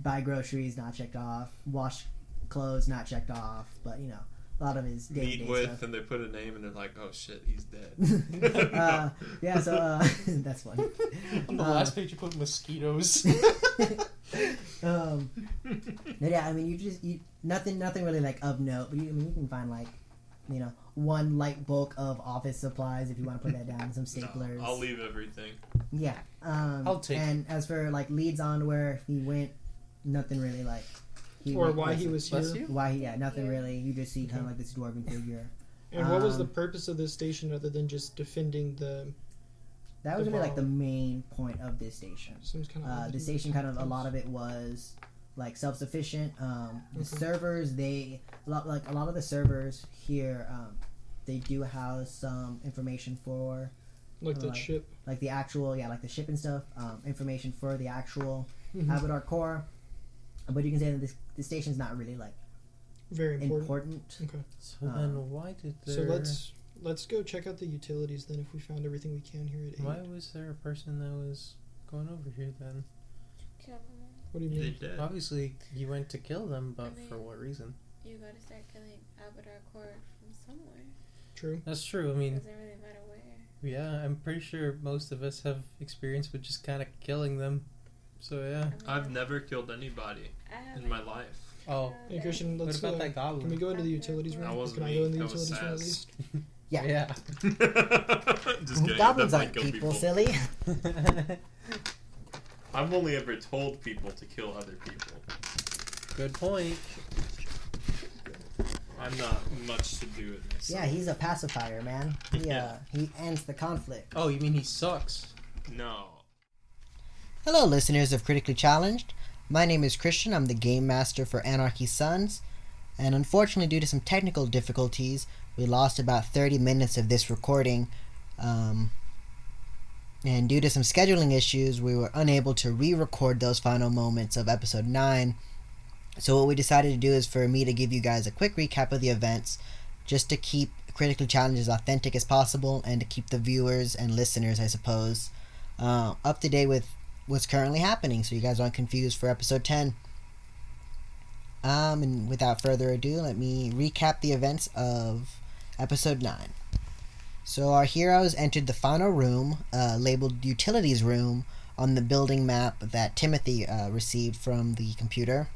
buy groceries not checked off, wash clothes not checked off, but you know, a lot of his Meet day-to-day with, stuff. and they put a name, and they're like, "Oh shit, he's dead." Yeah, so that's funny. On the last page, you put mosquitoes. But yeah, I mean, you nothing really like of note, but I mean, you can find like, you know, one light bulk of office supplies if you want to put that down, some staplers. No, I'll leave everything. Yeah. I'll take And as for like leads on where he went, nothing really like. Or went why he places. was Bless here. you. Why he? Yeah, nothing Yeah. really. You just see kind of like this dwarven figure. And what was the Um, purpose of this station other than just defending the? That was The really like the bomb. main point of this station. Seems kind of. The station kind of a lot of it was like self-sufficient. The servers a lot of the servers here they do house some information for like that like- ship. like the actual like the ship and stuff, information for the actual Mhm. Avatar core. But you can say that this station's not really like Very important. important. Okay. So then why did there... So let's go check out the utilities then. If we found everything we can here at 8. Why was there a person that was going over here then? kill them all. What do you They mean? did. Obviously, you went to kill them, but I mean- for what reason? You gotta start killing Abadar Core from somewhere. True. That's true. I It mean, doesn't really matter where. yeah, I'm pretty sure most of us have experience with just kind of killing them. So yeah. I mean, I've never killed anybody I have in my life. Oh, Hey Christian, what let's about that goblin? Can we go into the utilities room? That wasn't Can I me. go in the That was utilities room at Saz. least? Yeah. Yeah. Just kidding. Goblins I aren't definitely people, kill silly. I've only ever told people to kill other people. Good point. I'm not much to do it myself. Yeah, he's a pacifier, man. He ends the conflict. Oh, you mean he sucks? No. Hello, listeners of Critically Challenged. My name is Christian. I'm the game master for Anarchy Sons. And unfortunately, due to some technical difficulties, we lost about 30 minutes of this recording. And due to some scheduling issues, we were unable to re-record those final moments of episode 9. So what we decided to do is for me to give you guys a quick recap of the events, just to keep Critically Challenged as authentic as possible, and to keep the viewers and listeners, I suppose, up to date with what's currently happening, so you guys aren't confused for episode 10. And without further ado, let me recap the events of episode 9. So our heroes entered the final room, labeled Utilities Room, on the building map that Timothy received from the computer.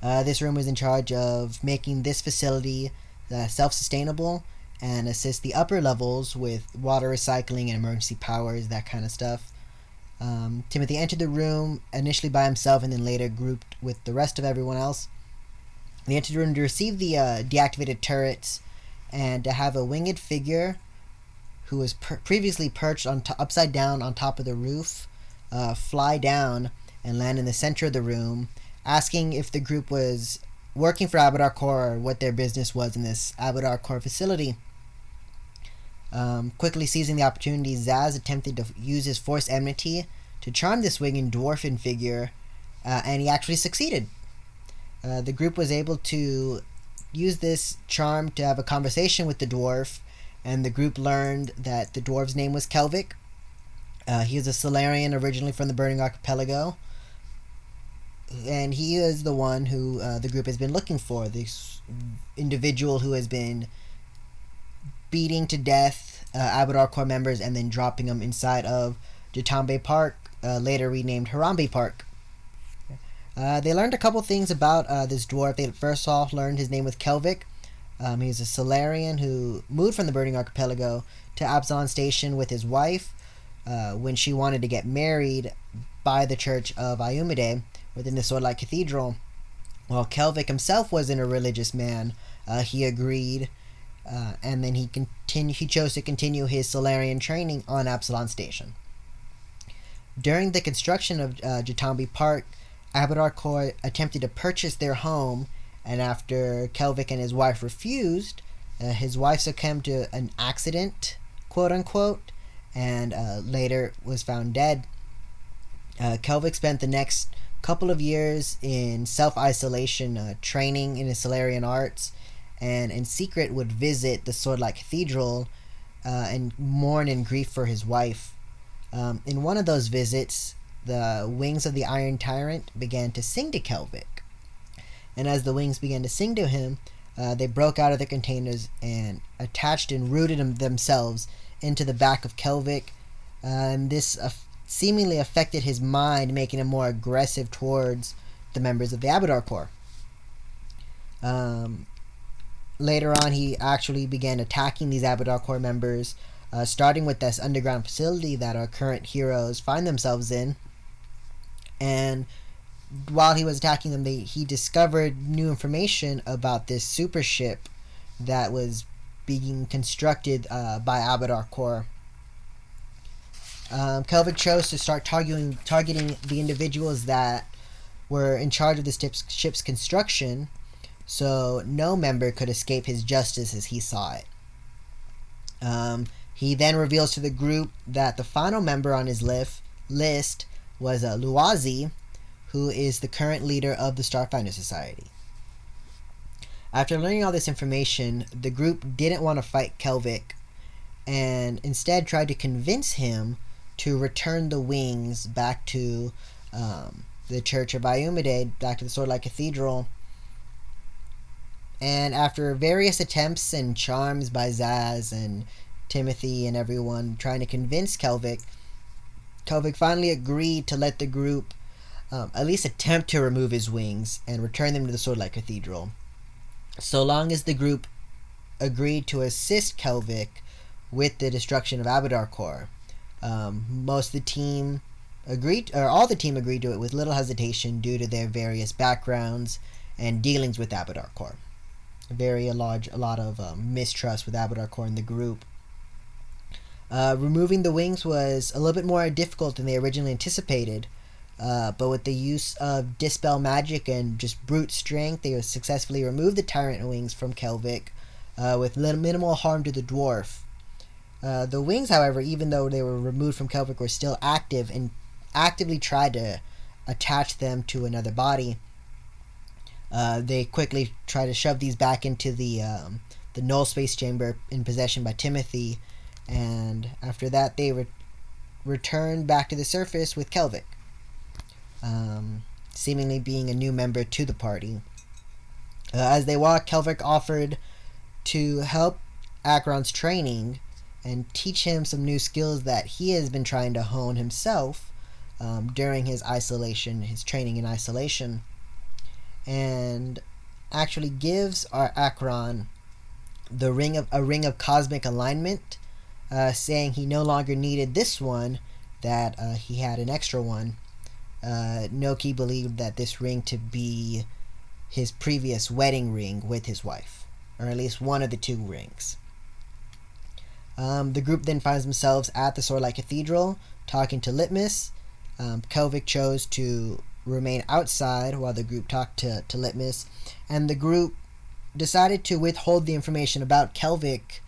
This room was in charge of making this facility self-sustainable and assist the upper levels with water recycling and emergency powers, that kind of stuff. Timothy entered the room initially by himself and then later grouped with the rest of everyone else. They entered the room to receive the deactivated turrets and to have a winged figure who was previously perched upside down on top of the roof fly down and land in the center of the room, asking if the group was working for Abadar Core or what their business was in this Abadar Core facility. Quickly seizing the opportunity, Zaz attempted to use his Force Enmity to charm this winged dwarfen figure, and he actually succeeded. The group was able to use this charm to have a conversation with the dwarf, and the group learned that the dwarf's name was Kelvic. He is a Solarian originally from the Burning Archipelago, and he is the one who the group has been looking for, this individual who has been beating to death Abadar Core members and then dropping them inside of Jatanbe Park, later renamed Harambe Park. They learned a couple things about this dwarf. They first off learned his name was Kelvic. He's a Solarian who moved from the Burning Archipelago to Absalon Station with his wife when she wanted to get married by the Church of Iumide within the Swordlight Cathedral. While Kelvic himself wasn't a religious man, he agreed, and then he chose to continue his Solarian training on Absalon Station. During the construction of Jatanbe Park, Abadar Core attempted to purchase their home, and after Kelvic and his wife refused, his wife succumbed to an accident, quote-unquote, and later was found dead. Kelvic spent the next couple of years in self-isolation, training in his Solarian arts, and in secret would visit the Swordlight Cathedral and mourn in grief for his wife. In one of those visits, the wings of the Iron Tyrant began to sing to Kelvic. And as the wings began to sing to him, they broke out of their containers and attached and rooted themselves into the back of Kelvic. And this seemingly affected his mind, making him more aggressive towards the members of the Abadar Core. Later on, he actually began attacking these Abadar Core members, starting with this underground facility that our current heroes find themselves in. And while he was attacking them, he discovered new information about this super ship that was being constructed by Abadar Core. Kelvic chose to start targeting the individuals that were in charge of this ship's construction, so no member could escape his justice as he saw it. He then reveals to the group that the final member on his list was Luazi, who is the current leader of the Starfinder Society. After learning all this information, the group didn't want to fight Kelvic, and instead tried to convince him to return the wings back to the Church of Ayumide, back to the Swordlight Cathedral. And after various attempts and charms by Zaz and Timothy and everyone trying to convince Kelvic finally agreed to let the group at least attempt to remove his wings and return them to the Swordlight Cathedral, so long as the group agreed to assist Kelvic with the destruction of Abadar-Kor. Most of the team agreed, or all the team agreed to it with little hesitation due to their various backgrounds and dealings with Abadar-Kor. A lot of mistrust with Abadar-Kor in the group. Removing the wings was a little bit more difficult than they originally anticipated, but with the use of dispel magic and just brute strength, they successfully removed the tyrant wings from Kelvic with minimal harm to the dwarf. The wings, however, even though they were removed from Kelvic, were still active and actively tried to attach them to another body. They quickly tried to shove these back into the null space chamber in possession by Timothy, and after that they returned back to the surface with Kelvic, seemingly being a new member to the party. As they walked, Kelvic offered to help Acheron's training and teach him some new skills that he has been trying to hone himself during his training in isolation, and actually gives our Acheron a ring of cosmic alignment, saying he no longer needed this one, that he had an extra one. Noki believed that this ring to be his previous wedding ring with his wife, or at least one of the two rings. The group then finds themselves at the Swordlight Cathedral talking to Litmus. Kelvic chose to remain outside while the group talked to Litmus, and the group decided to withhold the information about Kelvic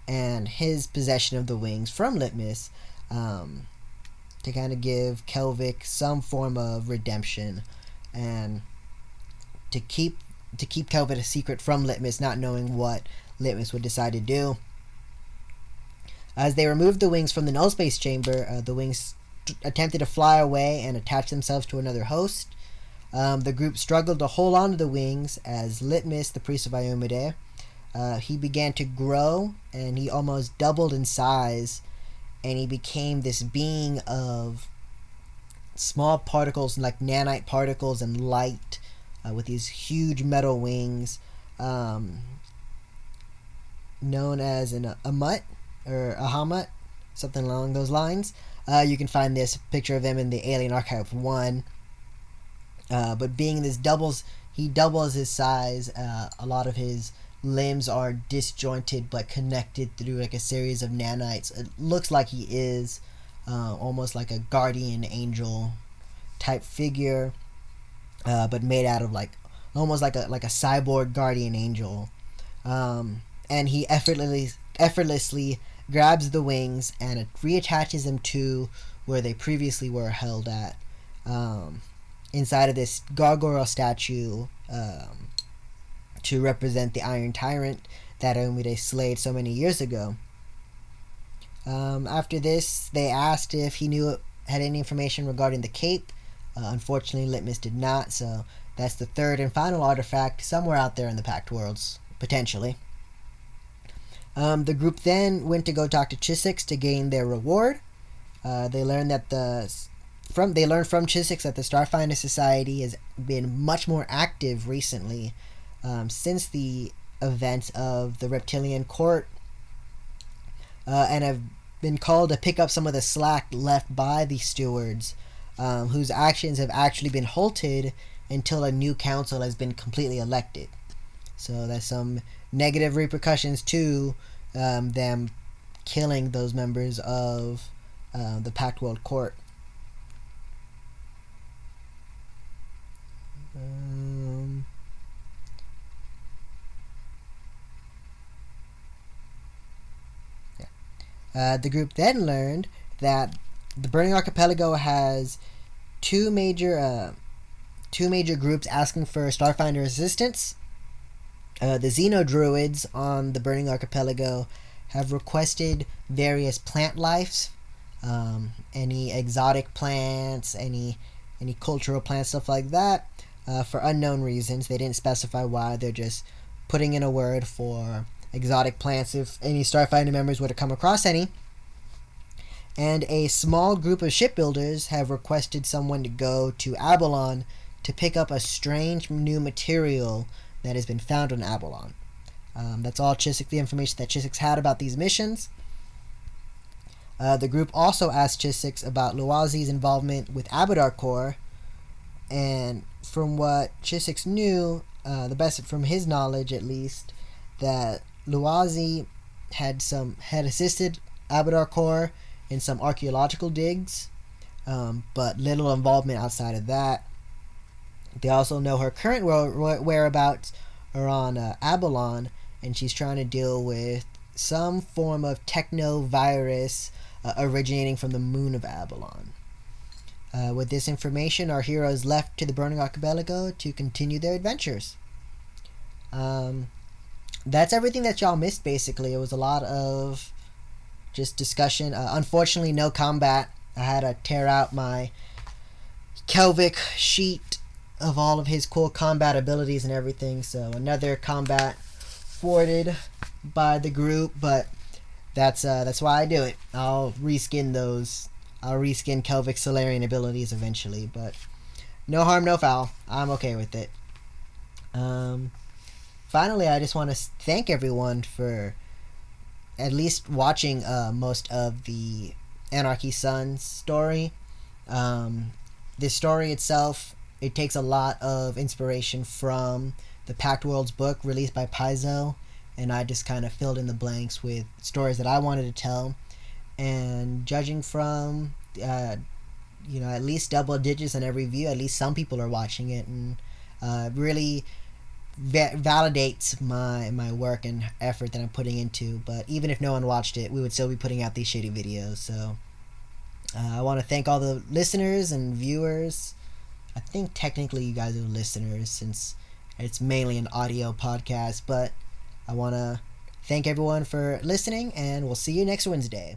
and his possession of the wings from Litmus, to kind of give Kelvic some form of redemption and to keep Kelvic a secret from Litmus, not knowing what Litmus would decide to do. As they removed the wings from the null space chamber, the wings attempted to fly away and attach themselves to another host. The group struggled to hold on to the wings as Litmus, the priest of Ayumide, he began to grow, and he almost doubled in size, and he became this being of small particles, like nanite particles and light, with these huge metal wings, known as an Amut, or a Hamut, something along those lines. You can find this picture of him in the Alien Archive 1. But being this he doubles his size. A lot of his limbs are disjointed but connected through like a series of nanites. It looks like he is almost like a guardian angel type figure, but made out of almost like a cyborg guardian angel. And he effortlessly grabs the wings and it reattaches them to where they previously were held at, inside of this gargoyle statue, to represent the Iron Tyrant that Ayumide slayed so many years ago. After this, they asked if he had any information regarding the cape. Unfortunately, Litmus did not, so that's the third and final artifact somewhere out there in the Pact Worlds, potentially. The group then went to go talk to Chisix to gain their reward. They learned from Chisix that the Starfinder Society has been much more active recently, since the events of the Reptilian Court, and have been called to pick up some of the slack left by the stewards, whose actions have actually been halted until a new council has been completely elected. So there's some negative repercussions to them killing those members of the Pact World Court. The group then learned that the Burning Archipelago has two major groups asking for Starfinder assistance. The Xeno Druids on the Burning Archipelago have requested various plant lives, any exotic plants, any any cultural plants, stuff like that, for unknown reasons. They didn't specify why. They're just putting in a word for exotic plants if any Starfighter members were to come across any. And a small group of shipbuilders have requested someone to go to Abalon to pick up a strange new material that has been found on Abalon. That's all the information that Chisix had about these missions. The group also asked Chisix about Loazi's involvement with Abadar Corps, and from what Chisix knew, the best from his knowledge at least, that Loazi had assisted Abadar Corps in some archaeological digs, but little involvement outside of that. They also know her current whereabouts are on Abalon, and she's trying to deal with some form of techno-virus originating from the moon of Abalon. With this information, our heroes left to the Burning Archipelago to continue their adventures. That's everything that y'all missed, basically. It was a lot of just discussion. Unfortunately, no combat. I had to tear out my Kelvic sheet of all of his cool combat abilities and everything, so another combat thwarted by the group, but that's why I do it. I'll reskin Kelvic Solarian abilities eventually, but no harm, no foul. I'm okay with it. Finally, I just want to thank everyone for at least watching most of the Anarchy Sons story. This story itself, it takes a lot of inspiration from the Pact Worlds book released by Paizo, and I just kind of filled in the blanks with stories that I wanted to tell. And judging from, at least double digits on every view, at least some people are watching it, and really validates my work and effort that I'm putting into. But even if no one watched it, we would still be putting out these shitty videos. So I want to thank all the listeners and viewers. I think technically you guys are listeners since it's mainly an audio podcast, but I want to thank everyone for listening, and we'll see you next Wednesday.